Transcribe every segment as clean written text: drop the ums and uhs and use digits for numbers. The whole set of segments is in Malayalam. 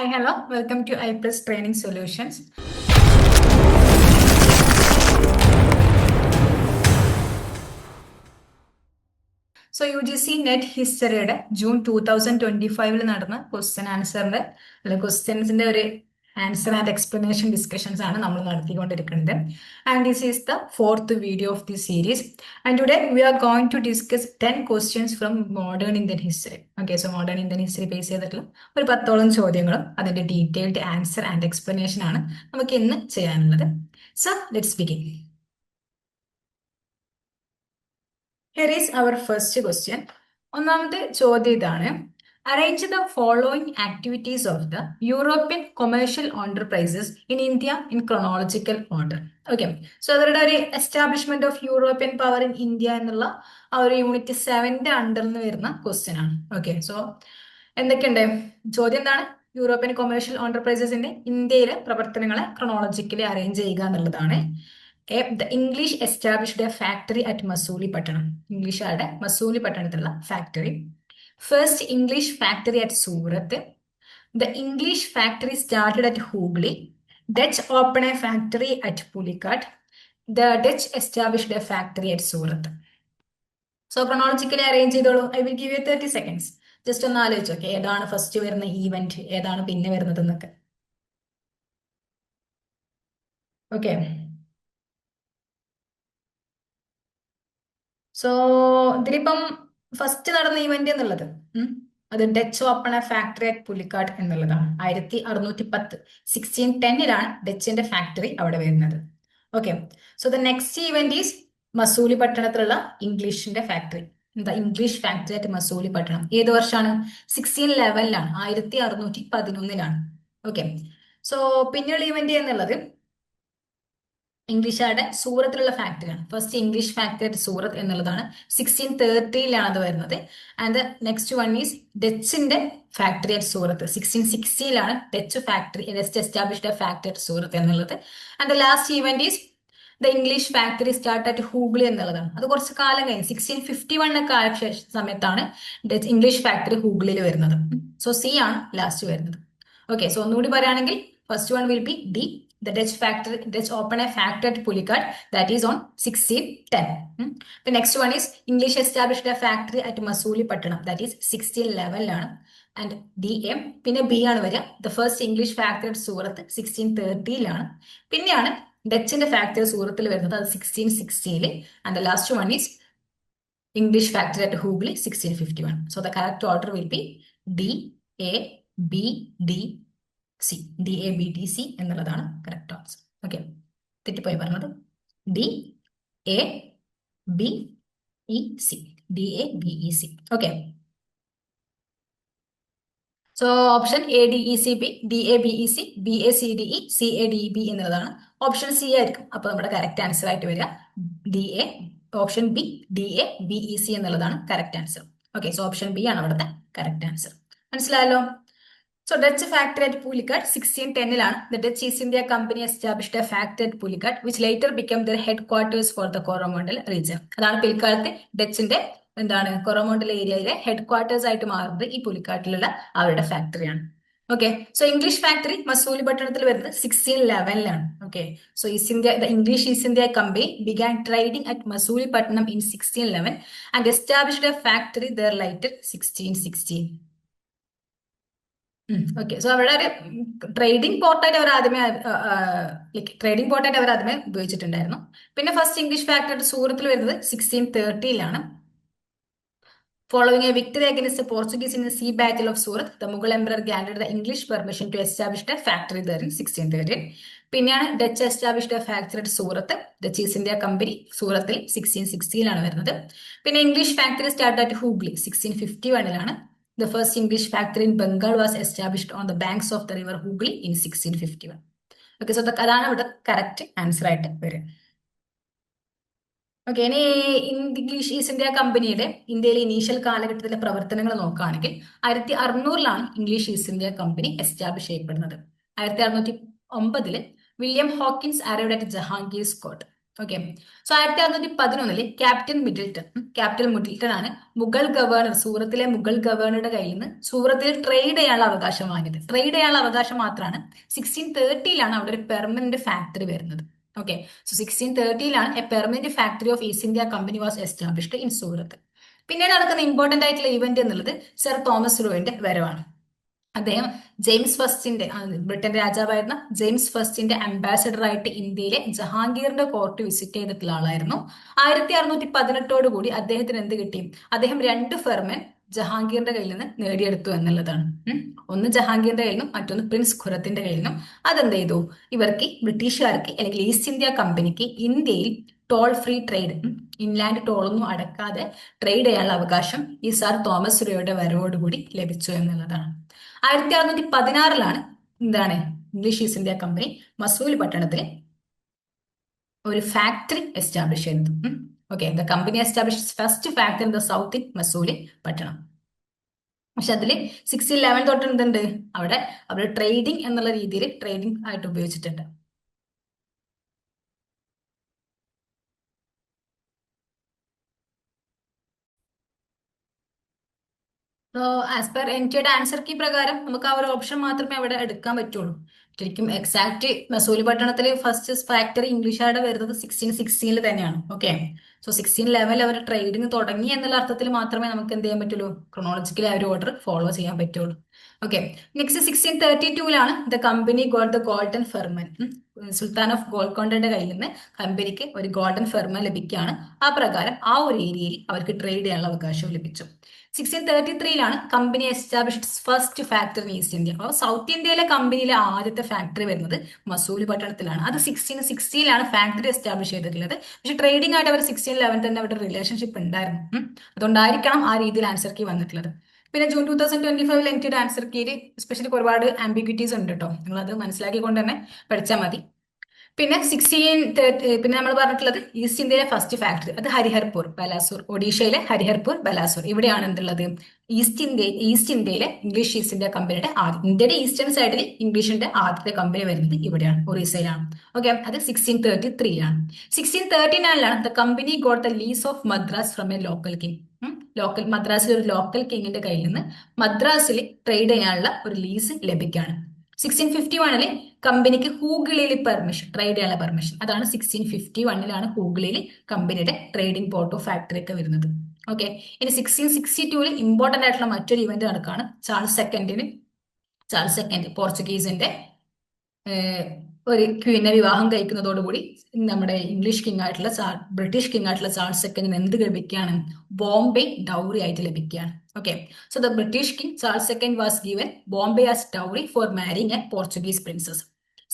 Hi, hello. Welcome to iPlus Training Solutions. So UGC net ഹിസ്റ്ററിയുടെ ജൂൺ 2025 നടന്ന ക്വസ്റ്റ്യൻ ആൻസറിന്റെ ക്വസ്റ്റ്യൻസിന്റെ ഒരു ആൻസർ ആൻഡ് എക്സ്പ്ലനേഷൻ ഡിസ്കഷൻസ് ആണ് നമ്മൾ നടത്തിക്കൊണ്ടിരിക്കുന്നത്. And this is the fourth video of the series. And today we are going to discuss 10 questions from modern Indian history. Okay, so modern Indian history base ചെയ്തിട്ടുള്ള ഒരു 10ഓളം ചോദ്യങ്ങളും അതിന്റെ ഡീറ്റെയിൽഡ് ആൻസർ ആൻഡ് എക്സ്പ്ലനേഷൻ ആണ് നമുക്ക് ഇന്ന് ചെയ്യാനുള്ളത്. So let's begin. Here is our first question. ഒന്നാമത്തെ ചോദ്യം ഇതാണ്: arrange the following activities of the European commercial enterprises in India in chronological order. Okay, so അവരുടെ ഒരു establishment of European power in India എന്നുള്ള ആ ഒരു യൂണിറ്റ് 7ന്റെ അണ്ടറിൽ നിന്ന് വരുന്ന ക്വസ്റ്റ്യൻ ആണ്. ഓക്കെ, സോ എന്തൊക്കെയുണ്ട് ചോദ്യം? എന്താണ്? യൂറോപ്യൻ കൊമേഴ്ഷ്യൽ എന്റർപ്രൈസസിന്റെ ഇന്ത്യയിലെ പ്രവർത്തനങ്ങളെ ക്രോണോളജിക്കലി അറേഞ്ച് ചെയ്യുക എന്നുള്ളതാണ്. The English established a factory at Masulipatanam. ഇംഗ്ലീഷുകാരുടെ മസൂലിപട്ടണത്തിലുള്ള factory. First English factory at Surat. The English factory started at Hooghly. Dutch opened a factory at Pulicat. The Dutch established a factory at Surat. So chronologically arrange ചെയ്തോളൂ. I will give you 30 seconds. Just ഒന്ന് ആലോചിച്ച് നോക്കെ ഏതാണ് ഫസ്റ്റ് വരുന്ന ഈവന്റ്, ഏതാണ് പിന്നെ വരുന്നത് എന്നൊക്കെ. ഓക്കെ, സോ ഇതിലിപ്പം ഫസ്റ്റ് നടന്ന ഇവന്റ് എന്നുള്ളത് അത് Dutch open a factory at Pulicat എന്നുള്ളതാണ്. 1610 1610 ഡച്ചിന്റെ ഫാക്ടറി അവിടെ വരുന്നത്. Okay, so the next event is മസൂലി പട്ടണത്തിലുള്ള ഇംഗ്ലീഷിന്റെ ഫാക്ടറി. എന്താ? English factory at Masulipatnam. ഏത് വർഷമാണ്? 1611 1611. ഓക്കെ, സോ പിന്നെയുള്ള ഇവന്റ് എന്നുള്ളത് ഇംഗ്ലീഷുകാരുടെ സൂറത്തിലുള്ള ഫാക്ടറിയാണ്. First English factory at Surat എന്നുള്ളതാണ്. 1630 അത് വരുന്നത്. ആൻഡ് നെക്സ്റ്റ് വൺ ഈസ് ഡച്ചിന്റെ factory at Surat. 1660 Dutch factory established factory at Surat എന്നുള്ളത്. And the last event is the English factory start at Hooghly എന്നുള്ളതാണ്. അത് കുറച്ച് കാലം കഴിഞ്ഞ് 1651 ഒക്കെ ആയ സമയത്താണ് ഇംഗ്ലീഷ് ഫാക്ടറി ഹൂഗ്ലിയിൽ വരുന്നത്. സോ സി ആണ് ലാസ്റ്റ് വരുന്നത്. ഓക്കെ, സോ ഒന്നുകൂടി പറയുകയാണെങ്കിൽ first one will be D. The Dutch opened a factory at Pulicat, that is on 1610. The next one is English established a factory at Masulipatanam, that is 1611. And DA പിന്നെ ബി ആണ് വരിക. The first English factory at Surat 1630. പിന്നെയാണ് ഡച്ചിന്റെ ഫാക്ടറി സൂറത്തിൽ വരുന്നത്, അത് 1660. And the last one is English factory at Hooghly 1651. So the correct order will be D A B D C. DABTC എന്നുള്ളതാണ് കറക്റ്റ് ആൻസർ. ഓക്കെ, തെറ്റിപ്പോയി പറഞ്ഞത്. DABEC. DABEC. Okay, so option ADECB, DABEC, BACDE, CADB എന്നുള്ളതാണ്. ഓപ്ഷൻ സി ആയിരിക്കും അപ്പൊ നമ്മുടെ കറക്റ്റ് ആൻസർ ആയിട്ട് വരിക. ഓപ്ഷൻ ബി DABEC എന്നുള്ളതാണ് correct answer. Okay, so option B ആണ് അവിടുത്തെ കറക്റ്റ് ആൻസർ. മനസ്സിലായല്ലോ? So Dutch factory at Pulicat 1610 The Dutch East India Company established a factory at Pulicat which later became their headquarters for the Coromandel region. അതാണ് പിൽക്കാലത്തെ ഡച്ചിന്റെ എന്താണ് കൊറോമോണ്ടൽ ഏരിയയിലെ ഹെഡ്ക്വാർട്ടേഴ്സ് ആയിട്ട് മാറുന്നത് ഈ പുലിക്കാട്ടിലുള്ള അവരുടെ ഫാക്ടറിയാണ്. ഓക്കെ, സോ ഇംഗ്ലീഷ് ഫാക്ടറി മസൂലി പട്ടണത്തിൽ വരുന്നത് 1611. Okay, so the English East India Company began trading at Masulipatanam in 1611 and established a factory there later 1616. Okay, so അവിടെ ഒരു ട്രേഡിംഗ് പോർട്ടായിട്ട് അവർ ആദ്യമേ ഉപയോഗിച്ചിട്ടുണ്ടായിരുന്നു. പിന്നെ ഫസ്റ്റ് ഇംഗ്ലീഷ് ഫാക്ടറി സൂറത്തിൽ വരുന്നത് 1630. Following a victory against the Portuguese in the Sea Battle of Surat, the Mughal Emperor granted the English permission to establish a factory there in 1613. പിന്നെയാണ് Dutch established A factory at Surat. Dutch east India company സൂറത്തിൽ 1660 വരുന്നത്. പിന്നെ English factory start at Hooghly 1651. The first English factory in Bengal was established on the banks of the river Hooghly in 1651. Okay, so അതാണ് ഇവിടെ കറക്റ്റ് ആൻസർ ആയിട്ട് വരും. ഓക്കെ, ഇനി ഇംഗ്ലീഷ് ഈസ്റ്റ് ഇന്ത്യ കമ്പനിയുടെ ഇന്ത്യയിലെ ഇനീഷ്യൽ കാലഘട്ടത്തിലെ പ്രവർത്തനങ്ങൾ നോക്കുകയാണെങ്കിൽ 1600 English East India company establish ചെയ്യപ്പെടുന്നത്. 1609 William Hawkins arrived at Jahangir's court. Okay. So 1611 captain Middleton ആണ് മുഗൾ ഗവർണർ, സൂറത്തിലെ മുഗൾ ഗവർണറുടെ കയ്യിൽ നിന്ന് സൂറത്തിൽ ട്രേഡ് ചെയ്യാനുള്ള അവകാശം വാങ്ങിയത്. ട്രേഡ് ചെയ്യാനുള്ള അവകാശം മാത്രമാണ്. 1630 അവിടെ ഒരു പെർമനന്റ് ഫാക്ടറി വരുന്നത്. Okay. So 1630 a permanent factory of East India company was established in Surat. പിന്നീട് നടക്കുന്ന ഇമ്പോർട്ടന്റ് ആയിട്ടുള്ള ഇവന്റ് എന്നുള്ളത് സർ തോമസ് റോയിന്റെ വരവാണ്. അദ്ദേഹം ജെയിംസ് ഫസ്റ്റിന്റെ, ബ്രിട്ടൻ രാജാവായിരുന്ന ജെയിംസ് ഫസ്റ്റിന്റെ അംബാസഡർ ആയിട്ട് ഇന്ത്യയിലെ ജഹാംഗീറിന്റെ കോർട്ട് വിസിറ്റ് ചെയ്തിട്ടുള്ള ആളായിരുന്നു. 1618 അദ്ദേഹത്തിന് എന്ത് കിട്ടി? അദ്ദേഹം 2 ഫെർമൻ ജഹാംഗീറിന്റെ കയ്യിൽ നിന്ന് നേടിയെടുത്തു എന്നുള്ളതാണ്. ഒന്ന് ജഹാംഗീറിന്റെ കയ്യിൽ നിന്നും മറ്റൊന്ന് പ്രിൻസ് ഖുറത്തിന്റെ കയ്യിൽ നിന്നും. അതെന്ത് ചെയ്തു? ഇവർക്ക്, ബ്രിട്ടീഷുകാർക്ക് അല്ലെങ്കിൽ ഈസ്റ്റ് ഇന്ത്യ കമ്പനിക്ക് ഇന്ത്യയിൽ ടോൾ ഫ്രീ ട്രേഡ്, ഇൻലാൻഡ് ടോളൊന്നും അടക്കാതെ ട്രേഡ് ചെയ്യാനുള്ള അവകാശം ഈ സർ തോമസ് റോയുടെ വരവോടുകൂടി ലഭിച്ചു എന്നുള്ളതാണ്. 1616 എന്താണ് English East India company Masul പട്ടണത്തിൽ ഒരു ഫാക്ടറി എസ്റ്റാബ്ലിഷ് ചെയ്യുന്നത്. Okay, the company establish first factory in the south in Masuli പട്ടണം. പക്ഷെ അതിൽ 1611 തൊട്ട് എന്തുണ്ട്? അവിടെ അവർ ട്രേഡിംഗ് എന്നുള്ള രീതിയിൽ ട്രേഡിംഗ് ആയിട്ട് ഉപയോഗിച്ചിട്ടുണ്ട്. ആസ് പെർ എൻ ടിയുടെ ആൻസർ കീ പ്രകാരം നമുക്ക് ആ ഒരു ഓപ്ഷൻ മാത്രമേ അവിടെ എടുക്കാൻ പറ്റുള്ളൂ. ശരിക്കും എക്സാക്ട് മസൂലി പട്ടണത്തിൽ ഫസ്റ്റ് ഫാക്ടറി ഇംഗ്ലീഷുകാരുടെ വരുന്നത് 1616 തന്നെയാണ്. ഓക്കെ. സോ 1611 അവർ ട്രേഡിങ് തുടങ്ങി എന്നുള്ള അർത്ഥത്തിൽ മാത്രമേ നമുക്ക് എന്ത് ചെയ്യാൻ പറ്റുള്ളൂ? ക്രൊണോളജിക്കലി ആ ഒരു ഓർഡർ ഫോളോ ചെയ്യാൻ പറ്റുള്ളൂ. Okay. Next 1632 the company got the golden firman. Sultan of ഗോൾക്കൊണ്ടയുടെ കയ്യിൽ നിന്ന് കമ്പനിക്ക് ഒരു ഗോൾഡൻ ഫെർമൻ ലഭിക്കുകയാണ്. ആ പ്രകാരം ആ ഒരു ഏരിയയിൽ അവർക്ക് ട്രേഡ് ചെയ്യാനുള്ള അവകാശം ലഭിച്ചു. 1633 company established first factory in east India. അപ്പോൾ സൗത്ത് ഇന്ത്യയിലെ കമ്പനിയിലെ ആദ്യത്തെ ഫാക്ടറി വരുന്നത് മസൂലി പട്ടണത്തിലാണ്. അത് 1660 ഫാക്ടറി എസ്റ്റാബ്ലിഷ് ചെയ്തിട്ടുള്ളത്. പക്ഷെ ട്രേഡിംഗ് ആയിട്ട് അവർ 1611 തന്നെ അവരുടെ റിലേഷൻഷിപ്പ് ഉണ്ടായിരുന്നു. അതുകൊണ്ടായിരിക്കണം ആ രീതിയിൽ ആൻസർ കീ വന്നിട്ടുള്ളത്. പിന്നെ ജൂൺ 2025 എനിക്കൊരു ആൻസർ കീയിൽ സ്പെഷ്യലി ഒരുപാട് ആംബിഗ്വിറ്റീസ് ഉണ്ട് കേട്ടോ. നിങ്ങൾ അത് മനസ്സിലാക്കിക്കൊണ്ട് തന്നെ പഠിച്ചാൽ മതി. പിന്നെ 1630 പിന്നെ നമ്മൾ പറഞ്ഞിട്ടുള്ളത് ഈസ്റ്റ് ഇന്ത്യയിലെ ഫസ്റ്റ് ഫാക്ടറി അത് ഹരിഹർപൂർ ബലാസൂർ, ഒഡീഷയിലെ ഹരിഹർപൂർ ബലാസൂർ. ഇവിടെയാണ് എന്തുള്ളത്? ഈസ്റ്റ് ഇന്ത്യയിലെ ഇംഗ്ലീഷ് ഈസ്റ്റ് ഇന്ത്യ കമ്പനിയുടെ ഇന്ത്യയുടെ ഈസ്റ്റേൺ സൈഡിൽ ഇംഗ്ലീഷിന്റെ ആദ്യത്തെ കമ്പനി വരുന്നത് ഇവിടെയാണ്, ഒറീസയിലാണ്. ഓക്കെ, അത് 1633 1639 the company got the lease of Madras from a local king. മദ്രാസിലെ ഒരു ലോക്കൽ കിങ്ങിന്റെ കയ്യിൽ നിന്ന് മദ്രാസിൽ ട്രേഡ് ചെയ്യാനുള്ള ഒരു ലീസ് ലഭിക്കുകയാണ്. 1651 കമ്പനിക്ക് ഹൂഗ്ലിയിൽ പെർമിഷൻ, ട്രേഡ് ചെയ്യാനുള്ള പെർമിഷൻ. അതാണ് 1651 ഹൂഗ്ലിയിൽ കമ്പനിയുടെ ട്രേഡിംഗ് പോർട്ടോ ഫാക്ടറി ഒക്കെ വരുന്നത്. ഓക്കെ. ഇനി 1662 ഇമ്പോർട്ടന്റ് ആയിട്ടുള്ള മറ്റൊരു ഇവന്റ് നടക്കുകയാണ്. ചാൾസ് സെക്കൻഡ് പോർച്ചുഗീസിന്റെ ഒരു ക്വീനെ വിവാഹം കഴിക്കുന്നതോടുകൂടി നമ്മുടെ ബ്രിട്ടീഷ് കിങ് ആയിട്ടുള്ള ചാൾസ് സെക്കൻഡിന് എന്ത് ലഭിക്കുകയാണ്? ബോംബെ ഡൗറി ആയിട്ട് ലഭിക്കുകയാണ്. Okay. So the British king Charles second was given Bombay as dowry for marrying a Portuguese princess.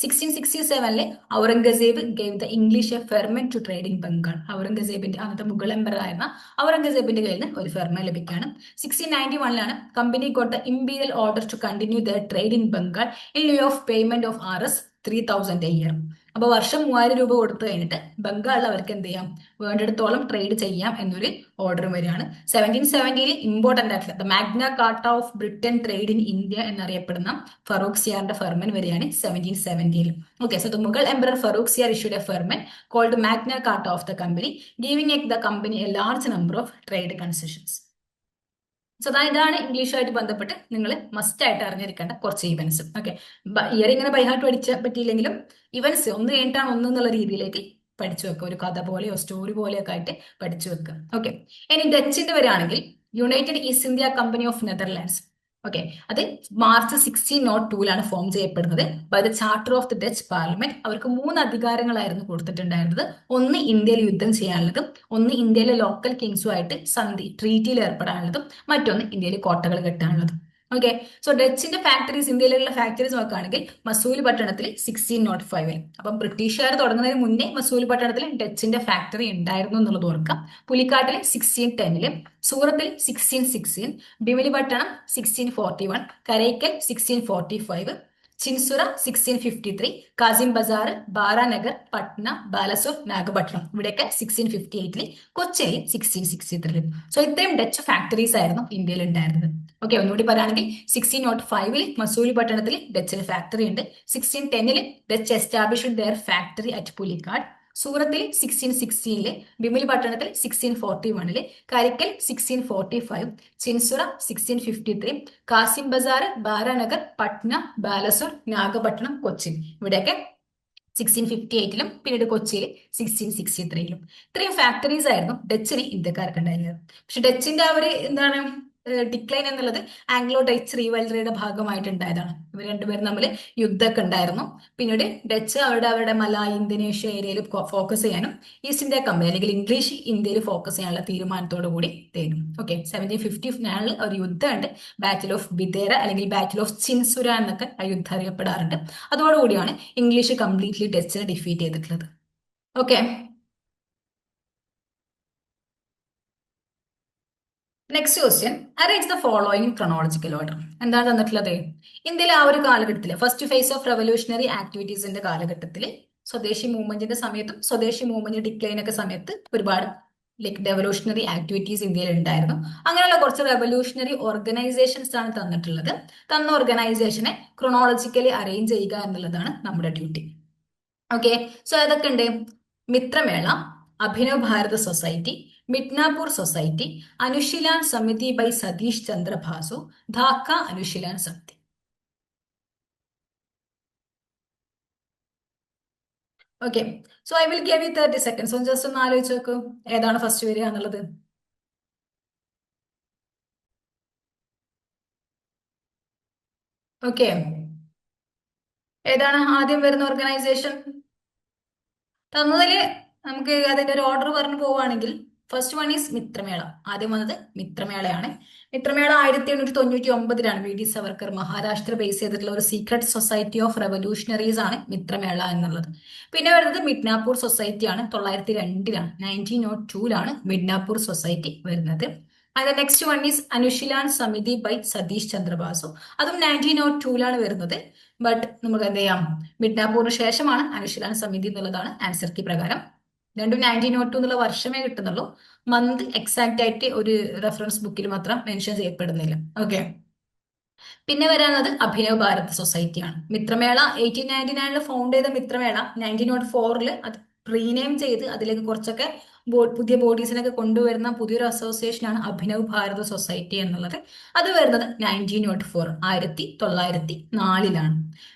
1667 Aurangzeb gave the English a firman to trade in Bengal. ഔറംഗസേബിന്റെ അന്നത്തെ മുഗൾ എംപറർ ആയിരുന്ന ഔറംഗസേബിന്റെ കയ്യിൽ നിന്ന് ഒരു ഫെർമൻ ലഭിക്കുകയാണ്. 1691 company got the imperial order to continue the trade in Bengal in lieu of payment of Rs 3000 a year. അപ്പൊ വർഷം 3000 രൂപ കൊടുത്തു കഴിഞ്ഞിട്ട് ബംഗാളിൽ അവർക്ക് എന്ത് ചെയ്യാം? വേണ്ടിടത്തോളം ട്രേഡ് ചെയ്യാം എന്നൊരു ഓർഡർ വരികയാണ്. 1770 ഇമ്പോർട്ടന്റ് ആയിട്ടുള്ള the Magna Carta of Britain trade in India എന്നറിയപ്പെടുന്ന ഫറൂഖ് സിയാറിന്റെ ഫെർമൻ വരികയാണ് 1770. Okay. So the Mughal emperor Farrukh Siyar issued a firman called Magna Carta of the company, giving the company a large number of trade concessions. So ഇതാണ് ഇംഗ്ലീഷുമായിട്ട് ബന്ധപ്പെട്ട് നിങ്ങൾ മസ്റ്റ് ആയിട്ട് അറിഞ്ഞിരിക്കേണ്ട കുറച്ച് ഇവന്റ്സ്. ഓക്കെ. ഇയർ ഇങ്ങനെ ബൈഹാർട്ട് പഠിച്ചാൽ പറ്റിയില്ലെങ്കിലും ഇവന്റ്സ് ഒന്ന് കഴിഞ്ഞിട്ടാണ് ഒന്ന് എന്നുള്ള രീതിയിലേക്ക് പഠിച്ചു വെക്കുക. ഒരു കഥ പോലെയോ സ്റ്റോറി പോലെയൊക്കെ ആയിട്ട് പഠിച്ചു വെക്കുക. ഓക്കെ. ഇനി ഡച്ചിന്റെ വരികയാണെങ്കിൽ United East India Company of Netherlands. Okay. അത് മാർച്ച് 1602 ഫോം ചെയ്യപ്പെടുന്നത് by the charter of the Dutch parliament. അവർക്ക് 3 അധികാരങ്ങളായിരുന്നു കൊടുത്തിട്ടുണ്ടായിരുന്നത്. ഒന്ന് ഇന്ത്യയിൽ യുദ്ധം ചെയ്യാനുള്ളതും, ഒന്ന് ഇന്ത്യയിലെ ലോക്കൽ കിങ്സുമായിട്ട് ട്രീറ്റിയിൽ ഏർപ്പെടാനുള്ളതും, മറ്റൊന്ന് ഇന്ത്യയിൽ കോട്ടകൾ കെട്ടാനുള്ളതും. ഓക്കെ. സോ ഡച്ചിന്റെ ഫാക്ടറീസ്, ഇന്ത്യയിലുള്ള ഫാക്ടറീസ് നോക്കുകയാണെങ്കിൽ മസൂലി പട്ടണത്തിൽ 1605. അപ്പം ബ്രിട്ടീഷുകാർ തുടങ്ങുന്നതിന് മുന്നേ മസൂലി പട്ടണത്തിൽ ഡച്ചിന്റെ ഫാക്ടറി ഉണ്ടായിരുന്നു എന്നുള്ളത് ഓർക്കാം. പുലിക്കാട്ടിൽ 1610, സൂറത്തിൽ 1616, ബിമിലി പട്ടണം 1641, കരൈക്കൽ 1645, ചിൻസുറ 1653, കാസിം ബസാർ, ബാരാനഗർ, പട്ന, ബാലസോർ, നാഗപട്ടണം ഇവിടെയൊക്കെ 1658, കൊച്ചിയിൽ 1663. സോ ഇത്രയും ഡച്ച് ഫാക്ടറീസ് ആയിരുന്നു ഇന്ത്യയിൽ ഉണ്ടായിരുന്നത്. ഓക്കെ. ഒന്നുകൂടി പറയുകയാണെങ്കിൽ 1605 മസൂലി പട്ടണത്തിൽ ഡച്ചിന് ഫാക്ടറി ഉണ്ട്. 1610 Dutch established their factory at Pulicat. സൂറത്തിൽ 1616, ബിമിൽ പട്ടണത്തിൽ 1641, കരിക്കൽ 1645, ചിൻസുറ 1653, കാസിം ബസാർ, ബാരാനഗർ, പട്ന, ബാലസോർ, നാഗപട്ടണം, കൊച്ചിൻ ഇവിടെയൊക്കെ 1658-ലും പിന്നീട് കൊച്ചിയിൽ 1663-ലും. ഇത്രയും ഫാക്ടറീസ് ആയിരുന്നു ഡച്ചിന് ഇന്ത്യക്കാർക്ക് ഉണ്ടായിരുന്നത്. പക്ഷെ ഡച്ചിന്റെ ആ ഒരു എന്താണ് ഡിക്ലൈൻ എന്നുള്ളത് ആംഗ്ലോ ഡച്ച് റീവൽറിയുടെ ഭാഗമായിട്ടുണ്ടായതാണ്. ഇവർ രണ്ടുപേരും തമ്മിൽ യുദ്ധമൊക്കെ ഉണ്ടായിരുന്നു. പിന്നീട് ഡച്ച് അവരുടെ മലായ് ഇന്തോനേഷ്യ ഏരിയയിൽ ഫോക്കസ് ചെയ്യാനും ഈസ്റ്റ് ഇന്ത്യ കമ്പനി അല്ലെങ്കിൽ ഇംഗ്ലീഷ് ഇന്ത്യയിൽ ഫോക്കസ് ചെയ്യാനുള്ള തീരുമാനത്തോടു കൂടി തേനും. ഓക്കെ, 1759 ഒരു യുദ്ധമുണ്ട്, ബാറ്റിൽ ഓഫ് ബിദേര അല്ലെങ്കിൽ ബാറ്റിൽ ഓഫ് ചിൻസുര എന്നൊക്കെ ആ യുദ്ധം അറിയപ്പെടാറുണ്ട്. അതോടുകൂടിയാണ് ഇംഗ്ലീഷ് കംപ്ലീറ്റ്ലി ഡച്ചിനെ ഡിഫീറ്റ് ചെയ്തിട്ടുള്ളത്. Okay, next question, arrange the following chronological order. എന്താണ് തന്നിട്ടുള്ളത്? ഇന്ത്യയിലെ ആ ഒരു കാലഘട്ടത്തിൽ ഫസ്റ്റ് ഫേസ് ഓഫ് റെവല്യൂഷണറി ആക്ടിവിറ്റീസിന്റെ കാലഘട്ടത്തിൽ സ്വദേശി മൂവ്മെന്റിന്റെ സമയത്തും സ്വദേശി മൂവ്മെന്റ് ഡിക്ലൈൻ ഒക്കെ സമയത്ത് ഒരുപാട് ലൈക് റെവല്യൂഷണറി ആക്ടിവിറ്റീസ് ഇന്ത്യയിൽ ഉണ്ടായിരുന്നു. അങ്ങനെയുള്ള കുറച്ച് റെവല്യൂഷണറി ഓർഗനൈസേഷൻസ് ആണ് തന്നിട്ടുള്ളത്. തന്ന ഓർഗനൈസേഷനെ ക്രോണോളജിക്കലി അറേഞ്ച് ചെയ്യുക എന്നുള്ളതാണ് നമ്മുടെ ഡ്യൂട്ടി. ഓക്കെ, സോ ഏതൊക്കെ ഉണ്ട്? മിത്രമേള, അഭിനവ് ഭാരത സൊസൈറ്റി, മിഡ്നാപൂർ സൊസൈറ്റി, അനുശീലാൻ സമിതി ബൈ സതീഷ് ചന്ദ്ര ഭാസു, ധാക്ക അനുശീലാൻ സമിതി. Okay, so I will give you 30 seconds. ഒന്ന് ജസ്റ്റ് ഒന്ന് ആലോചിച്ച് നോക്കൂ, ഏതാണ് ഫസ്റ്റ് വരിക എന്നുള്ളത്. ഓക്കെ, ഏതാണ് ആദ്യം വരുന്ന ഓർഗനൈസേഷൻ? തന്നതില് നമുക്ക് അതിന്റെ ഒരു ഓർഡർ പറഞ്ഞു പോവുകയാണെങ്കിൽ ഫസ്റ്റ് വൺ ഈസ് മിത്രമേള. ആദ്യം വന്നത് മിത്രമേളയാണ്. മിത്രമേള 1899-ലാണ് V D Savarkar Maharashtra base ചെയ്തിട്ടുള്ള ഒരു സീക്രട്ട് സൊസൈറ്റി ഓഫ് റെവല്യൂഷണറീസ് ആണ് മിത്രമേള എന്നുള്ളത്. പിന്നെ വരുന്നത് മിഡ്നാപൂർ സൊസൈറ്റി ആണ്, 1902-ലാണ്, 1902-ലാണ് മിഡ്നാപൂർ സൊസൈറ്റി വരുന്നത്. അത് നെക്സ്റ്റ് വൺ ഈസ് അനുശീലാൻ സമിതി ബൈ സതീഷ് ചന്ദ്രബാസു, അതും 1902-ലാണ് വരുന്നത്. ബട്ട് നമുക്ക് എന്ത് ചെയ്യാം, മിഡ്നാപൂറിന് ശേഷമാണ് അനുശീലന സമിതി എന്നുള്ളതാണ് ആൻസർ കീ പ്രകാരം. രണ്ടും 1902 എന്നുള്ള വർഷമേ കിട്ടുന്നുള്ളൂ, മന്ത് എക്സാക്ട് ആയിട്ട് ഒരു റെഫറൻസ് ബുക്കിൽ മാത്രം മെൻഷൻ ചെയ്യപ്പെടുന്നില്ല. ഓക്കെ, പിന്നെ വരാനുള്ളത് അഭിനവ് ഭാരത് സൊസൈറ്റിയാണ്. മിത്രമേള 1899-ൽ ഫൗണ്ട് ചെയ്ത മിത്രമേള 1904-ൽ അത് റീനെയിം ചെയ്ത് അതിലേക്ക് കുറച്ചൊക്കെ പുതിയ ബോഡീസിനൊക്കെ കൊണ്ടുവരുന്ന പുതിയൊരു അസോസിയേഷനാണ് അഭിനവ് ഭാരത സൊസൈറ്റി എന്നുള്ളത്. അത് വരുന്നത് 1904, 1904-ലാണ്.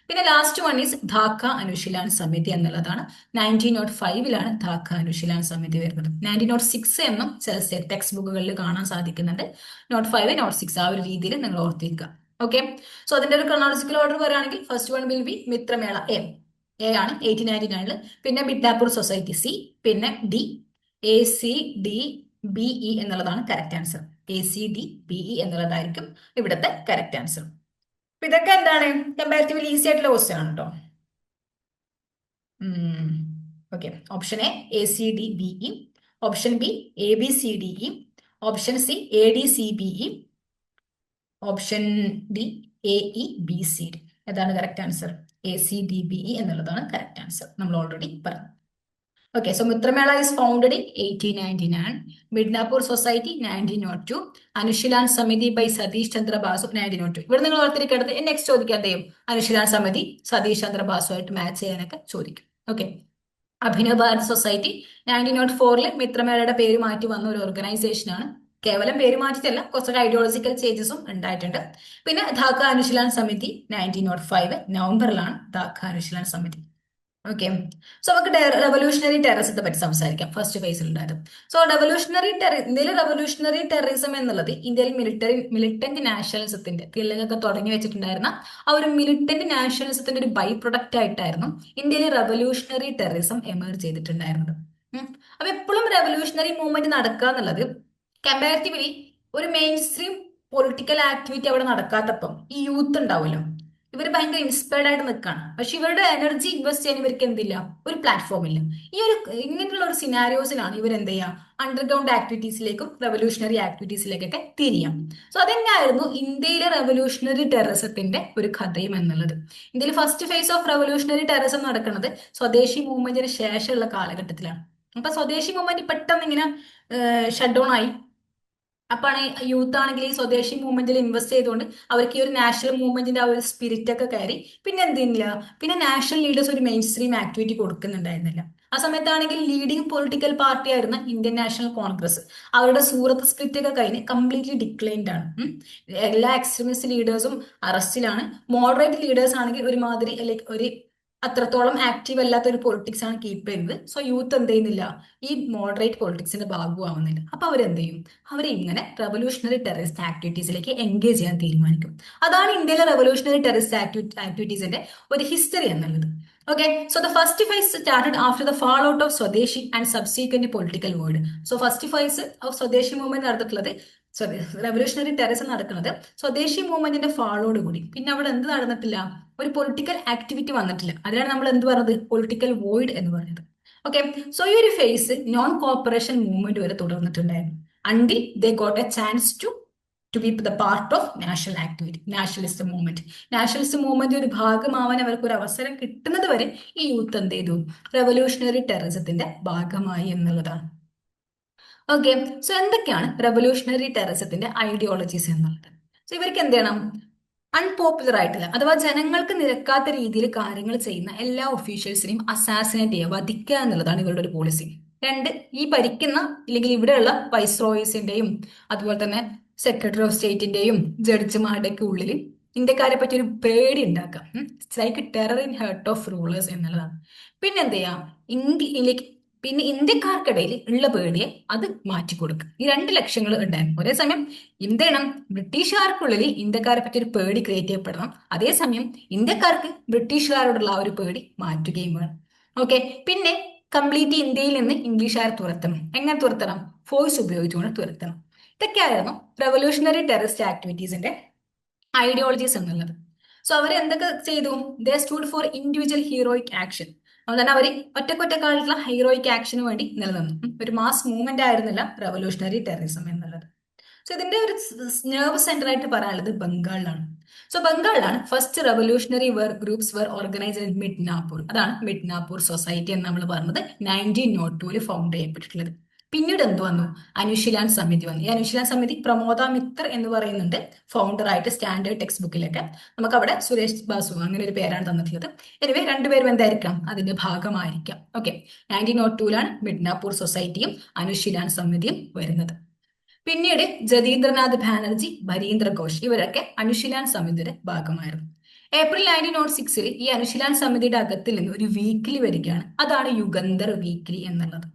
പിന്നെ ലാസ്റ്റ് വൺ ഈസ് ധാക്ക അനുശീലാൻ സമിതി എന്നുള്ളതാണ്. 1905-ലാണ് ധാക്ക അനുശീലാൻ സമിതി വരുന്നത്. 1906 എന്നും ചില ടെക്സ്റ്റ് ബുക്കുകളിൽ കാണാൻ സാധിക്കുന്നുണ്ട്. നോട്ട് 5, നോട്ട് 6 ആ ഒരു രീതിയിൽ നിങ്ങൾ ഓർത്തിരിക്കുക. ഓക്കെ, സോ അതിന്റെ ഒരു ക്രോണോളജിക്കൽ ഓർഡർ പറയുകയാണെങ്കിൽ first one will be Mitra Mela A ആണ് 1899-ല്, പിന്നെ മിഡ്നാപൂർ സൊസൈറ്റി സി, പിന്നെ ഡി, ACDBE എന്നുള്ളതാണ് കറക്റ്റ് ആൻസർ. ACDBE എന്നുള്ളതായിരിക്കും ഇവിടുത്തെ കറക്റ്റ് ആൻസർ. ഇതൊക്കെ എന്താണ് കമ്പാരിറ്റീവ്ലി ഈസി ആയിട്ടുള്ള ക്വസ്റ്റ്യൻ ആണ് കേട്ടോ. Okay, option A ACDBE, option B ABCDE, option C ADCBE, option D AEBCD. ഏതാണ് കറക്റ്റ് ആൻസർ? ACDBE എന്നുള്ളതാണ് കറക്റ്റ് ആൻസർ, നമ്മൾ ഓൾറെഡി പറഞ്ഞു. Okay, so Mitramela is founded in 1899, Midnapur Society 1902, Anushilan Samiti by Satish Chandra Basu 1902. ഇവിടെ നിങ്ങൾ ഓർത്തിരിക്കേണ്ടത് നെക്സ്റ്റ് ചോദിക്കാൻ എന്തെയും അനുശീലാൻ സമിതി സതീഷ് ചന്ദ്ര ബാസുമായിട്ട് മാച്ച് ചെയ്യാനൊക്കെ ചോദിക്കും. ഓക്കെ, അഭിനവ് ഭാരത് സൊസൈറ്റി 1904-ൽ മിത്രമേളയുടെ പേര് മാറ്റി വന്ന ഒരു ഓർഗനൈസേഷൻ ആണ്. കേവലം പേര് മാറ്റിയിട്ടല്ല, കുറച്ചൊക്കെ ഐഡിയോളജിക്കൽ ചേഞ്ചസും ഉണ്ടായിട്ടുണ്ട്. പിന്നെ ധാക്ക അനുശീലാൻ സമിതി 1905 നവംബറിലാണ് ധാക്ക അനുശീലാൻ സമിതി. ഓക്കെ, സോ നമുക്ക് റെവല്യൂഷണറി ടെററിസത്തെ പറ്റി സംസാരിക്കാം. ഫസ്റ്റ് ഫേസിൽ ഉണ്ടായത്. സോ ഇന്ത്യയിലെ റെവല്യൂഷണറി ടെററിസം എന്നുള്ളത് ഇന്ത്യയിൽ മിലിറ്റന്റ് നാഷണലിസത്തിന്റെ തിലകൊക്കെ തുടങ്ങി വെച്ചിട്ടുണ്ടായിരുന്ന ആ ഒരു മിലിറ്റന്റ് നാഷണലിസത്തിന്റെ ഒരു ബൈ പ്രൊഡക്റ്റ് ആയിട്ടായിരുന്നു ഇന്ത്യയിലെ റെവല്യൂഷണറി ടെററിസം എമേർജ് ചെയ്തിട്ടുണ്ടായിരുന്നത്. അപ്പൊ എപ്പോഴും റെവല്യൂഷണറി മൂവ്മെന്റ് നടക്കുക എന്നുള്ളത് കമ്പാരിറ്റീവ്ലി ഒരു മെയിൻ സ്ട്രീം പൊളിറ്റിക്കൽ ആക്ടിവിറ്റി അവിടെ നടക്കാത്തപ്പം ഈ യൂത്ത് ഉണ്ടാവുമല്ലോ, ഇവർ ഭയങ്കര ഇൻസ്പയർഡ് ആയിട്ട് നിൽക്കുകയാണ്. പക്ഷെ ഇവരുടെ എനർജി ഇൻവെസ്റ്റ് ചെയ്യാൻ ഇവർക്ക് എന്തില്ല, ഒരു പ്ലാറ്റ്ഫോം ഇല്ല. ഇങ്ങനെയുള്ള ഒരു സിനാരിയോസിലാണ് ഇവർ എന്ത് ചെയ്യുക, അണ്ടർഗ്രൗണ്ട് ആക്ടിവിറ്റീസിലേക്കും റെവല്യൂഷണറി ആക്ടിവിറ്റീസിലേക്കൊക്കെ തിരിയാം. സോ അതെന്നായിരുന്നു ഇന്ത്യയിലെ റെവല്യൂഷണറി ടെററിസത്തിന്റെ ഒരു കഥയും എന്നുള്ളത്. ഇന്ത്യയിൽ first phase of revolutionary terrorism നടക്കുന്നത് സ്വദേശി മൂവ്മെന്റിന് ശേഷമുള്ള കാലഘട്ടത്തിലാണ്. അപ്പൊ സ്വദേശി മൂവ്മെന്റ് പെട്ടെന്ന് ഇങ്ങനെ ഷട്ട് ഡൗൺ ആയി, അപ്പാണ് യൂത്ത് ആണെങ്കിൽ ഈ സ്വദേശി മൂവ്മെന്റിൽ ഇൻവെസ്റ്റ് ചെയ്തുകൊണ്ട് അവർക്ക് ഈ ഒരു നാഷണൽ മൂവ്മെന്റിന്റെ ആ ഒരു സ്പിരിറ്റ് ഒക്കെ കയറി. പിന്നെ എന്തില്ല, പിന്നെ നാഷണൽ ലീഡേഴ്സ് ഒരു മെയിൻ സ്ട്രീം ആക്ടിവിറ്റി കൊടുക്കുന്നുണ്ടായിരുന്നില്ല. ആ സമയത്താണെങ്കിൽ ലീഡിംഗ് പൊളിറ്റിക്കൽ പാർട്ടി ആയിരുന്ന ഇന്ത്യൻ നാഷണൽ കോൺഗ്രസ് അവരുടെ സൂറത്ത് സ്പ്ലിറ്റ് ഒക്കെ കഴിഞ്ഞ് കംപ്ലീറ്റ്ലി ഡിക്ലൈൻഡ് ആണ്. എല്ലാ എക്സ്ട്രീമിസ്റ്റ് ലീഡേഴ്സും അറസ്റ്റിലാണ്. മോഡറേറ്റ് ലീഡേഴ്സ് ആണെങ്കിൽ ഒരുമാതിരി ലൈക്ക് ഒരു അത്രത്തോളം ആക്റ്റീവ് അല്ലാത്ത ഒരു പൊളിറ്റിക്സ് ആണ് കീപ്പ് ചെയ്യുന്നത്. സോ യൂത്ത് എന്ത് ചെയ്യുന്നില്ല, ഈ മോഡറേറ്റ് പൊളിറ്റിക്സിന്റെ ഭാഗമാവുന്നില്ല. അപ്പൊ അവരെന്ത് ചെയ്യും, അവർ ഇങ്ങനെ റെവല്യൂഷണറി ടെററിസ്റ്റ് ആക്ടിവിറ്റീസിലേക്ക് എൻഗേജ് ചെയ്യാൻ തീരുമാനിക്കും. അതാണ് ഇന്ത്യയിലെ റെവല്യൂഷണറി ടെററിസ്റ്റ് ആക്ടിവിറ്റീസിന്റെ ഒരു ഹിസ്റ്ററി എന്നുള്ളത്. Okay, so the first phase started after the fall out of swadeshi and subsequent political word. So first phase of swadeshi movement നടന്നിട്ടുള്ളത്, സോറി, റെവല്യൂഷണറി ടെററിസം നടക്കുന്നത് സ്വദേശി മൂവ്മെന്റിന്റെ ഫാളോട് കൂടി. പിന്നെ അവിടെ എന്ത് നടന്നിട്ടില്ല, ഒരു പൊളിറ്റിക്കൽ ആക്ടിവിറ്റി വന്നിട്ടില്ല. അതിനാണ് നമ്മൾ എന്ത് പറഞ്ഞത്, പൊളിറ്റിക്കൽ വോയിഡ് എന്ന് പറയുന്നത്. ഓക്കെ, സോ ഈ ഒരു ഫേസ് നോൺ കോപ്പറേഷൻ മൂവ്മെന്റ് വരെ തുടർന്നിട്ടുണ്ടായിരുന്നു. Until they got a chance to be the part of national activity, nationalist movement. Nationalist movement ഒരു ഭാഗമാവാൻ അവർക്ക് ഒരു അവസരം കിട്ടുന്നത് വരെ ഈ യൂത്ത് എന്ത് ചെയ്തു, റെവല്യൂഷണറി ടെററിസത്തിന്റെ ഭാഗമായി എന്നുള്ളതാണ്. ഓക്കെ, സോ എന്തൊക്കെയാണ് റെവല്യൂഷണറി ടെററിസത്തിന്റെ ഐഡിയോളജീസ് എന്നുള്ളത്? സോ ഇവർക്ക് എന്ത് ചെയ്യണം, അൺപോപ്പുലർ ആയിട്ടില്ല അഥവാ ജനങ്ങൾക്ക് നിരക്കാത്ത രീതിയിൽ കാര്യങ്ങൾ ചെയ്യുന്ന എല്ലാ ഒഫീഷ്യൽസിനെയും അസാസിനേറ്റ് ചെയ്യുക, വധിക്കുക എന്നുള്ളതാണ് ഇവരുടെ ഒരു പോളിസി. രണ്ട്, ഈ ഭരിക്കുന്ന ഇല്ലെങ്കിൽ ഇവിടെയുള്ള വൈസ്രോയിസിന്റെയും അതുപോലെ തന്നെ സെക്രട്ടറി ഓഫ് സ്റ്റേറ്റിന്റെയും ജഡ്ജിമാരുടെ ഒക്കെ ഉള്ളിൽ ഇന്ത്യക്കാരെ പറ്റി ഒരു പേടി ഉണ്ടാക്കാം. Like terror in heart of rulers എന്നുള്ളതാണ്. പിന്നെ എന്ത് ചെയ്യാം, ഇന്ത്യയിലേക്ക് പിന്നെ ഇന്ത്യക്കാർക്കിടയിൽ ഉള്ള പേടിയെ അത് മാറ്റിക്കൊടുക്കുക. ഈ രണ്ട് ലക്ഷ്യങ്ങൾ ഉണ്ടായിരുന്നു. ഒരേ സമയം എന്ത് ചെയ്യണം, ബ്രിട്ടീഷുകാർക്കുള്ളിൽ ഇന്ത്യക്കാരെ പറ്റി ഒരു പേടി ക്രിയേറ്റ് ചെയ്യപ്പെടണം. അതേസമയം ഇന്ത്യക്കാർക്ക് ബ്രിട്ടീഷുകാരോടുള്ള ആ ഒരു പേടി മാറ്റുകയും വേണം. ഓക്കെ, പിന്നെ കംപ്ലീറ്റ് ഇന്ത്യയിൽ നിന്ന് ഇംഗ്ലീഷുകാർ തുരത്തണം. എങ്ങനെ തുരത്തണം, ഫോഴ്സ് ഉപയോഗിച്ചുകൊണ്ട് തുരത്തണം. ഇതൊക്കെയായിരുന്നു റെവല്യൂഷണറി ടെററിസ്റ്റ് ആക്ടിവിറ്റീസിന്റെ ഐഡിയോളജീസ് എന്നുള്ളത്. സോ അവർ എന്തൊക്കെ ചെയ്തു, they stood for individual heroic action. അതുകൊണ്ട് തന്നെ അവർ ഒറ്റക്കൊറ്റക്കായിട്ടുള്ള ഹീറോയിക് ആക്ഷന് വേണ്ടി നിലനിന്നു. ഒരു മാസ് മൂവ്മെന്റ് ആയിരുന്നില്ല റെവല്യൂഷണറി ടെററിസം എന്നുള്ളത്. സോ ഇതിന്റെ ഒരു നെർവ് സെന്റർ ആയിട്ട് പറയാനുള്ളത് ബംഗാളിലാണ്. സോ ബംഗാളിലാണ് first revolutionary groups were organised in Midnapore. അതാണ് മിഡ്നാപൂർ സൊസൈറ്റി എന്ന് നമ്മൾ പറഞ്ഞത് 1902 ഫൗണ്ട് ചെയ്യപ്പെട്ടിട്ടുള്ളത്. പിന്നീട് എന്ത് വന്നു, അനുശീലാൻ സമിതി വന്നു. ഈ അനുശീലാൻ സമിതി പ്രമോദ മിത്ര എന്ന് പറയുന്നുണ്ട് ഫൗണ്ടർ ആയിട്ട് സ്റ്റാൻഡേർഡ് ടെക്സ്റ്റ് ബുക്കിലൊക്കെ. നമുക്ക് അവിടെ സുരേഷ് ബാസു അങ്ങനെ ഒരു പേരാണ് തന്നിട്ടുള്ളത്. എനിവേ രണ്ടുപേരും എന്തായിരിക്കാം, അതിന്റെ ഭാഗമായിരിക്കാം. ഓക്കെ, 1902 മിഡ്നാപൂർ സൊസൈറ്റിയും അനുശീലാൻ സമിതിയും വരുന്നത്. പിന്നീട് ജതീന്ദ്രനാഥ് ബാനർജി, ഭരീന്ദ്ര ഘോഷ് ഇവരൊക്കെ അനുശീലാൻ സമിതിയുടെ ഭാഗമായിരുന്നു. ഏപ്രിൽ 1906 ഈ അനുശീലാൻ സമിതിയുടെ അകത്തിൽ നിന്ന് ഒരു വീക്കിലി വരികയാണ്. അതാണ് യുഗന്ധർ വീക്കിലി എന്നുള്ളത്.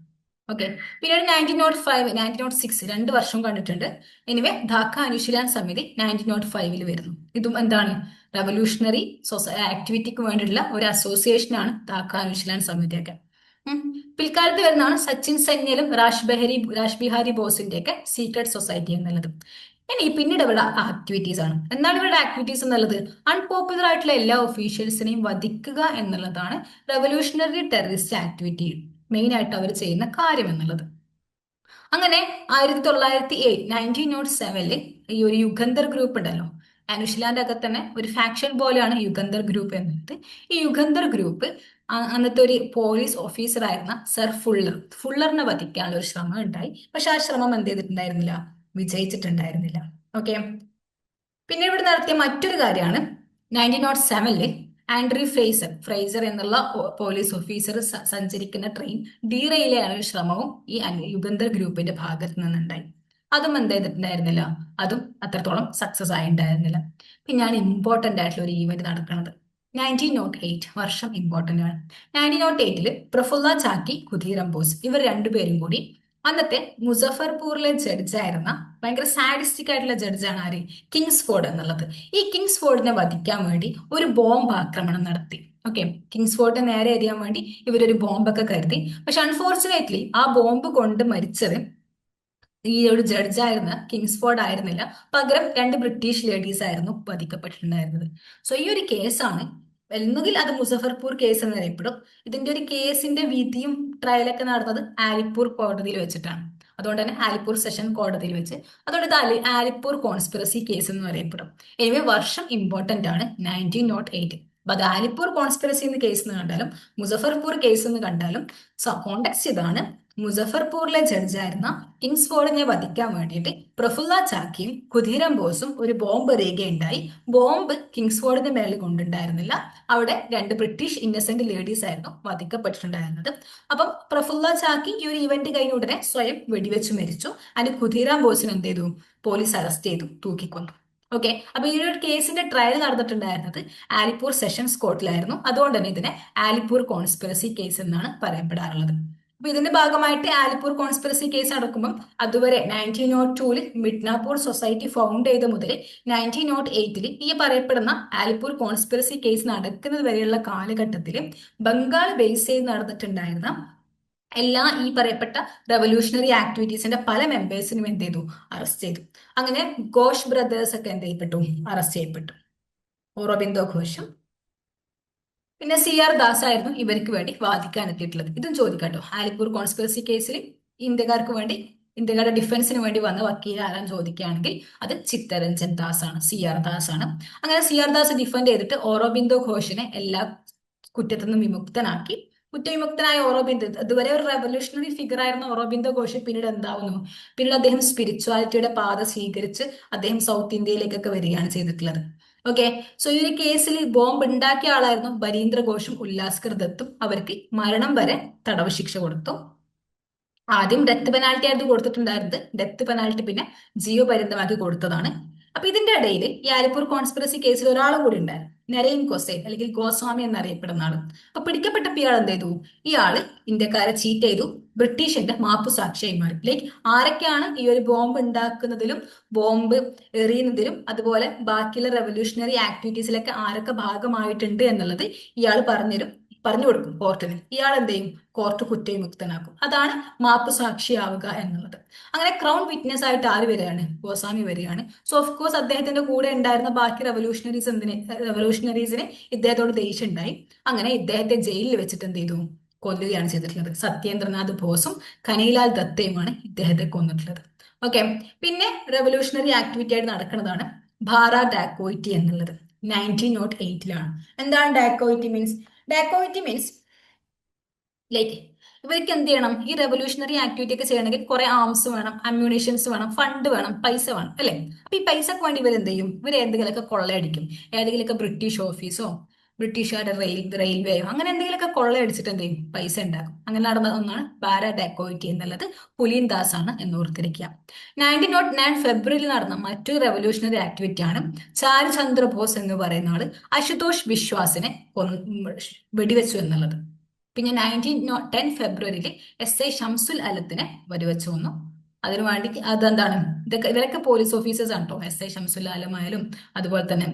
ഓക്കെ, പിന്നീട് 1906 2 വർഷം കണ്ടിട്ടുണ്ട്. എനിവേ ധാക്ക അനുശീലാൻ സമിതി 1905 വരുന്നു. ഇതും എന്താണ്, റെവല്യൂഷണറി ആക്ടിവിറ്റിക്ക് വേണ്ടിയിട്ടുള്ള ഒരു അസോസിയേഷനാണ് ധാക്ക അനുശീലാൻ സമിതിയൊക്കെ. പിൽക്കാലത്ത് വരുന്നതാണ് സച്ചിൻ സൈന്യലും രാജ് ബിഹാരി ബോസിന്റെ ഒക്കെ സീക്രട്ട് സൊസൈറ്റി എന്നുള്ളത്. ഇനി പിന്നീട് ഇവരുടെ ആക്ടിവിറ്റീസ് ആണ്. എന്താണ് ഇവരുടെ ആക്ടിവിറ്റീസ് എന്നുള്ളത്, അൺപോപ്പുലർ ആയിട്ടുള്ള എല്ലാ ഒഫീഷ്യൽസിനെയും വധിക്കുക എന്നുള്ളതാണ് റെവല്യൂഷണറി ടെററിസ്റ്റ് ആക്ടിവിറ്റി മെയിൻ ആയിട്ട് അവർ ചെയ്യുന്ന കാര്യം എന്നുള്ളത്. അങ്ങനെ 1907 ഈ ഒരു യുഗന്ധർ ഗ്രൂപ്പ് ഉണ്ടല്ലോ, അനുശീലാന്റെ അകത്ത് തന്നെ ഒരു ഫാക്ഷൻ പോലെയാണ് യുഗന്ധർ ഗ്രൂപ്പ് എന്നുള്ളത്. ഈ യുഗന്ധർ ഗ്രൂപ്പ് അന്നത്തെ ഒരു പോലീസ് ഓഫീസർ ആയിരുന്ന സർ ഫുള്ളറിനെ വധിക്കാനുള്ള ഒരു ശ്രമം ഉണ്ടായി. പക്ഷെ ആ ശ്രമം എന്ത് ചെയ്തിട്ടുണ്ടായിരുന്നില്ല, വിജയിച്ചിട്ടുണ്ടായിരുന്നില്ല. ഓക്കെ, പിന്നെ ഇവിടെ നടത്തിയ മറ്റൊരു കാര്യമാണ് 1907 ആൻഡ്രി ഫ്രേസർ എന്നുള്ള പോലീസ് ഓഫീസർ സഞ്ചരിക്കുന്ന ട്രെയിൻ ഡീറെയിൽ ചെയ്യാനുള്ള ഒരു ശ്രമവും ഈ യുഗന്ധർ ഗ്രൂപ്പിന്റെ ഭാഗത്ത് നിന്നുണ്ടായി. അതും എന്ത് ചെയ്തിട്ടുണ്ടായിരുന്നില്ല, അതും അത്രത്തോളം സക്സസ് ആയിട്ടുണ്ടായിരുന്നില്ല. പിന്നെയാണ് ഇമ്പോർട്ടന്റ് ആയിട്ടുള്ള ഒരു ഈവന്റ് നടക്കുന്നത്. 1908 വർഷം ഇമ്പോർട്ടന്റ് ആണ്. 1908 പ്രഫുല്ല ചാക്കി, ഖുദീറാം ബോസ് ഇവർ രണ്ടുപേരും കൂടി അന്നത്തെ മുസഫർപൂറിലെ ജഡ്ജായിരുന്ന ഭയങ്കര സാഡിസ്റ്റിക് ആയിട്ടുള്ള ജഡ്ജാണ് ആര്, കിങ്സ്ഫോർഡ് എന്നുള്ളത്. ഈ കിങ്സ്ഫോർഡിനെ വധിക്കാൻ വേണ്ടി ഒരു ബോംബ് ആക്രമണം നടത്തി. ഓക്കെ, കിങ്സ്ഫോർഡിനെ നേരെ എറിയാൻ വേണ്ടി ഇവരൊരു ബോംബൊക്കെ കരുതി. പക്ഷെ അൺഫോർച്ചുനേറ്റ്ലി ആ ബോംബ് കൊണ്ട് മരിച്ചത് ഈ ഒരു ജഡ്ജായിരുന്ന കിങ്സ്ഫോർഡ് ആയിരുന്നില്ല. പകരം 2 ബ്രിട്ടീഷ് ലേഡീസ് ആയിരുന്നു വധിക്കപ്പെട്ടിട്ടുണ്ടായിരുന്നത്. സോ ഈ ഒരു കേസാണ്, ഒന്നുകിൽ അത് മുസഫർപൂർ കേസ് എന്ന് അറിയപ്പെടും. ഇതിന്റെ ഒരു കേസിന്റെ വിധിയും ട്രയലൊക്കെ നടന്നത് ആലിപ്പൂർ കോടതിയിൽ വെച്ചിട്ടാണ്. അതുകൊണ്ട് തന്നെ ആലിപ്പൂർ സെഷൻ കോടതിയിൽ വെച്ച്. അതുകൊണ്ട് ഇത് ആലിപ്പൂർ കോൺസ്പിറസി കേസ് എന്ന് അറിയപ്പെടും. എനിവേ വർഷം ഇമ്പോർട്ടന്റ് ആണ്, 1908. അത് ആലിപ്പൂർ കോൺസ്പിറസി എന്ന് കേസ് എന്ന് കണ്ടാലും മുസഫർപൂർ കേസ് എന്ന് കണ്ടാലും കോണ്ടെക്സ്റ്റ് ഇതാണ്. മുസഫർപൂറിലെ ജഡ്ജായിരുന്ന കിങ്സ്ഫോർഡിനെ വധിക്കാൻ വേണ്ടിയിട്ട് പ്രഫുല്ല ചാക്കിയും ഖുദീരം ബോസും ഒരു ബോംബ് എറിയുകയുണ്ടായി. ബോംബ് കിങ്സ്ഫോർഡിന്റെ മേളിൽ കൊണ്ടുണ്ടായിരുന്നില്ല. അവിടെ രണ്ട് ബ്രിട്ടീഷ് ഇന്നസെന്റ് ലേഡീസ് ആയിരുന്നു വധിക്കപ്പെട്ടിട്ടുണ്ടായിരുന്നത്. അപ്പം പ്രഫുല്ല ചാക്കി ഈ ഒരു ഇവന്റ് കഴിഞ്ഞ ഉടനെ സ്വയം വെടിവെച്ച് മരിച്ചു. അതിന് ഖുദീറാം ബോസിന് എന്ത് ചെയ്തു? പോലീസ് അറസ്റ്റ് ചെയ്തു, തൂക്കിക്കൊന്നു. ഓക്കെ, അപ്പൊ ഈ ഒരു കേസിന്റെ ട്രയൽ നടന്നിട്ടുണ്ടായിരുന്നത് ആലിപ്പൂർ സെഷൻസ് കോർട്ടിലായിരുന്നു. അതുകൊണ്ട് തന്നെ ഇതിനെ ആലിപ്പൂർ കോൺസ്പിറസി കേസ് എന്നാണ് പറയപ്പെടാറുള്ളത്. അപ്പൊ ഇതിന്റെ ഭാഗമായിട്ട് ആലിപ്പൂർ കോൺസ്പിറസി കേസ് നടക്കുമ്പോൾ അതുവരെ 1902 മിഡ്നാപൂർ സൊസൈറ്റി ഫൗണ്ട് ചെയ്ത മുതൽ 1908 ഈ പറയപ്പെടുന്ന ആലിപ്പൂർ കോൺസ്പിറസി കേസ് നടക്കുന്നത് വരെയുള്ള കാലഘട്ടത്തിൽ ബംഗാൾ ബേസ് ചെയ്ത് നടന്നിട്ടുണ്ടായിരുന്ന എല്ലാ ഈ പറയപ്പെട്ട റവല്യൂഷണറി ആക്ടിവിറ്റീസിന്റെ പല മെമ്പേഴ്സിനും എന്ത് ചെയ്തു? അറസ്റ്റ് ചെയ്തു. അങ്ങനെ ഘോഷ് ബ്രദേഴ്സ് ഒക്കെ എന്ത് ചെയ്യപ്പെട്ടു? അറസ്റ്റ് ചെയ്യപ്പെട്ടു. ഓറോബിന്ദോ ഘോഷും പിന്നെ സി ആർ ദാസ് ആയിരുന്നു ഇവർക്ക് വേണ്ടി വാദിക്കാൻ എത്തിയിട്ടുള്ളത്. ഇതും ചോദിക്കാട്ടോ, ആലിപ്പൂർ കോൺസ്പിറസി കേസിൽ ഇന്ത്യക്കാർക്ക് വേണ്ടി, ഇന്ത്യക്കാരുടെ ഡിഫൻസിന് വേണ്ടി വന്ന വക്കീൽ ആരാൻ ചോദിക്കുകയാണെങ്കിൽ അത് ചിത്തരഞ്ജൻ ദാസ് ആണ്, സി ആർ ദാസ് ആണ്. അങ്ങനെ സി ആർ ദാസ് ഡിഫെൻഡ് ചെയ്തിട്ട് ഓറോബിന്ദോ ഘോഷിനെ എല്ലാ കുറ്റത്തിൽ നിന്നും വിമുക്തനാക്കി. കുറ്റവിമുക്തനായ ഓറോബിന്ദോ, ഇതുവരെ ഒരു റെവല്യൂഷണറി ഫിഗർ ആയിരുന്ന ഓറോബിന്ദോ ഘോഷ് പിന്നീട് എന്താവുന്നു? പിന്നീട് അദ്ദേഹം സ്പിരിച്വാലിറ്റിയുടെ പാത സ്വീകരിച്ച് അദ്ദേഹം സൗത്ത് ഇന്ത്യയിലേക്കൊക്കെ വരികയാണ് ചെയ്തിട്ടുള്ളത്. ഓക്കെ, സോ ഈ ഒരു കേസിൽ ബോംബ് ഉണ്ടാക്കിയ ആളായിരുന്നു ബരീന്ദ്ര ഘോഷും ഉല്ലാസ്കർ ദത്തും. അവർക്ക് മരണം വരെ തടവ് ശിക്ഷ കൊടുത്തു. ആദ്യം ഡെത്ത് പെനാൽറ്റി ആയിരുന്നു കൊടുത്തിട്ടുണ്ടായിരുന്നത്. ഡെത്ത് പെനാൽറ്റി പിന്നെ ജീവപര്യന്തമാക്കി കൊടുത്തതാണ്. അപ്പൊ ഇതിന്റെ ഇടയിൽ ഈ ആലിപ്പൂർ കോൺസ്പിറസി കേസിൽ ഒരാളും കൂടി ഉണ്ടായിരുന്നു, നരൈൻ ഗോസൈൻ അല്ലെങ്കിൽ ഗോസ്വാമി എന്നറിയപ്പെടുന്ന ആള്. അപ്പൊ പിടിക്കപ്പെട്ടപ്പോ ഇയാൾ എന്ത് ചെയ്തു? ഇയാള് ഇന്ത്യക്കാരെ ചീറ്റ് ചെയ്തു, ബ്രിട്ടീഷിന്റെ മാപ്പു സാക്ഷിയായി മാറി. ലൈക്ക് ആരൊക്കെയാണ് ഈ ഒരു ബോംബ് ഉണ്ടാക്കുന്നതിലും ബോംബ് എറിയുന്നതിലും അതുപോലെ ബാക്കിയുള്ള റെവല്യൂഷണറി ആക്ടിവിറ്റീസിലൊക്കെ ആരൊക്കെ ഭാഗമായിട്ടുണ്ട് എന്നുള്ളത് ഇയാൾ പറഞ്ഞു കൊടുക്കും കോർട്ടിന്. ഇയാൾ എന്ത് ചെയ്യും? കോർട്ട് കുറ്റവിമുക്തനാക്കും. അതാണ് മാപ്പ് സാക്ഷിയാവുക എന്നുള്ളത്. അങ്ങനെ ക്രൗൺ വിറ്റ്നസ് ആയിട്ട് ആര് വരികയാണ്? ഗോസ്വാമി വരികയാണ്. സോ ഓഫ് കോഴ്സ് അദ്ദേഹത്തിന്റെ കൂടെ ഉണ്ടായിരുന്ന ബാക്കി റെവല്യൂഷണറീസിന് ഇദ്ദേഹത്തോട് ദേഷ്യം ഉണ്ടായി. അങ്ങനെ ഇദ്ദേഹത്തെ ജയിലിൽ വെച്ചിട്ട് എന്ത് ചെയ്തു? കൊല്ലുകയാണ് ചെയ്തിട്ടുള്ളത്. സത്യേന്ദ്രനാഥ് ബോസും കനൈലാൽ ദത്തയുമാണ് ഇദ്ദേഹത്തെ കൊന്നിട്ടുള്ളത്. ഓക്കെ, പിന്നെ റെവല്യൂഷണറി ആക്ടിവിറ്റി ആയിട്ട് നടക്കുന്നതാണ് ഭാര ഡാക്കോയിറ്റി എന്നുള്ളത്. 1908 എന്താണ് ഡാക്കോയിറ്റി മീൻസ്? ഡാക്കോയിറ്റി മീൻസ് ലൈക്ക് ഇവർക്ക് എന്ത് ചെയ്യണം? ഈ റെവല്യൂഷണറി ആക്ടിവിറ്റി ഒക്കെ ചെയ്യണമെങ്കിൽ കുറെ ആംസ് വേണം, അമ്യൂണിഷൻസ് വേണം, ഫണ്ട് വേണം, പൈസ വേണം, അല്ലെ? അപ്പൊ ഈ പൈസക്ക് വേണ്ടി ഇവർ എന്ത് ചെയ്യും? ഇവർ എന്തെങ്കിലുമൊക്കെ കൊള്ളയടിക്കും. ഏതെങ്കിലുമൊക്കെ ബ്രിട്ടീഷ് ഓഫീസോ ബ്രിട്ടീഷുകാരുടെ റെയിൽവേയോ അങ്ങനെ എന്തെങ്കിലുമൊക്കെ കൊള്ളയടിച്ചിട്ട് എന്ത് ചെയ്യും? പൈസ ഉണ്ടാക്കും. അങ്ങനെ നടന്ന ഒന്നാണ് പാര ഡാക്കോയിറ്റി എന്നുള്ളത്. പുലിൻ ദാസ് ആണ് എന്ന് ഓർത്തിരിക്കുക. 1909 ഫെബ്രുവരിയിൽ നടന്ന മറ്റൊരു റെവല്യൂഷണറി ആക്ടിവിറ്റിയാണ് ചാരു ചന്ദ്ര ബോസ് എന്ന് പറയുന്ന ആള് അശുതോഷ് വിശ്വാസിനെ വെടിവെച്ചു എന്നുള്ളത്. പിന്നെ 1910 ഫെബ്രുവരിയിൽ SI ഷംസുൽ അലത്തിനെ വെടിവെച്ചു വന്നു. അതിനു വേണ്ടി അതെന്താണ്? ഇവരൊക്കെ പോലീസ് ഓഫീസേഴ്സ് ആണ് കേട്ടോ. SI ഷംസുൽ ആലമായാലും അതുപോലെ തന്നെ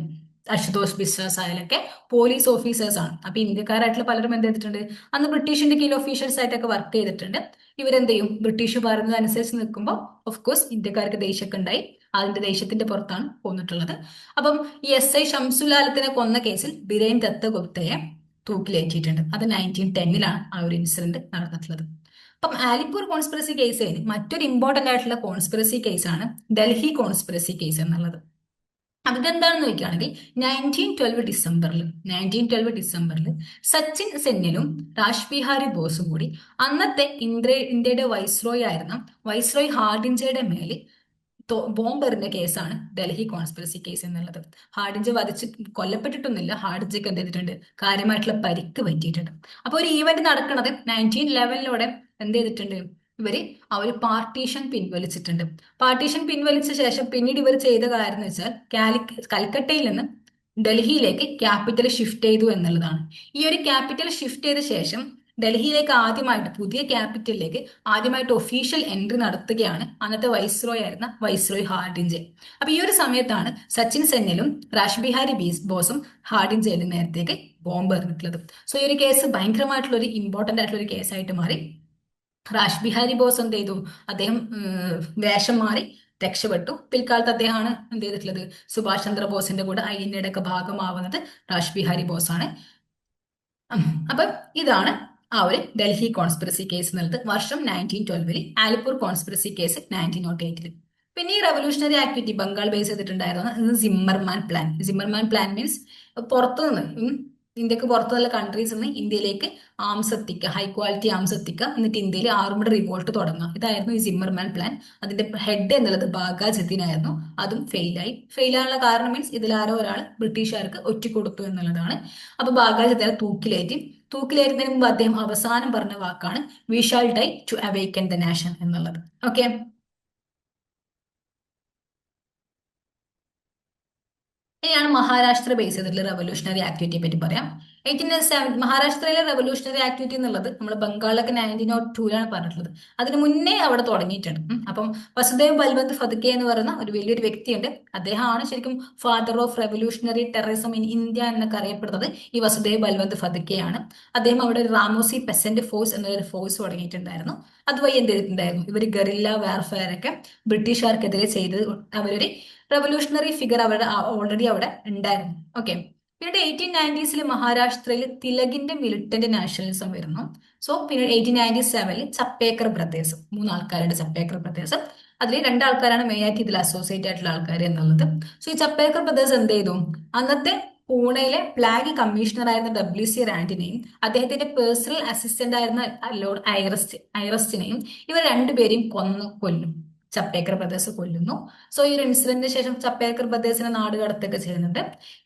അശുതോഷ് ബിശ്വാസ് ആയാലൊക്കെ പോലീസ് ഓഫീസേഴ്സ് ആണ്. അപ്പൊ ഇന്ത്യക്കാരായിട്ടുള്ള പലരും എന്ത് ചെയ്തിട്ടുണ്ട്? അന്ന് ബ്രിട്ടീഷിന്റെ കീഴിൽ ഓഫീഷ്യൽസ് ആയിട്ടൊക്കെ വർക്ക് ചെയ്തിട്ടുണ്ട്. ഇവരെന്ത് ചെയ്യും? ബ്രിട്ടീഷ് പറയുന്നത് അനുസരിച്ച് നിൽക്കുമ്പോൾ ഓഫ് കോഴ്സ് ഇന്ത്യക്കാർക്ക് ദേഷ്യമൊക്കെ ഉണ്ടായി. അതിന്റെ ദേഷ്യത്തിന്റെ പുറത്താണ് കൊന്നിട്ടുള്ളത്. അപ്പം ഈ SI ഷംസുൽ ആലത്തിനെ കൊന്ന കേസിൽ ബിരേൻ ദത്ത ഗുപ്തയെ തൂക്കിലേറ്റിയിട്ടുണ്ട്. അത് 1910 ആ ഒരു ഇൻസിഡന്റ് നടന്നിട്ടുള്ളത്. അപ്പം ആലിപ്പൂർ കോൺസ്പിറസി കേസ് മറ്റൊരു ഇമ്പോർട്ടന്റ് ആയിട്ടുള്ള കോൺസ്പിറസി കേസാണ് ഡൽഹി കോൺസ്പിറസി കേസ് എന്നുള്ളത്. അതെന്താണെന്ന് ചോദിക്കുകയാണെങ്കിൽ 1912 ഡിസംബറിൽ സച്ചിൻ സെന്നിലും രാജ് ബിഹാരി ബോസും കൂടി അന്നത്തെ ഇന്ത്യയുടെ വൈസ്രോയ് ആയിരുന്ന വൈസ്രോയ് ഹാർഡിഞ്ചയുടെ മേലിൽ ബോംബെറിന്റെ കേസാണ് ഡൽഹി കോൺസ്പിറസി കേസ് എന്നുള്ളത്. ഹാർഡിഞ്ച് വധിച്ച് കൊല്ലപ്പെട്ടിട്ടൊന്നുമില്ല. ഹാർഡിഞ്ചയ്ക്ക് എന്ത് ചെയ്തിട്ടുണ്ട്? കാര്യമായിട്ടുള്ള പരിക്ക് പറ്റിയിട്ടുണ്ട്. അപ്പൊ ഒരു ഈവന്റ് നടക്കുന്നത് 1911 എന്ത് ചെയ്തിട്ടുണ്ട്? ഇവര് ആ ഒരു പാർട്ടീഷൻ പിൻവലിച്ചിട്ടുണ്ട്. പാർട്ടീഷൻ പിൻവലിച്ച ശേഷം പിന്നീട് ഇവർ ചെയ്ത കാര്യം എന്ന് വെച്ചാൽ കൽക്കട്ടയിൽ നിന്ന് ഡൽഹിയിലേക്ക് ക്യാപിറ്റൽ ഷിഫ്റ്റ് ചെയ്തു എന്നുള്ളതാണ്. ഈ ഒരു ക്യാപിറ്റൽ ഷിഫ്റ്റ് ചെയ്ത ശേഷം ഡൽഹിയിലേക്ക് ആദ്യമായിട്ട്, പുതിയ ക്യാപിറ്റലിലേക്ക് ആദ്യമായിട്ട് ഒഫീഷ്യൽ എൻട്രി നടത്തുകയാണ് അന്നത്തെ വൈസ്രോയ് ആയിരുന്ന വൈസ്രോയ് ഹാർഡിഞ്ചെ. അപ്പൊ ഈ ഒരു സമയത്താണ് സച്ചിൻ സെന്നിലും രാജ് ബിഹാരി ബോസും ഹാർഡിഞ്ചയിലും നേരത്തേക്ക് ബോംബ് എറിഞ്ഞിട്ടുള്ളത്. സോ ഈ ഒരു കേസ് ഭയങ്കരമായിട്ടുള്ള ഒരു ഇമ്പോർട്ടന്റ് ആയിട്ടുള്ള ഒരു കേസായിട്ട് മാറി. രാജ് ബിഹാരി ബോസ് എന്ത് ചെയ്തു? അദ്ദേഹം വേഷം മാറി രക്ഷപ്പെട്ടു. പിൽക്കാലത്ത് അദ്ദേഹമാണ് എന്ത് ചെയ്തിട്ടുള്ളത്? സുഭാഷ് ചന്ദ്രബോസിന്റെ കൂടെ INA ഒക്കെ ഭാഗമാവുന്നത് രാജ് ബിഹാരി ബോസ് ആണ്. അപ്പൊ ഇതാണ് ആ ഒരു ഡൽഹി കോൺസ്പിറസി കേസ് എന്നുള്ളത്. വർഷം 1912 ആലിപ്പൂർ കോൺസ്പിറസി കേസ് 1908. പിന്നെ ഈ റെവല്യൂഷണറി ആക്ടിവിറ്റി ബംഗാൾ ബേസ് ചെയ്തിട്ടുണ്ടായിരുന്നു Zimmermann plan. Zimmermann plan means പുറത്തുനിന്ന് ഇന്ത്യക്ക് പുറത്തുള്ള കൺട്രീസിൽ നിന്ന് ഇന്ത്യയിലേക്ക് ആംസ് എത്തിക്കുക, ഹൈ ക്വാളിറ്റി ആംസ് എത്തിക്കുക, എന്നിട്ട് ഇന്ത്യയിൽ ആർമഡ് റിവോൾട്ട് തുടങ്ങുക. ഇതായിരുന്നു ഈ സിമ്മർമാൻ പ്ലാൻ. അതിന്റെ ഹെഡ് എന്നുള്ളത് ബാഗ ജതിൻ ആയിരുന്നു. അതും ഫെയിലായി. ഫെയിലാനുള്ള കാരണം മീൻസ് ഇതിലാരോ ഒരാൾ ബ്രിട്ടീഷുകാർക്ക് ഒറ്റിക്കൊടുത്തു എന്നുള്ളതാണ്. അപ്പൊ ബാഗ ജതിനെ തൂക്കിലേറ്റി. തൂക്കിലേറ്റുന്നതിന് മുമ്പ് അദ്ദേഹം അവസാനം പറഞ്ഞ വാക്കാണ് we shall die to awaken the nation എന്നുള്ളത്. ഓക്കെ. ഇനിയാണ് മഹാരാഷ്ട്ര ബേസ് ചെയ്തിട്ടുള്ള റവല്യൂഷണറി ആക്ടിവിറ്റിയെ പറ്റി പറയാം. 1807 മഹാരാഷ്ട്രയിലെ റവല്യൂഷണറി ആക്ടിവിറ്റി എന്നുള്ളത് നമ്മൾ ബംഗാളിലൊക്കെ 1902 പറഞ്ഞിട്ടുള്ളത്. അതിന് മുന്നേ അവിടെ തുടങ്ങിയിട്ടുണ്ട്. അപ്പം വസുദേവ് ബൽവന്ത് ഫദ്ക്കെ എന്ന് പറയുന്ന ഒരു വലിയൊരു വ്യക്തിയുണ്ട്. അദ്ദേഹമാണ് ശരിക്കും father of revolutionary terrorism in India എന്നൊക്കെ അറിയപ്പെടുന്നത് ഈ വസുദേവ് ബൽവന്ത് ഫദ്ക്കെയാണ്. അദ്ദേഹം അവിടെ ഒരു റാമോസി പെസന്റ് ഫോഴ്സ് എന്നൊരു ഫോഴ്സ് തുടങ്ങിയിട്ടുണ്ടായിരുന്നു. അതുവഴി എന്ത് ചെയ്തിട്ടുണ്ടായിരുന്നു, ഇവർ ഗറില്ല വാർഫെയർ ഒക്കെ ബ്രിട്ടീഷുകാർക്കെതിരെ ചെയ്ത് അവരൊരു റെവല്യൂഷണറി ഫിഗർ അവിടെ ഓൾറെഡി അവിടെ ഉണ്ടായിരുന്നു. ഓക്കെ. പിന്നീട് 1890s മഹാരാഷ്ട്രയിൽ തിലകിന്റെ മിലിറ്റന്റ് നാഷണലിസം വരുന്നു. സോ പിന്നീട് 1897 ചപ്പേക്കർ ബ്രദേഴ്സ്, മൂന്നാൾക്കാരുടെ ചപ്പേക്കർ ബ്രദേഴ്സ്. അതിൽ രണ്ടാൾക്കാരാണ് മെയിൻ ആയിട്ട് ഇതിൽ അസോസിയേറ്റ് ആയിട്ടുള്ള ആൾക്കാർ എന്നുള്ളത്. സോ ഈ ചപ്പേക്കർ ബ്രദേഴ്സ് എന്ത് ചെയ്തു, അന്നത്തെ പൂണെയിലെ ഫ്ലാഗ് കമ്മീഷണർ ആയിരുന്ന WC റാൻഡിനെയും അദ്ദേഹത്തിന്റെ പേഴ്സണൽ അസിസ്റ്റന്റ് ആയിരുന്ന ലോർഡ് ഐറസ്റ്റിനെയും ഇവർ രണ്ടുപേരെയും കൊല്ലും. ചപ്പേക്കർ ബ്രദേഴ്സ് കൊല്ലുന്നു. സോ ഈ ഒരു ഇൻസിഡന്റിന് ശേഷം ചപ്പേക്കർ ബ്രദേഴ്സിനെ നാട് കടത്തൊക്കെ ചെയ്യുന്നുണ്ട്.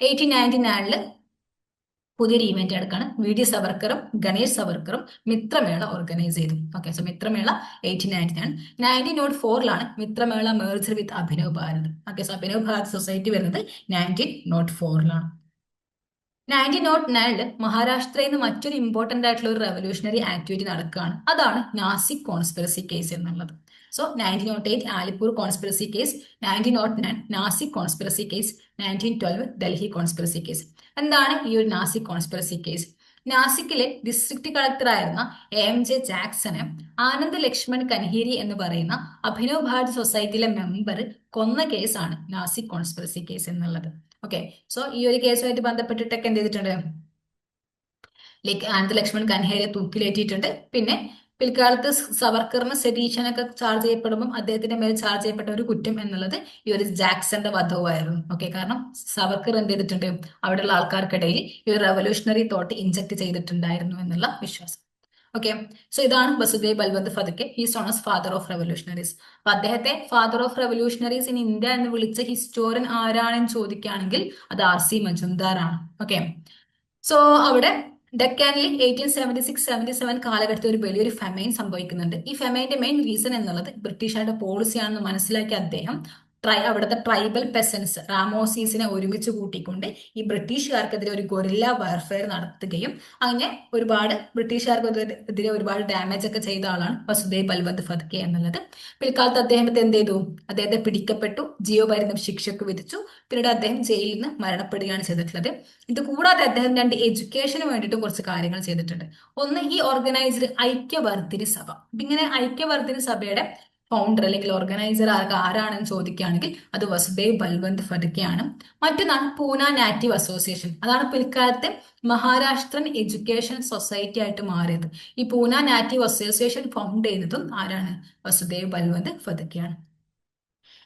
1899 പുതിയൊരു ഇവന്റ് എടുക്കാണ്. VD സവർക്കറും ഗണേഷ് സവർക്കറും മിത്രമേള ഓർഗനൈസ് ചെയ്തു. Okay. So Mitra Mela 1899. 1904 Mitra Mela merger with Abhinav Bharat. Okay. So Abhinav Bharat society വരുന്നത് 1904. 1909 മഹാരാഷ്ട്രയിൽ നിന്ന് മറ്റൊരു ഇമ്പോർട്ടന്റ് ആയിട്ടുള്ള ഒരു റെവല്യൂഷണറി ആക്ടിവിറ്റി നടക്കുകയാണ്. അതാണ് നാസിക് കോൺസ്പിറസി കേസ് എന്നുള്ളത്. So 1908 Alipore conspiracy case, 1909 Nasik conspiracy case, 1912 Delhi conspiracy case. എന്താണ് ഈ ഒരു നാസിക് കോൺസ്പിറസി കേസ്? നാസിക്കിലെ ഡിസ്ട്രിക്ട് കളക്ടർ ആയിരുന്ന AMJ ജാക്സനെ ആനന്ദ് ലക്ഷ്മൺ കൻഹേരി എന്ന് പറയുന്ന അഭിനവ് ഭാരത് സൊസൈറ്റിയിലെ മെമ്പർ കൊന്ന കേസാണ് നാസിക് കോൺസ്പിറസി കേസ് എന്നുള്ളത്. ഓക്കെ. സോ ഈ ഒരു കേസുമായിട്ട് ബന്ധപ്പെട്ടിട്ടൊക്കെ എന്ത് ചെയ്തിട്ടുണ്ട്, ലൈക്ക് ആനന്ദ് ലക്ഷ്മൺ കൻഹേരിയെ തൂക്കിലേറ്റിയിട്ടുണ്ട്. പിന്നെ പിൽക്കാലത്ത് സവർക്കറിന് സെഡീഷനൊക്കെ ചാർജ് ചെയ്യപ്പെടുമ്പോൾ അദ്ദേഹത്തിന്റെ മേൽ ചാർജ് ചെയ്യപ്പെട്ട ഒരു കുറ്റം എന്നുള്ളത് ഈ ഒരു ജാക്സന്റെ വധവുമായിരുന്നു. ഓക്കെ. കാരണം സവർക്കർ എന്ത് ചെയ്തിട്ടുണ്ട്, അവിടെയുള്ള ആൾക്കാർക്കിടയിൽ ഈ ഒരു റെവല്യൂഷണറി തോട്ട് ഇൻജക്ട് ചെയ്തിട്ടുണ്ടായിരുന്നു എന്നുള്ള വിശ്വാസം. ഓക്കെ. സോ ഇതാണ് Vasudev Balwant Phadke. He's known as father of revolutionaries. അപ്പൊ അദ്ദേഹത്തെ father of revolutionaries in India എന്ന് വിളിച്ച ഹിസ്റ്റോറിയൻ ആരാണെന്ന് ചോദിക്കുകയാണെങ്കിൽ അത് RC മജുംദാർ ആണ്. ഓക്കെ. സോ അവിടെ ഡെക്കാനിൽ 1876-77 കാലഘട്ടത്തിൽ ഒരു വലിയൊരു ഫെമൈൻ സംഭവിക്കുന്നുണ്ട്. ഈ ഫെമൈന്റെ മെയിൻ റീസൺ എന്നുള്ളത് ബ്രിട്ടീഷുകാരുടെ പോളിസിയാണെന്ന് മനസ്സിലാക്കിയ അദ്ദേഹം അവിടുത്തെ ട്രൈബൽ പെസൻസ് റാമോസീസിനെ ഒരുമിച്ച് കൂട്ടിക്കൊണ്ട് ഈ ബ്രിട്ടീഷുകാർക്കെതിരെ ഒരു ഗൊറില്ല വാർഫെയർ നടത്തുകയും അങ്ങനെ ഒരുപാട് ബ്രിട്ടീഷുകാർക്കെതിരെ ഒരുപാട് ഡാമേജ് ഒക്കെ ചെയ്ത ആളാണ് വസുദേവ് ബൽവന്ത് ഫദ്ക്കെ എന്നുള്ളത്. പിൽക്കാലത്ത് അദ്ദേഹത്തെ എന്ത് ചെയ്തു, അദ്ദേഹത്തെ പിടിക്കപ്പെട്ടു, ജീവപര്യന്തം ശിക്ഷയ്ക്ക് വിധിച്ചു. പിന്നീട് അദ്ദേഹം ജയിലിൽ നിന്ന് മരണപ്പെടുകയാണ് ചെയ്തിട്ടുള്ളത്. ഇത് കൂടാതെ അദ്ദേഹം 2 എഡ്യൂക്കേഷന് വേണ്ടിയിട്ട് കുറച്ച് കാര്യങ്ങൾ ചെയ്തിട്ടുണ്ട്. ഒന്ന്, ഈ ഓർഗനൈസ്ഡ് ഐക്യവർദ്ധിനി സഭ. ഇങ്ങനെ ഐക്യവർദ്ധിനി സഭയുടെ ഫൗണ്ടർ അല്ലെങ്കിൽ ഓർഗനൈസർ ആരാണെന്ന് ചോദിക്കുകയാണെങ്കിൽ അത് വസുദേവ് ബൽവന്ത് ഫദ്ക്കെയാണ്. മറ്റൊന്നാണ് പൂന നാറ്റീവ് അസോസിയേഷൻ. അതാണ് പിൽക്കാലത്തെ മഹാരാഷ്ട്രൻ എഡ്യൂക്കേഷൻ സൊസൈറ്റി ആയിട്ട് മാറിയത്. ഈ പൂന നാറ്റീവ് അസോസിയേഷൻ ഫൗണ്ട് ചെയ്യുന്നതും ആരാണ്, വസുദേവ് ബൽവന്ത് ഫദ്ക്കെയാണ്.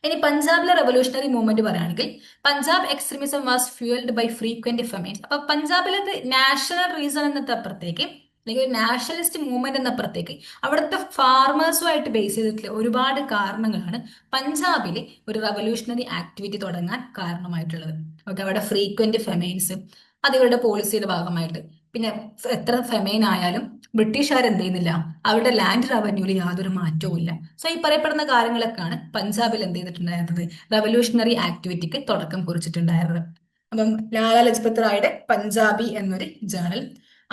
ഇനി പഞ്ചാബിലെ റെവല്യൂഷണറി മൂവ്മെന്റ് പറയുകയാണെങ്കിൽ Punjab extremism was fuelled by frequent famines. അപ്പൊ പഞ്ചാബിലത്തെ നാഷണൽ റീസൺ എന്നത്തപ്പുറത്തേക്ക് അല്ലെങ്കിൽ ഒരു നാഷണലിസ്റ്റ് മൂവ്മെന്റ് എന്നപ്പുറത്തേക്ക് അവിടുത്തെ ഫാർമേഴ്സുമായിട്ട് ബേസ് ചെയ്തിട്ടുള്ള ഒരുപാട് കാരണങ്ങളാണ് പഞ്ചാബിലെ ഒരു റെവല്യൂഷണറി ആക്ടിവിറ്റി തുടങ്ങാൻ കാരണമായിട്ടുള്ളത്. ഓക്കെ. അവിടെ ഫ്രീക്വന്റ് ഫെമൈൻസ് അത് ഇവരുടെ പോളിസിയുടെ ഭാഗമായിട്ട്. പിന്നെ എത്ര ഫെമൈൻ ആയാലും ബ്രിട്ടീഷുകാർ എന്ത് ചെയ്യുന്നില്ല, അവരുടെ ലാൻഡ് റവന്യൂവിൽ യാതൊരു മാറ്റവും ഇല്ല. സോ ഈ പറയപ്പെടുന്ന കാര്യങ്ങളൊക്കെയാണ് പഞ്ചാബിൽ എന്ത് ചെയ്തിട്ടുണ്ടായിരുന്നത്, റെവല്യൂഷണറി ആക്ടിവിറ്റിക്ക് തുടക്കം കുറിച്ചിട്ടുണ്ടായിരുന്നത്. അപ്പം ലാലാ ലജ്പത് റായുടെ പഞ്ചാബി എന്നൊരു ജേണൽ,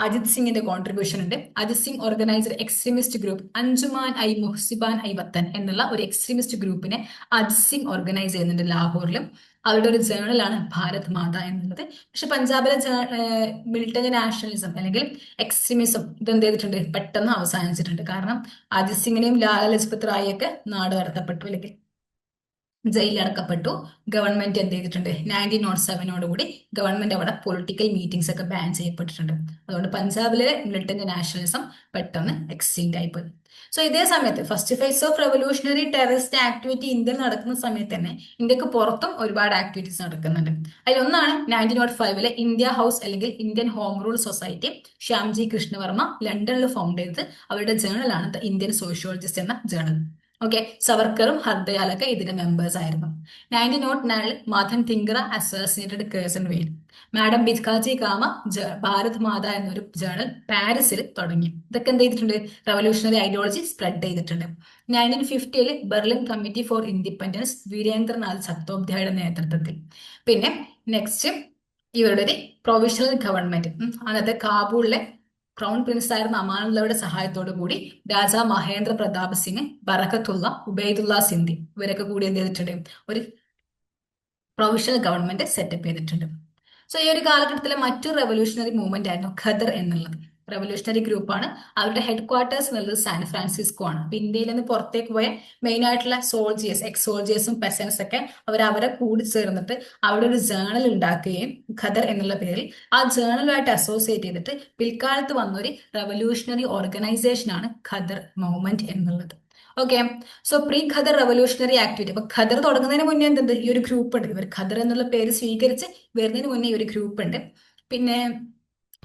അജിത് സിംഗിന്റെ കോൺട്രിബ്യൂഷൻ ഉണ്ട്. Ajit Singh organised extremist group Anjuman i Muhibban i Watan എന്നുള്ള ഒരു എക്സ്ട്രീമിസ്റ്റ് ഗ്രൂപ്പിനെ അജിത് സിംഗ് ഓർഗനൈസ് ചെയ്യുന്നുണ്ട് ലാഹോറിലും. അവരുടെ ഒരു ജേണലാണ് ഭാരത് മാത എന്നുള്ളത്. പക്ഷെ പഞ്ചാബിലെ മിലിറ്റന്റ് നാഷണലിസം അല്ലെങ്കിൽ എക്സ്ട്രീമിസം ഇതെന്ത് ചെയ്തിട്ടുണ്ട്, പെട്ടെന്ന് അവസാനിച്ചിട്ടുണ്ട്. കാരണം അജിത് സിംഗിനെയും ലാലാ ലജ്പത് റായിയൊക്കെ നാട് കടത്തപ്പെട്ടു അല്ലെങ്കിൽ ജയിലിലടക്കപ്പെട്ടു. ഗവൺമെന്റ് എന്ത് ചെയ്തിട്ടുണ്ട്, 1907 ഗവൺമെന്റ് അവിടെ പൊളിറ്റിക്കൽ മീറ്റിംഗ്സ് ഒക്കെ ബാൻ ചെയ്യപ്പെട്ടിട്ടുണ്ട്. അതുകൊണ്ട് പഞ്ചാബിലെ മിലിറ്റന്റ് നാഷണലിസം പെട്ടെന്ന് എക്സ്റ്റിൻഡ് ആയിപ്പോയി. സോ ഇതേ സമയത്ത് first phase of revolutionary terrorist activity ഇന്ത്യയിൽ നടക്കുന്ന സമയത്ത് തന്നെ ഇന്ത്യക്ക് പുറത്തും ഒരുപാട് ആക്ടിവിറ്റീസ് നടക്കുന്നുണ്ട്. അതിലൊന്നാണ് 1905 ഇന്ത്യ ഹൗസ് അല്ലെങ്കിൽ Indian home rule society. Shyamji Krishna Varma ലണ്ടനിൽ ഫൗണ്ട് ചെയ്തത് അവരുടെ ജേണലാണ് ദ ഇന്ത്യൻ സോഷ്യോളജിസ്റ്റ് എന്ന ജേണൽ. ഓക്കെ, സവർക്കറും ഹർദയാലൊക്കെ ഇതിന്റെ മെമ്പേഴ്സ് ആയിരുന്നു. 1909 മാധൻ തിങ്കറ അസോസിയേറ്റഡ് കേഴ്സൺ വെയിൽ. മാഡം ബിദ്കാജി കാമ ഭാരത് മാത എന്നൊരു ജേണൽ പാരീസിൽ തുടങ്ങി. ഇതൊക്കെ എന്ത് ചെയ്തിട്ടുണ്ട്, റവല്യൂഷണറി ഐഡിയോളജി സ്പ്രെഡ് ചെയ്തിട്ടുണ്ട്. 1950 Berlin committee for independence Virendranath ചത്തോപ്ധ്യായുടെ നേതൃത്വത്തിൽ. പിന്നെ നെക്സ്റ്റ് ഇവരുടെ ഒരു പ്രൊവിഷണൽ ഗവൺമെന്റ്, അന്നത്തെ കാബൂളിലെ ക്രൗൺ പ്രിൻസ് ആയിരുന്ന അമാനുള്ളയുടെ സഹായത്തോടു കൂടി രാജാ മഹേന്ദ്ര പ്രതാപ് സിംഗ്, ബറക്കത്തുള്ള, ഉബൈദുള്ള സിന്ധി ഇവരൊക്കെ കൂടി എന്ത് ചെയ്തിട്ടുണ്ട്, ഒരു പ്രൊവിഷണൽ ഗവൺമെന്റ് സെറ്റപ്പ് ചെയ്തിട്ടുണ്ട്. സോ ഈ ഒരു കാലഘട്ടത്തിലെ മറ്റൊരു റെവല്യൂഷണറി മൂവ്മെന്റ് ആയിരുന്നു ഖദർ എന്നുള്ളത്. റെവല്യൂഷണറി ഗ്രൂപ്പാണ്. അവരുടെ ഹെഡ് ക്വാർട്ടേഴ്സ് എന്നുള്ളത് സാൻ ഫ്രാൻസിസ്കോ ആണ്. അപ്പൊ ഇന്ത്യയിൽ നിന്ന് പുറത്തേക്ക് പോയ മെയിൻ ആയിട്ടുള്ള സോൾജിയേഴ്സ്, എക്സ് സോൾജിയേഴ്സും പെസൻസ് ഒക്കെ അവരെ കൂടി ചേർന്നിട്ട് അവിടെ ഒരു ജേണൽ ഉണ്ടാക്കുകയും ഖദർ എന്നുള്ള പേരിൽ ആ ജേണലുമായിട്ട് അസോസിയേറ്റ് ചെയ്തിട്ട് പിൽക്കാലത്ത് വന്നൊരു റെവല്യൂഷണറി ഓർഗനൈസേഷൻ ആണ് ഖദർ മൂവ്മെന്റ് എന്നുള്ളത്. ഓക്കെ, സോ പ്രീ ഖദർ റെവല്യൂഷണറി ആക്ടിവിറ്റി. അപ്പൊ ഖദർ തുടങ്ങുന്നതിന് മുന്നേ എന്തുണ്ട്, ഈ ഒരു ഗ്രൂപ്പ് ഉണ്ട്. ഇവർ ഖദർ എന്നുള്ള പേര് സ്വീകരിച്ച് വരുന്നതിന് മുന്നേ ഈ ഒരു ഗ്രൂപ്പ് ഉണ്ട്. പിന്നെ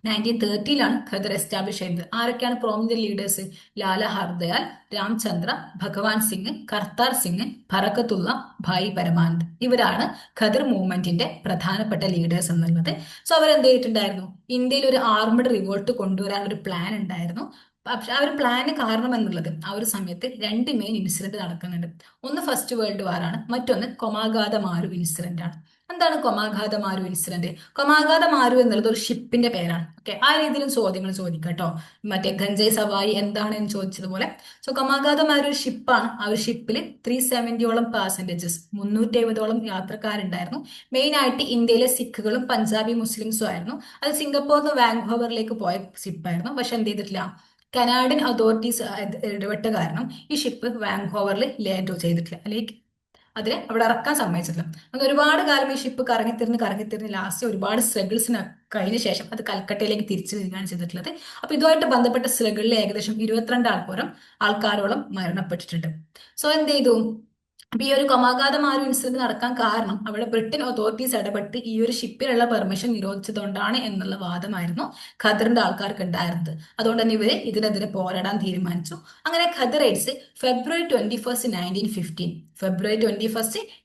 1930 ഖദർ എസ്റ്റാബ്ലിഷ് ചെയ്തത്. ആരൊക്കെയാണ് പ്രോമിനന്റ് ലീഡേഴ്സ്? ലാല ഹർദയാൽ, രാംചന്ദ്ര, ഭഗവാൻ സിംഗ്, കർത്താർ സിംഗ്, ഭറക്കത്തുള്ള, ഭായ് പരമാനന്ദ്. ഇവരാണ് ഖദർ മൂവ്മെന്റിന്റെ പ്രധാനപ്പെട്ട ലീഡേഴ്സ് എന്നുള്ളത്. സോ അവരെന്ത് ചെയ്തിട്ടുണ്ടായിരുന്നു, ഇന്ത്യയിൽ ഒരു ആർമഡ് റിവോൾട്ട് കൊണ്ടുവരാൻ ഒരു പ്ലാൻ ഉണ്ടായിരുന്നു. പക്ഷെ ആ ഒരു പ്ലാന് കാരണം എന്നുള്ളത് ആ ഒരു സമയത്ത് രണ്ട് മെയിൻ ഇൻസിഡന്റ് നടക്കുന്നുണ്ട്. ഒന്ന് ഫസ്റ്റ് വേൾഡ് വാർ ആണ്, മറ്റൊന്ന് കൊമാഗാത മാരു ഇൻസിഡന്റ് ആണ്. എന്താണ് കൊമാഗാത മാരു ഇൻസിഡന്റ്? കൊമാഗാത മാരു എന്നുള്ളത് ഒരു ഷിപ്പിന്റെ പേരാണ്. ഓക്കെ, ആ രീതിയിലും ചോദ്യങ്ങൾ ചോദിക്കാം കേട്ടോ. മറ്റേ ഗഞ്ചൈ സവായി എന്താണ് എന്ന് ചോദിച്ചതുപോലെ. സോ കൊമാഗാത മാരു ഒരു ഷിപ്പാണ്. ആ ഒരു ഷിപ്പിൽ 370 പാസഞ്ചേഴ്സ്, 370 യാത്രക്കാരുണ്ടായിരുന്നു. മെയിൻ ആയിട്ട് ഇന്ത്യയിലെ സിഖുകളും പഞ്ചാബി മുസ്ലിംസും ആയിരുന്നു. അത് സിംഗപ്പൂരിൽ നിന്ന് വാങ്കൂവറിലേക്ക് പോയ ഷിപ്പായിരുന്നു. പക്ഷെ എന്ത് ചെയ്തിട്ടില്ല, കനാഡിയൻ അതോറിറ്റീസ് ഇടപെട്ട കാരണം ഈ ഷിപ്പ് വാങ്കൂവറിൽ ലാൻഡ് ചെയ്തിട്ടില്ല, അല്ലെങ്കിൽ അതിനെ അവിടെ ഇറക്കാൻ സമ്മതിച്ചിട്ടില്ല. അങ്ങനെ ഒരുപാട് കാലം ഈ ഷിപ്പ് കറങ്ങിത്തിരിഞ്ഞ് ലാസ്റ്റ് ഒരുപാട് സ്ട്രഗിൾസിന് കഴിഞ്ഞ ശേഷം അത് കൽക്കട്ടയിലേക്ക് തിരിച്ചു വരികയാണ് ചെയ്തിട്ടുള്ളത്. അപ്പൊ ഇതുമായിട്ട് ബന്ധപ്പെട്ട സ്ട്രഗിളിൽ ഏകദേശം 22 ആൾക്കാരോളം മരണപ്പെട്ടിട്ടുണ്ട്. സോ എന്ത് ചെയ്തു, അപ്പൊ ഈ ഒരു കൊമാഗാത മാരു ഇൻസിഡന്റ് നടക്കാൻ കാരണം അവിടെ ബ്രിട്ടൻ അതോറിറ്റീസ് ഇടപെട്ട് ഈ ഒരു ഷിപ്പിനുള്ള പെർമിഷൻ നിരോധിച്ചതുകൊണ്ടാണ് എന്നുള്ള വാദമായിരുന്നു ഖദറിന്റെ ആൾക്കാർക്ക് ഉണ്ടായിരുന്നത്. അതുകൊണ്ട് തന്നെ ഇവര് ഇതിനെതിരെ പോരാടാൻ തീരുമാനിച്ചു. അങ്ങനെ ഖദറൈറ്റ്സ് ഫെബ്രുവരി 21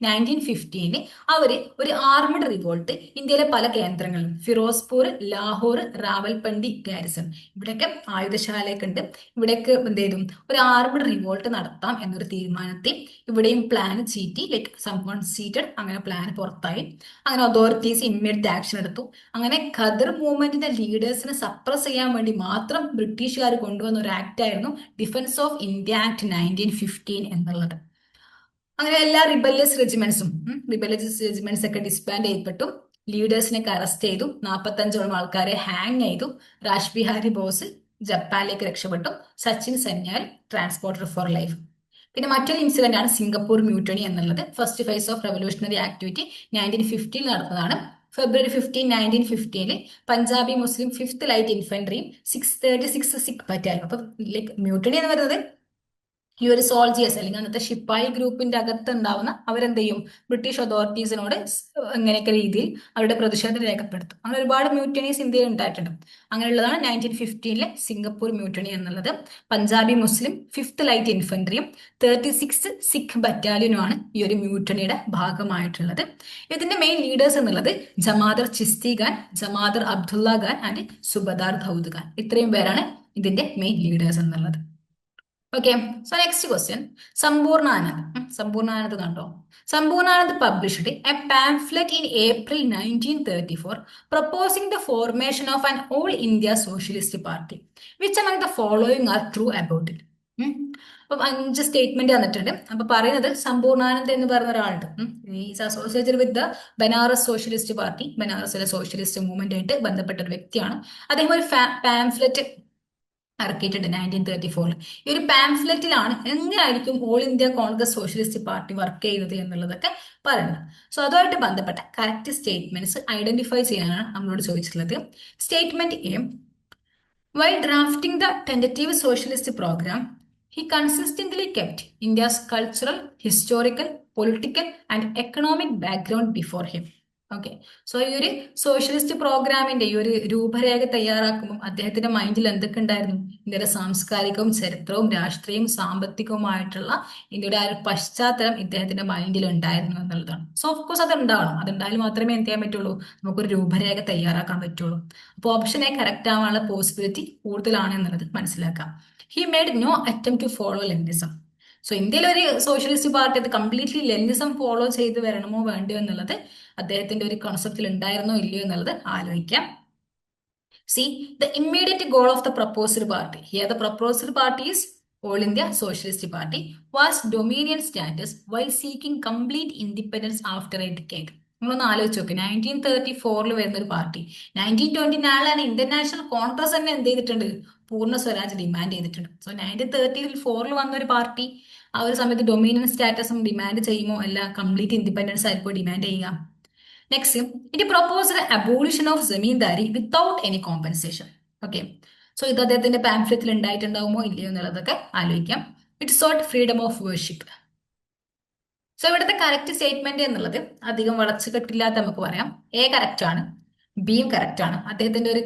1915 അവര് ഒരു ആർമഡ് റിവോൾട്ട് ഇന്ത്യയിലെ പല കേന്ദ്രങ്ങളിലും, ഫിറോസ്പൂർ, ലാഹോർ, റാവൽപണ്ടി ഗാരിസൺ, ഇവിടെയൊക്കെ ആയുധശാലയൊക്കെ ഉണ്ട്, ഇവിടെയൊക്കെ എന്ത് ചെയ്തു, ഒരു ആർമഡ് റിവോൾട്ട് നടത്താം എന്നൊരു തീരുമാനത്തിൽ ഇവിടെയും പ്ലാൻ ചീറ്റി, ലൈക്ക് സംവൺ സീറ്റഡ്, അങ്ങനെ പ്ലാൻ പുറത്തായി. അങ്ങനെ അതോറിറ്റീസ് ഇമ്മീഡിയറ്റ് ആക്ഷൻ എടുത്തു. അങ്ങനെ ഖദർ മൂവ്മെന്റിന്റെ ലീഡേഴ്സിനെ സപ്രസ് ചെയ്യാൻ വേണ്ടി മാത്രം ബ്രിട്ടീഷുകാർ കൊണ്ടുവന്ന ഒരു ആക്ട് ആയിരുന്നു ഡിഫൻസ് ഓഫ് ഇന്ത്യ ആക്ട് 1915 എന്നുള്ളത്. അങ്ങനെ എല്ലാ റിബല്യസ് റെജിമെന്റ്സ് ഒക്കെ ഡിസ്ബാൻഡ് ചെയ്യപ്പെട്ടു. ലീഡേഴ്സിനൊക്കെ അറസ്റ്റ് ചെയ്തു. 45 ആൾക്കാരെ ഹാങ് ചെയ്തു. രാജ് ബിഹാരി ബോസ് ജപ്പാനിലേക്ക് രക്ഷപ്പെട്ടു. Sachin Sanyal transporter for life. പിന്നെ മറ്റൊരു ഇൻസിഡന്റ് ആണ് സിംഗപ്പൂർ മ്യൂട്ടണി എന്നുള്ളത്. First phase of revolutionary activity 1915 നടന്നതാണ്. February 15, 1915 Punjabi Muslim 5th light ഇൻഫൻട്രിയും 636 സിഖ് ബറ്റാലിയൻ. അപ്പൊ ലൈക്ക് മ്യൂട്ടണി എന്ന് പറയുന്നത് ഈ ഒരു സോൾജിയേഴ്സ് അല്ലെങ്കിൽ അന്നത്തെ ഷിപ്പായി ഗ്രൂപ്പിന്റെ അകത്ത് ഉണ്ടാവുന്ന അവരെന്ത് ചെയ്യും, ബ്രിട്ടീഷ് അതോറിറ്റീസിനോട് ഇങ്ങനെയൊക്കെ രീതിയിൽ അവരുടെ പ്രതിഷേധം രേഖപ്പെടുത്തും. അങ്ങനെ ഒരുപാട് മ്യൂട്ടണീസ് ഇന്ത്യയിൽ ഉണ്ടായിട്ടുണ്ട്. അങ്ങനെയുള്ളതാണ് 1915 സിംഗപ്പൂർ മ്യൂട്ടണി എന്നുള്ളത്. Punjabi Muslim 5th light ഇൻഫൻട്രിയും 36 Sikh ബറ്റാലിയനുമാണ് ഈ ഒരു മ്യൂട്ടണിയുടെ ഭാഗമായിട്ടുള്ളത്. ഇതിന്റെ മെയിൻ ലീഡേഴ്സ് എന്നുള്ളത് ജമാദർ ചിസ്തി ഖാൻ, ജമാദർ അബ്ദുള്ള ഖാൻ ആൻഡ് സുബദാർ ദൗദ് ഖാൻ. ഇത്രയും പേരാണ് ഇതിന്റെ മെയിൻ ലീഡേഴ്സ് എന്നുള്ളത്. Okay, so next question. Samburnanand കണ്ടോ? Samburnanand published a pamphlet in April 1934 proposing the formation of an all India Socialist Party. Which among the following are true about it? അപ്പം 5 സ്റ്റേറ്റ്മെന്റ് തന്നിട്ടുണ്ട്. അപ്പൊ പറയുന്നത് സമ്പൂർണാനന്ദ് എന്ന് പറയുന്ന ഒരാളുണ്ട്. Is associated with the Banaras socialist party, ബനാറസിലെ സോഷ്യലിസ്റ്റ് മൂവ്മെന്റ് ആയിട്ട് ബന്ധപ്പെട്ട ഒരു വ്യക്തിയാണ്. അദ്ദേഹം ഒരു പാംഫ്ലെറ്റ് ഇറക്കിയിട്ടുണ്ട് 1934. ഈ ഒരു പാംഫ്ലെറ്റിലാണ് എങ്ങനെയായിരിക്കും all India Congress socialist party work ചെയ്യുന്നത് എന്നുള്ളതൊക്കെ പറയുന്നത്. സോ അതുമായിട്ട് ബന്ധപ്പെട്ട കറക്റ്റ് സ്റ്റേറ്റ്മെന്റ്സ് ഐഡന്റിഫൈ ചെയ്യാനാണ് നമ്മളോട് ചോദിച്ചിട്ടുള്ളത്. Statement A, while drafting the tentative socialist program, he consistently kept India's cultural, historical, political, and economic background before him. Okay, so ഈ ഒരു സോഷ്യലിസ്റ്റ് പ്രോഗ്രാമിന്റെ ഈ ഒരു രൂപരേഖ തയ്യാറാക്കുമ്പോൾ അദ്ദേഹത്തിന്റെ മൈൻഡിൽ എന്തൊക്കെ ഉണ്ടായിരുന്നു? ഇന്ത്യയുടെ സാംസ്കാരികവും ചരിത്രവും രാഷ്ട്രീയവും സാമ്പത്തികവുമായിട്ടുള്ള ഇന്ത്യയുടെ ആ ഒരു പശ്ചാത്തലം ഇദ്ദേഹത്തിന്റെ മൈൻഡിൽ ഉണ്ടായിരുന്നു എന്നുള്ളതാണ്. സോ ഓഫ് കോഴ്സ് അത് ഉണ്ടാവണം. അതുണ്ടായാലും മാത്രമേ എന്ത് ചെയ്യാൻ പറ്റുള്ളൂ, നമുക്കൊരു രൂപരേഖ തയ്യാറാക്കാൻ പറ്റുള്ളൂ. അപ്പോൾ ഓപ്ഷൻ എ കറക്റ്റ് ആവാനുള്ള പോസിബിലിറ്റി കൂടുതലാണ് എന്നുള്ളത് മനസ്സിലാക്കാം. He made no attempt to follow Leninism. So ഇന്ത്യയിൽ ഒരു സോഷ്യലിസ്റ്റ് പാർട്ടി അത് കംപ്ലീറ്റ്ലി ലെനിനിസം ഫോളോ ചെയ്ത് വരണമോ വേണ്ടയോ എന്നുള്ളത് അദ്ദേഹത്തിന്റെ ഒരു കോൺസെപ്റ്റിൽ ഉണ്ടായിരുന്നോ ഇല്ലയോ എന്നുള്ളത് ആലോചിക്കാം. C, the immediate goal of the proposed party, here the proposed party is all India socialist party, was dominion status while seeking complete independence after A decade. നിങ്ങളൊന്ന് ആലോചിച്ച് നോക്ക്, 1934 വരുന്ന ഒരു പാർട്ടി 1924 ഇന്റർനാഷണൽ കോൺഗ്രസ് തന്നെ എന്ത് ചെയ്തിട്ടുണ്ട്? പൂർണ്ണ സ്വരാജ് ഡിമാൻഡ് ചെയ്തിട്ടുണ്ട്. സോ 1934 വന്ന ഒരു പാർട്ടി ആ ഒരു സമയത്ത് ഡൊമീനിയൻ സ്റ്റാറ്റസും ഡിമാൻഡ് ചെയ്യുമോ? അല്ല, കംപ്ലീറ്റ് ഇൻഡിപെൻഡൻസ് ആയിരിക്കും ഡിമാൻഡ് ചെയ്യുക. Next, it proposed abolition of zamindari without any compensation. Okay, so ഇത് അദ്ദേഹത്തിന്റെ പാംഫ്ലെറ്റിൽ ഉണ്ടായിട്ടുണ്ടാവുമോ ഇല്ലയോ എന്നുള്ളതൊക്കെ ആലോചിക്കാം. It sought freedom of worship. So ഇവിടുത്തെ കറക്റ്റ് സ്റ്റേറ്റ്മെന്റ് എന്നുള്ളത് അധികം വളച്ചു കെട്ടില്ലാത്ത നമുക്ക് പറയാം. എ കറക്റ്റ് ആണ്, ബിയും കറക്റ്റ് ആണ്. അദ്ദേഹത്തിന്റെ ഒരു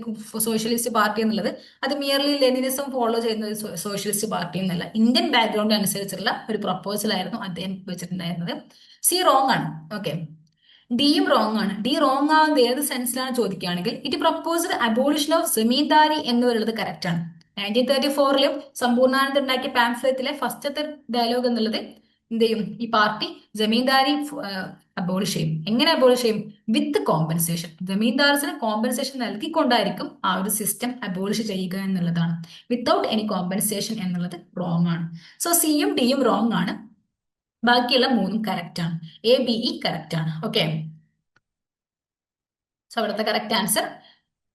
സോഷ്യലിസ്റ്റ് പാർട്ടി എന്നുള്ളത് അത് മിയർലി ലെനിനിസം ഫോളോ ചെയ്യുന്ന ഒരു സോഷ്യലിസ്റ്റ് പാർട്ടി എന്നല്ല, ഇന്ത്യൻ ബാക്ക്ഗ്രൗണ്ട് അനുസരിച്ചുള്ള ഒരു പ്രപ്പോസൽ ആയിരുന്നു അദ്ദേഹം വെച്ചിട്ടുണ്ടായിരുന്നത്. സി റോങ് ആണ്. ഓക്കെ, ഡിയും റോങ് ആണ്. ഡി റോങ് ആവുന്നത് ഏത് സെൻസിലാണ് ചോദിക്കുകയാണെങ്കിൽ it proposed abolition of zamindari എന്ന് പറയുന്നത് കറക്റ്റ് ആണ്. 1934 സമ്പൂർണ്ണാനന്ദ ഉണ്ടാക്കിയ പാംഫ്ലെറ്റിലെ ഫസ്റ്റത്തെ ഡയലോഗ് എന്നുള്ളത് എന്ത് ചെയ്യും? ഈ പാർട്ടി ജമീന്ദാരി അബോളിഷ് ചെയ്യും. എങ്ങനെ അബോളിഷ് ചെയ്യും? വിത്ത് കോമ്പൻസേഷൻ. ജമീന്ദാർസിന് കോമ്പൻസേഷൻ നൽകിക്കൊണ്ടായിരിക്കും ആ ഒരു സിസ്റ്റം അബോളിഷ് ചെയ്യുക എന്നുള്ളതാണ്. വിത്തൗട്ട് എനി കോമ്പൻസേഷൻ എന്നുള്ളത് റോങ് ആണ്. സോ സിയും ഡിയും റോങ് ആണ്, ബാക്കിയുള്ള മൂന്നും കറക്റ്റ് ആണ്. എ ബി ഇ കറക്റ്റ് ആണ്. ഓക്കെ, സോ അവിടുത്തെ correct answer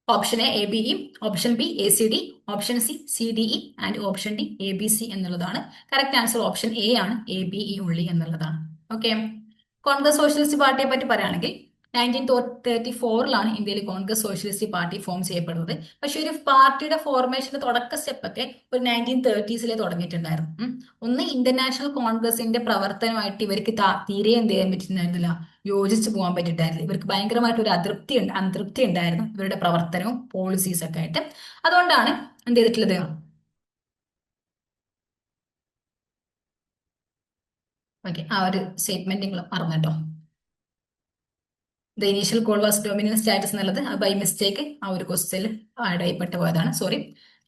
option A B E, option B A C D, option C C D E and option D A B C എന്നുള്ളതാണ്. കറക്റ്റ് ആൻസർ ഓപ്ഷൻ എ ആണ്, എ ബി ഇ ഉള്ളി എന്നുള്ളതാണ്. ഓക്കെ, കോൺഗ്രസ് സോഷ്യലിസ്റ്റ് പാർട്ടിയെ പറ്റി പറയുകയാണെങ്കിൽ 1934 ഇന്ത്യയിൽ കോൺഗ്രസ് സോഷ്യലിസ്റ്റ് പാർട്ടി ഫോം ചെയ്യപ്പെടുന്നത്. പക്ഷെ ഒരു പാർട്ടിയുടെ ഫോർമേഷന്റെ തുടക്ക സ്റ്റെപ്പൊക്കെ ഒരു 1930s തുടങ്ങിയിട്ടുണ്ടായിരുന്നു. ഒന്ന്, ഇന്റർനാഷണൽ കോൺഗ്രസിന്റെ പ്രവർത്തനമായിട്ട് ഇവർക്ക് തീരെ എന്ത് ചെയ്യാൻ പറ്റുന്നുണ്ടായിരുന്നില്ല, യോജിച്ചു പോകാൻ പറ്റിയിട്ടായിരുന്നു. ഇവർക്ക് ഭയങ്കരമായിട്ട് ഒരു അതൃപ്തി ഉണ്ടായിരുന്നു ഇവരുടെ പ്രവർത്തനവും പോളിസീസ് ഒക്കെ ആയിട്ട്. അതുകൊണ്ടാണ് എന്ത് ചെയ്തിട്ടുള്ളത്, ഓക്കെ, ആ ഒരു സ്റ്റേറ്റ്മെന്റ് നിങ്ങൾ മറന്നിട്ടോ. The initial call was dominion status എന്നുള്ളത് ബൈ മിസ്റ്റേക്ക് ആ ഒരു ക്വസ്റ്റ്യനിൽ ആഡ് ചെയ്യപ്പെട്ടു പോയതാണ്. സോറി,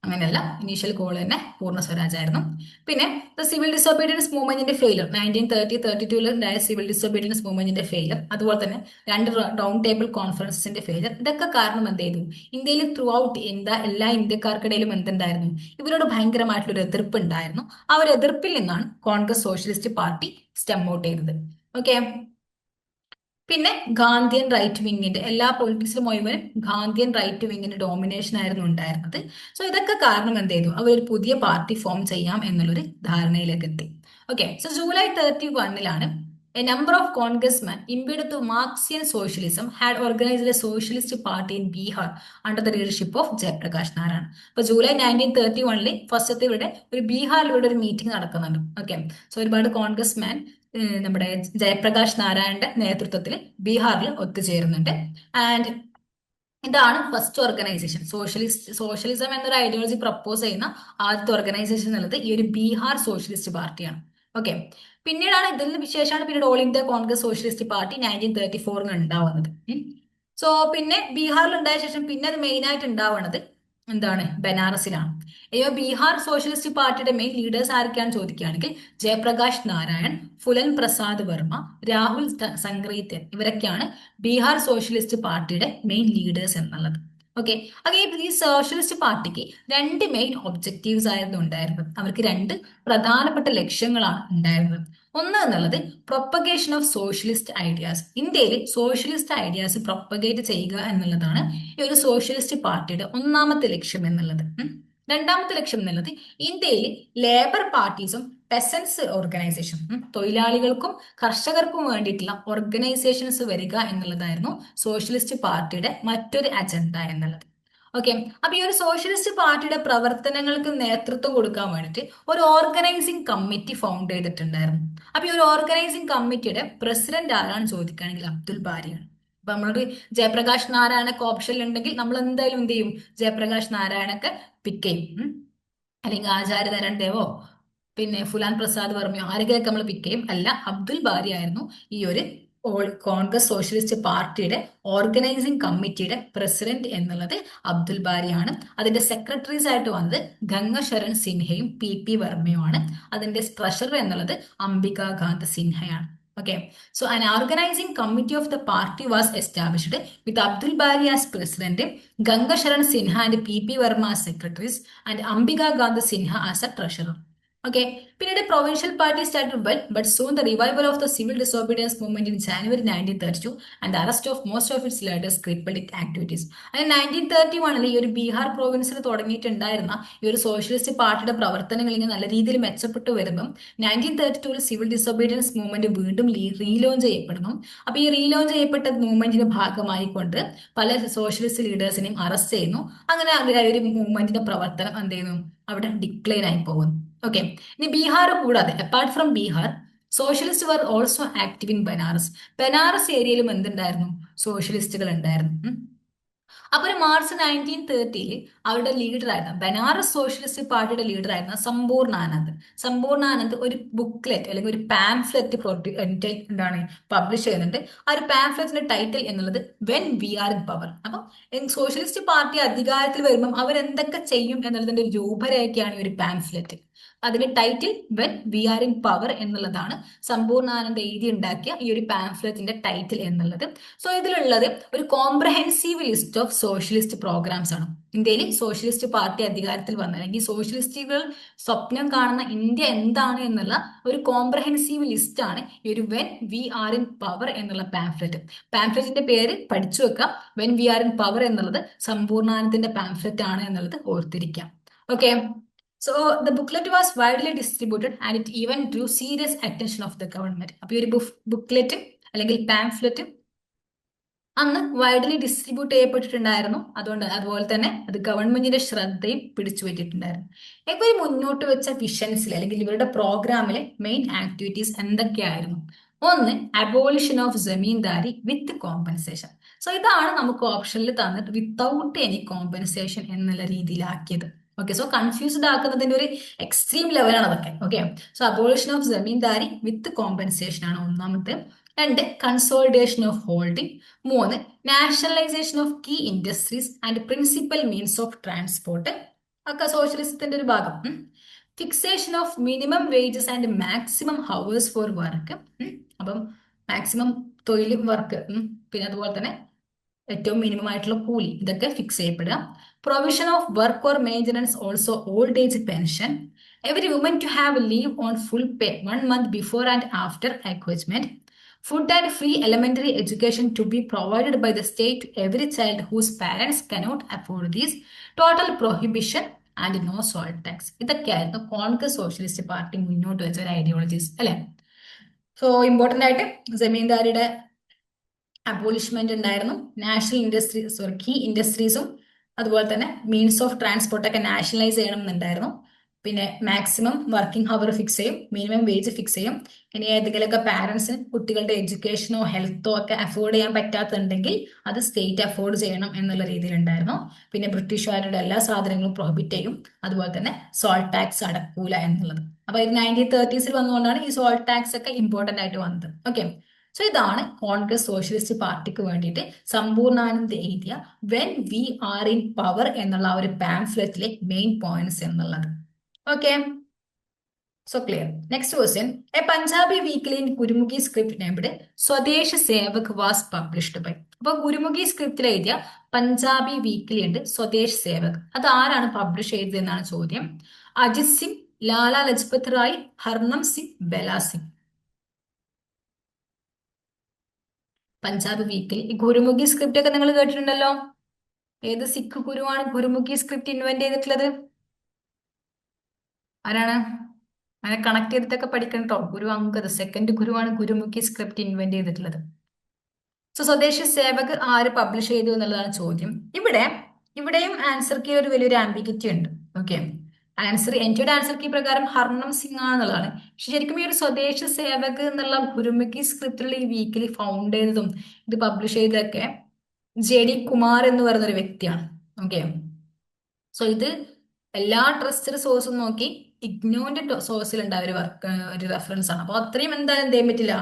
അങ്ങനെയല്ല, ഇനീഷ്യൽ കോൾ തന്നെ പൂർണ്ണ സ്വരാജ് ആയിരുന്നു. പിന്നെ ദ സിവിൽ ഡിസോബീഡിയൻസ് മൂവ്മെന്റിന്റെ ഫെയിലർ, 1932 ഉണ്ടായ സിവിൽ ഡിസോബീഡിയൻസ് മൂവ്മെന്റിന്റെ ഫെയിലർ, അതുപോലെ തന്നെ 2 റൗണ്ട് ടേബിൾ കോൺഫറൻസിന്റെ ഫെയിലർ, ഇതൊക്കെ കാരണം എന്ത് ചെയ്തു? ഇന്ത്യയിൽ ത്രൂ ഔട്ട് എല്ലാ ഇന്ത്യക്കാർക്കിടയിലും എന്തുണ്ടായിരുന്നു? ഇവരോട് ഭയങ്കരമായിട്ടുള്ള ഒരു എതിർപ്പ് ഉണ്ടായിരുന്നു. ആ ഒരു എതിർപ്പിൽ നിന്നാണ് Congress socialist party stem out ചെയ്തത്. ഓക്കെ, പിന്നെ ഗാന്ധിയൻ റൈറ്റ് വിങ്ങിന്റെ എല്ലാ പൊളിറ്റിക്സിലും മുഴുവനും ഗാന്ധിയൻ റൈറ്റ് വിങ്ങിന്റെ ഡോമിനേഷൻ ആയിരുന്നു ഉണ്ടായിരുന്നത്. സോ ഇതൊക്കെ കാരണം എന്ത് ചെയ്തു? അവരൊരു പുതിയ പാർട്ടി ഫോം ചെയ്യാം എന്നുള്ളൊരു ധാരണയിലേക്ക് എത്തി. Okay, so July 31 a number of congressman imbued to Marxian socialism had organised a socialist party in Bihar under the leadership of Jayaprakash Narayan. അപ്പൊ ജൂലൈ 1931 ഫസ്റ്റത്തെ ഇവിടെ ഒരു ബീഹാറിലൂടെ ഒരു മീറ്റിംഗ് നടക്കുന്നുണ്ട്. ഓക്കെ, സോ ഒരുപാട് കോൺഗ്രസ്മാൻ നമ്മുടെ ജയപ്രകാശ് നാരായണന്റെ നേതൃത്വത്തിൽ ബീഹാറിൽ ഒത്തുചേരുന്നുണ്ട്. ആൻഡ് ഇതാണ് ഫസ്റ്റ് ഓർഗനൈസേഷൻ. സോഷ്യലിസം എന്നൊരു ഐഡിയോളജി പ്രപ്പോസ് ചെയ്യുന്ന ആദ്യത്തെ ഓർഗനൈസേഷൻ എന്നുള്ളത് ഈ ഒരു ബീഹാർ സോഷ്യലിസ്റ്റ് പാർട്ടിയാണ്. ഓക്കെ, പിന്നീടാണ് ഇതിന് ശേഷമാണ് പിന്നീട് all India Congress socialist party 1934 ഉണ്ടാവുന്നത്. സോ പിന്നെ ബീഹാറിൽ ഉണ്ടായ ശേഷം പിന്നെ അത് മെയിൻ ആയിട്ട് ഉണ്ടാവുന്നത് എന്താണ്? ബനാറസിലാണ്. അയ്യോ, ബീഹാർ സോഷ്യലിസ്റ്റ് പാർട്ടിയുടെ മെയിൻ ലീഡേഴ്സ് ആരൊക്കെയാണ് ചോദിക്കുകയാണെങ്കിൽ ജയപ്രകാശ് നാരായൺ, ഫുലൻ പ്രസാദ് വർമ്മ, രാഹുൽ സംഗ്രഹിത്യൻ, ഇവരൊക്കെയാണ് ബീഹാർ സോഷ്യലിസ്റ്റ് പാർട്ടിയുടെ മെയിൻ ലീഡേഴ്സ് എന്നുള്ളത്. ഓക്കെ, അതെ, ഈ സോഷ്യലിസ്റ്റ് പാർട്ടിക്ക് 2 മെയിൻ ഒബ്ജക്റ്റീവ്സ് ആയിരുന്നു ഉണ്ടായിരുന്നത്. അവർക്ക് 2 പ്രധാനപ്പെട്ട ലക്ഷ്യങ്ങളാണ് ഉണ്ടായിരുന്നത്. ഒന്ന് എന്നുള്ളത് പ്രൊപ്പഗേഷൻ ഓഫ് സോഷ്യലിസ്റ്റ് ഐഡിയാസ്, ഇന്ത്യയിൽ സോഷ്യലിസ്റ്റ് ഐഡിയാസ് പ്രൊപ്പഗേറ്റ് ചെയ്യുക എന്നുള്ളതാണ് ഈ ഒരു സോഷ്യലിസ്റ്റ് പാർട്ടിയുടെ ഒന്നാമത്തെ ലക്ഷ്യം എന്നുള്ളത്. രണ്ടാമത്തെ ലക്ഷ്യം എന്നുള്ളത് ഇന്ത്യയിൽ ലേബർ പാർട്ടീസും പെസൻസ് ഓർഗനൈസേഷൻ തൊഴിലാളികൾക്കും കർഷകർക്കും വേണ്ടിയിട്ടുള്ള ഓർഗനൈസേഷൻസ് വരിക എന്നുള്ളതായിരുന്നു സോഷ്യലിസ്റ്റ് പാർട്ടിയുടെ മറ്റൊരു അജണ്ട എന്നുള്ളത്. ഓക്കെ, അപ്പൊ ഈ ഒരു സോഷ്യലിസ്റ്റ് പാർട്ടിയുടെ പ്രവർത്തനങ്ങൾക്ക് നേതൃത്വം കൊടുക്കാൻ വേണ്ടിയിട്ട് ഒരു ഓർഗനൈസിംഗ് കമ്മിറ്റി ഫൗണ്ട് ചെയ്തിട്ടുണ്ടായിരുന്നു. അപ്പൊ ഈ ഒരു ഓർഗനൈസിംഗ് കമ്മിറ്റിയുടെ പ്രസിഡന്റ് ആരാണ് ചോദിക്കുകയാണെങ്കിൽ അബ്ദുൽ ബാരിയാണ്. അപ്പൊ നമ്മളൊരു ജയപ്രകാശ് നാരായണക്ക് ഓപ്ഷൻ ഉണ്ടെങ്കിൽ നമ്മൾ എന്തായാലും എന്ത് ചെയ്യും, ജയപ്രകാശ് നാരായണക്ക് പിക്ക് ചെയ്യും. അല്ലെങ്കിൽ ആചാര്യ ധരൺ ദേവോ പിന്നെ ഫുലാൻ പ്രസാദ് വർമ്മയോ ആരെങ്കിലൊക്കെ നമ്മൾ പിക്ക് ചെയ്യും. അല്ല, അബ്ദുൽ ബാരി ആയിരുന്നു ഈ ഒരു കോൺഗ്രസ് സോഷ്യലിസ്റ്റ് പാർട്ടിയുടെ ഓർഗനൈസിംഗ് കമ്മിറ്റിയുടെ പ്രസിഡന്റ് എന്നുള്ളത് അബ്ദുൽ ബാരിയാണ്. അതിന്റെ സെക്രട്ടറീസ് ആയിട്ട് വന്നത് ഗംഗശരൺ സിൻഹയും പി വർമ്മയുമാണ്. അതിന്റെ ട്രഷറർ എന്നുള്ളത് Ambika Gandhi സിൻഹയാണ്. Okay, so an organizing committee of the party was established with Abdul Bari as president, Ganga Sharan Sinha and P.P. Verma as secretaries, and Ambika Gandhi Sinha as a treasurer. Okay, പിന്നീട് provincial party started well, but soon the revival of the civil disobedience movement in January 1932 and the arrest of most of its leaders crippled its activities. അങ്ങനെ 1931 ഈ ഒരു ബീഹാർ പ്രോവിൻസിൽ തുടങ്ങിയിട്ടുണ്ടായിരുന്ന ഈ ഒരു സോഷ്യലിസ്റ്റ് പാർട്ടിയുടെ പ്രവർത്തനങ്ങൾ ഇങ്ങനെ നല്ല രീതിയിൽ മെച്ചപ്പെട്ടു വരുമ്പം 1932 സിവിൽ ഡിസൊബീഡിയൻസ് മൂവ്മെന്റ് വീണ്ടും റീലോഞ്ച് ചെയ്യപ്പെടുന്നു. അപ്പൊ ഈ റീലോഞ്ച് ചെയ്യപ്പെട്ട മൂവ്മെന്റിന്റെ ഭാഗമായിക്കൊണ്ട് പല സോഷ്യലിസ്റ്റ് ലീഡേഴ്സിനെയും അറസ്റ്റ് ചെയ്യുന്നു. അങ്ങനെ ഒരു മൂവ്മെന്റിന്റെ പ്രവർത്തനം എന്ത് ചെയ്യുന്നു, അവിടെ ഡിക്ലൈൻ ആയി പോകുന്നു. ഓക്കെ, ഇനി ബീഹാർ കൂടാതെ apart from Bihar socialist were also active in Banaras. Banaras ഏരിയയിലും എന്തുണ്ടായിരുന്നു, സോഷ്യലിസ്റ്റുകൾ ഉണ്ടായിരുന്നു. അപ്പൊ ഒരു മാർച്ച് 1930 അവരുടെ ലീഡറായിരുന്ന ബനാറസ് സോഷ്യലിസ്റ്റ് പാർട്ടിയുടെ ലീഡറായിരുന്ന സമ്പൂർണ്ണാനന്ദ് ഒരു ബുക്ക്ലെറ്റ് അല്ലെങ്കിൽ ഒരു പാംഫ്ലെറ്റ് എന്താണ് പബ്ലിഷ് ചെയ്യുന്നുണ്ട്. ആ ഒരു പാംഫ്ലെറ്റിന്റെ ടൈറ്റിൽ എന്നുള്ളത് when we are in power. അപ്പൊ സോഷ്യലിസ്റ്റ് പാർട്ടി അധികാരത്തിൽ വരുമ്പം അവരെന്തൊക്കെ ചെയ്യും എന്നുള്ളതിന്റെ ഒരു രൂപരേഖയാണ് ഈ ഒരു പാംഫ്ലെറ്റ്. അതിന്റെ title when we are in power എന്നുള്ളതാണ് സമ്പൂർണ്ണാനന്ദ് എഴുതി ഉണ്ടാക്കിയ ഈ ഒരു പാംഫ്ലെറ്റിന്റെ ടൈറ്റിൽ എന്നുള്ളത്. സോ ഇതിലുള്ളത് ഒരു comprehensive list of socialist programmes ആണ്. ഇന്ത്യയിൽ സോഷ്യലിസ്റ്റ് പാർട്ടി അധികാരത്തിൽ വന്ന അല്ലെങ്കിൽ സോഷ്യലിസ്റ്റുകൾ സ്വപ്നം കാണുന്ന ഇന്ത്യ എന്താണ് എന്നുള്ള ഒരു കോംപ്രഹെൻസീവ് ലിസ്റ്റ് ആണ് ഈ ഒരു when we are in power എന്നുള്ള പാംഫ്ലെറ്റ്. പാംഫ്ലെറ്റിന്റെ പേര് പഠിച്ചു വെക്കാം. When we are in power എന്നുള്ളത് സമ്പൂർണ്ണാനന്ദിന്റെ പാംഫ്ലെറ്റ് ആണ് എന്നുള്ളത് ഓർത്തിരിക്കാം. Okay, so the booklet was widely distributed and it even drew serious attention of the government. അപ്പൊ ഈ ഒരു ബുക്ക്ലെറ്റ് അല്ലെങ്കിൽ പാംഫ്ലെറ്റ് അന്ന് വൈഡ്ലി ഡിസ്ട്രിബ്യൂട്ട് ചെയ്യപ്പെട്ടിട്ടുണ്ടായിരുന്നു. അതുപോലെ തന്നെ അത് ഗവൺമെന്റിന്റെ ശ്രദ്ധയും പിടിച്ചു പറ്റിയിട്ടുണ്ടായിരുന്നു. ഇവർ മുന്നോട്ട് വെച്ച വിഷൻസിൽ അല്ലെങ്കിൽ ഇവരുടെ പ്രോഗ്രാമിലെ മെയിൻ ആക്ടിവിറ്റീസ് എന്തൊക്കെയായിരുന്നു? ഒന്ന്, abolition of zamindari with compensation. So ഇതാണ് നമുക്ക് ഓപ്ഷനിൽ തന്നിട്ട് വിത്തൗട്ട് എനി കോമ്പൻസേഷൻ എന്നുള്ള രീതിയിലാക്കിയത്. ഓക്കെ, സോ കൺഫ്യൂസ്ഡ് ആക്കുന്നതിന്റെ ഒരു എക്സ്ട്രീം ലെവലാണ് അതൊക്കെ. Okay, so abolition of zamindari with compensation ആണ് ഒന്നാമത്തെ. രണ്ട്, കൺസോളിഡേഷൻ ഓഫ് ഹോൾഡിംഗ്. മൂന്ന്, nationalisation of key industries and principal means of transport ഒക്കെ സോഷ്യലിസത്തിന്റെ ഒരു ഭാഗം. Fixation of minimum wages and maximum hours for work. അപ്പം മാക്സിമം തൊഴിൽ വർക്ക്, പിന്നെ അതുപോലെ തന്നെ ഏറ്റവും മിനിമം ആയിട്ടുള്ള കൂലി, ഇതൊക്കെ ഫിക്സ് ചെയ്യപ്പെടുക. Provision of work or maintenance also old age pension. Every woman to have leave on full pay 1 month before and after accouchement. Food and free elementary education to be provided by the state to every child whose parents cannot afford these. Total prohibition and no salt tax. ഇതൊക്കെയായിരുന്നു കോൺഗ്രസ് സോഷ്യലിസ്റ്റ് പാർട്ടി മുന്നോട്ട് വെച്ച ഒരു ഐഡിയോളജീസ് അല്ലെ. സോ ഇമ്പോർട്ടന്റ് ആയിട്ട് ജമീന്ദാരിയുടെ അബോളിഷ്മെന്റ് ഉണ്ടായിരുന്നു. കീ ഇൻഡസ്ട്രീസും അതുപോലെ തന്നെ മീൻസ് ഓഫ് ട്രാൻസ്പോർട്ടൊക്കെ നാഷണലൈസ് ചെയ്യണം എന്നുണ്ടായിരുന്നു. പിന്നെ മാക്സിമം വർക്കിംഗ് ഹവർ ഫിക്സ് ചെയ്യും, മിനിമം വേജ് ഫിക്സ് ചെയ്യും. ഇനി ഏതെങ്കിലുമൊക്കെ പാരന്റ്സിന് കുട്ടികളുടെ എഡ്യൂക്കേഷനോ ഹെൽത്തോ ഒക്കെ അഫോർഡ് ചെയ്യാൻ പറ്റാത്തുണ്ടെങ്കിൽ അത് സ്റ്റേറ്റ് അഫോർഡ് ചെയ്യണം എന്നുള്ള രീതിയിലുണ്ടായിരുന്നു. പിന്നെ ബ്രിട്ടീഷുകാരുടെ എല്ലാ സാധനങ്ങളും പ്രൊഹിബിറ്റ് ചെയ്യും. അതുപോലെ തന്നെ സോൾട്ട് ടാക്സ് അടക്കൂല എന്നുള്ളത്. അപ്പൊ ഇത് 1930s വന്നുകൊണ്ടാണ് ഈ സോൾട്ട് ടാക്സ് ഒക്കെ ഇമ്പോർട്ടന്റ് ആയിട്ട് വന്നത്. ഓക്കെ, സോ ഇതാണ് കോൺഗ്രസ് സോഷ്യലിസ്റ്റ് പാർട്ടിക്ക് വേണ്ടിയിട്ട് സമ്പൂർണ്ണാനന്ദ് എഴുതിയ when we are in power എന്നുള്ള ഒരു പാംഫ്ലെറ്റിലെ മെയിൻ പോയിന്റ്സ് എന്നുള്ളത്. Okay, so clear. Next question. A Punjabi weekly in Gurmukhi script named Swadesh Sevak was published by. അപ്പൊ ഗുരുമുഖി സ്ക്രിപ്റ്റിൽ എഴുതിയ പഞ്ചാബി വീക്കിലി ഉണ്ട് സ്വദേശ് സേവക്. അത് ആരാണ് പബ്ലിഷ് ചെയ്തതെന്നാണ് ചോദ്യം. അജിത് സിംഗ്, ലാലാ ലജ്പത് റായ്, ഹർനം സിംഗ്, ബെല സിംഗ്. പഞ്ചാബ് വീക്കിലി. ഈ ഗുരുമുഖി സ്ക്രിപ്റ്റ് ഒക്കെ നിങ്ങൾ കേട്ടിട്ടുണ്ടല്ലോ. ഏത് സിഖ് ഗുരുവാണ് ഗുരുമുഖി സ്ക്രിപ്റ്റ് ഇൻവെന്റ് ചെയ്തിട്ടുള്ളത്? ആരാണ്? അങ്ങനെ കണക്ട് ചെയ്തിട്ടൊക്കെ പഠിക്കണം കേട്ടോ. ഗുരു അങ്കദ്, സെക്കൻഡ് ഗുരുവാണ് ഗുരുമുഖി സ്ക്രിപ്റ്റ് ഇൻവെന്റ് ചെയ്തിട്ടുള്ളത്. സോ സ്വദേശി സേവക് ആര് പബ്ലിഷ് ചെയ്തു എന്നുള്ളതാണ് ചോദ്യം. ഇവിടെയും ആൻസർ കീ ഒരു വലിയൊരു ആംബിഗിറ്റി ഉണ്ട്. ഓക്കെ, എൻ്റെ ആൻസർ കീ പ്രകാരം ഹർണം സിംഗ് ആണെന്നുള്ളതാണ്. പക്ഷെ ശരിക്കും ഈ ഒരു സ്വദേശി സേവക് എന്നുള്ള ഗുരുമുഖി സ്ക്രിപ്റ്റിലുള്ള ഈ വീക്കിലി ഫൗണ്ട് ചെയ്തതും ഇത് പബ്ലിഷ് ചെയ്തതൊക്കെ JD കുമാർ എന്ന് പറയുന്ന ഒരു വ്യക്തിയാണ്. ഓക്കെ, സോ ഇത് എല്ലാ ട്രസ്റ്റഡ് സോഴ്സും നോക്കി ഇഗ്നോന്റെ സോഴ്സിൽ ഉണ്ടായ ഒരു വർക്ക്, ഒരു റെഫറൻസ് ആണ്. അപ്പൊ അത്രയും എന്തായാലും എന്ത് ചെയ്യാൻ പറ്റില്ല,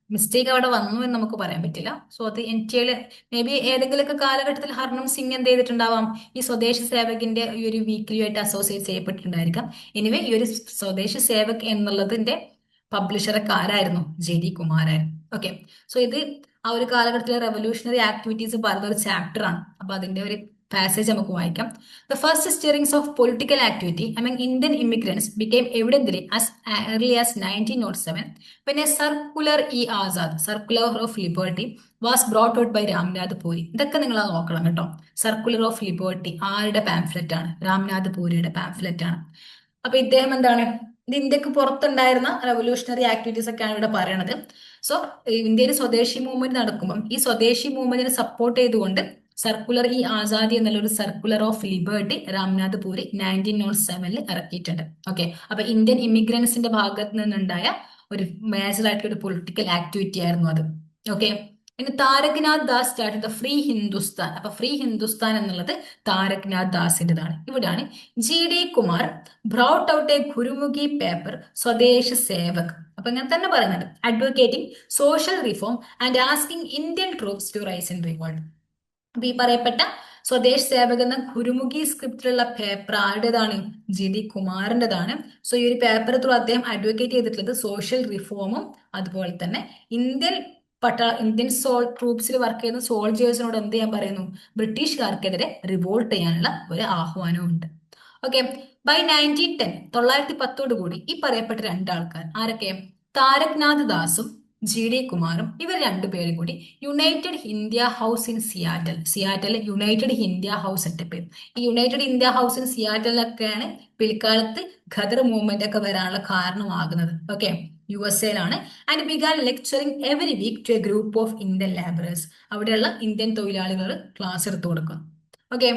മിസ്റ്റേക്ക് അവിടെ വന്നു എന്ന് നമുക്ക് പറയാൻ പറ്റില്ല. സോ അത് NTA മേ ബി ഏതെങ്കിലുമൊക്കെ കാലഘട്ടത്തിൽ ഹർണം സിംഗ് എന്ത് ചെയ്തിട്ടുണ്ടാവാം, ഈ സ്വദേശി സേവകിന്റെ ഈ ഒരു വീക്കിലിയായിട്ട് അസോസിയേറ്റ് ചെയ്യപ്പെട്ടിട്ടുണ്ടായിരിക്കാം. എനിവേ ഈ ഒരു സ്വദേശി സേവക് എന്നുള്ളതിന്റെ പബ്ലിഷറൊക്കെ ആരായിരുന്നു? JD കുമാരായിരുന്നു. ഓക്കെ, സോ ഇത് ആ ഒരു കാലഘട്ടത്തിലെ റെവല്യൂഷണറി ആക്ടിവിറ്റീസ് പറയുന്ന ഒരു ചാപ്റ്റർ ആണ്. അപ്പൊ അതിന്റെ ഒരു പാസേജ് നമുക്ക് വായിക്കാം. The first stirrings of political activity among Indian immigrants became evident as early as 1907 when a circular of liberty, was brought out by Ramnath puri. ഇതൊക്കെ നിങ്ങൾ നോക്കണം കേട്ടോ. സർക്കുലർ ഓഫ് ലിബർട്ടി ആരുടെ പാംഫ്ലെറ്റ് ആണ്? രാംനാഥ് പൂരിയുടെ പാംഫ്ലെറ്റ് ആണ്. അപ്പൊ ഇദ്ദേഹം എന്താണ്, ഇത് ഇന്ത്യക്ക് പുറത്തുണ്ടായിരുന്ന റെവല്യൂഷണറി ആക്ടിവിറ്റീസ് ഒക്കെയാണ് ഇവിടെ പറയണത്. സോ ഇന്ത്യയിൽ സ്വദേശി മൂവ്മെന്റ് നടക്കുമ്പോൾ ഈ സ്വദേശി മൂവ്മെന്റിനെ സപ്പോർട്ട് ചെയ്തുകൊണ്ട് സർക്കുലർ ആസാദി എന്നുള്ള ഒരു circular of liberty Ramnath puri 1907 ഇറക്കിയിട്ടുണ്ട്. ഓക്കെ, അപ്പൊ ഇന്ത്യൻ ഇമിഗ്രൻസിന്റെ ഭാഗത്ത് നിന്നുണ്ടായ ഒരു മേജർ ആയിട്ടുള്ള ഒരു പൊളിറ്റിക്കൽ ആക്ടിവിറ്റി ആയിരുന്നു അത്. ഓക്കെ, ഇനി Taraknath Das start the free Hindustan. അപ്പൊ ഫ്രീ ഹിന്ദുസ്ഥാൻ എന്നുള്ളത് താരക്നാഥ് ദാസിന്റെതാണ്. ഇവിടാണ് JD Kumar brought out a Gurmukhi paper Swadesh Sevak. അപ്പൊ ഇങ്ങനെ തന്നെ പറയുന്നുണ്ട്, advocating social reform and asking Indian troops to rise in revolt. അപ്പൊ ഈ പറയപ്പെട്ട സ്വദേശ് സേവക് എന്ന ഗുരുമുഖി സ്ക്രിപ്റ്റിലുള്ള പേപ്പർ ആരുടേതാണ്? JD കുമാറിൻ്റെതാണ്. സോ ഈ ഒരു പേപ്പർ ത്രൂ അദ്ദേഹം അഡ്വക്കേറ്റ് ചെയ്തിട്ടുള്ളത് സോഷ്യൽ റിഫോമും അതുപോലെ തന്നെ ഇന്ത്യൻ ട്രൂപ്സിൽ വർക്ക് ചെയ്യുന്ന സോൾജേഴ്സിനോട് എന്ത് ചെയ്യാൻ പറയുന്നു? ബ്രിട്ടീഷുകാർക്കെതിരെ റിവോൾട്ട് ചെയ്യാനുള്ള ഒരു ആഹ്വാനവും ഉണ്ട്. ഓക്കെ, ബൈ 1910 1910 കൂടി ഈ പറയപ്പെട്ട രണ്ടാൾക്കാർ ആരൊക്കെ? താരക്നാഥ് ദാസും JD കുമാറും ഇവർ രണ്ടുപേരും കൂടി United India House in Seattle United India House setup ചെയ്തു. ഈ യുണൈറ്റഡ് ഇന്ത്യ ഹൗസ് ഇൻ സിയാറ്റലിലൊക്കെയാണ് പിൽക്കാലത്ത് ഖദർ മൂവ്മെന്റ് ഒക്കെ വരാനുള്ള കാരണമാകുന്നത്. Okay, USA and began lecturing every week to a group of Indian labourers. അവിടെയുള്ള ഇന്ത്യൻ തൊഴിലാളികൾ ക്ലാസ് എടുത്തു കൊടുക്കും. Okay,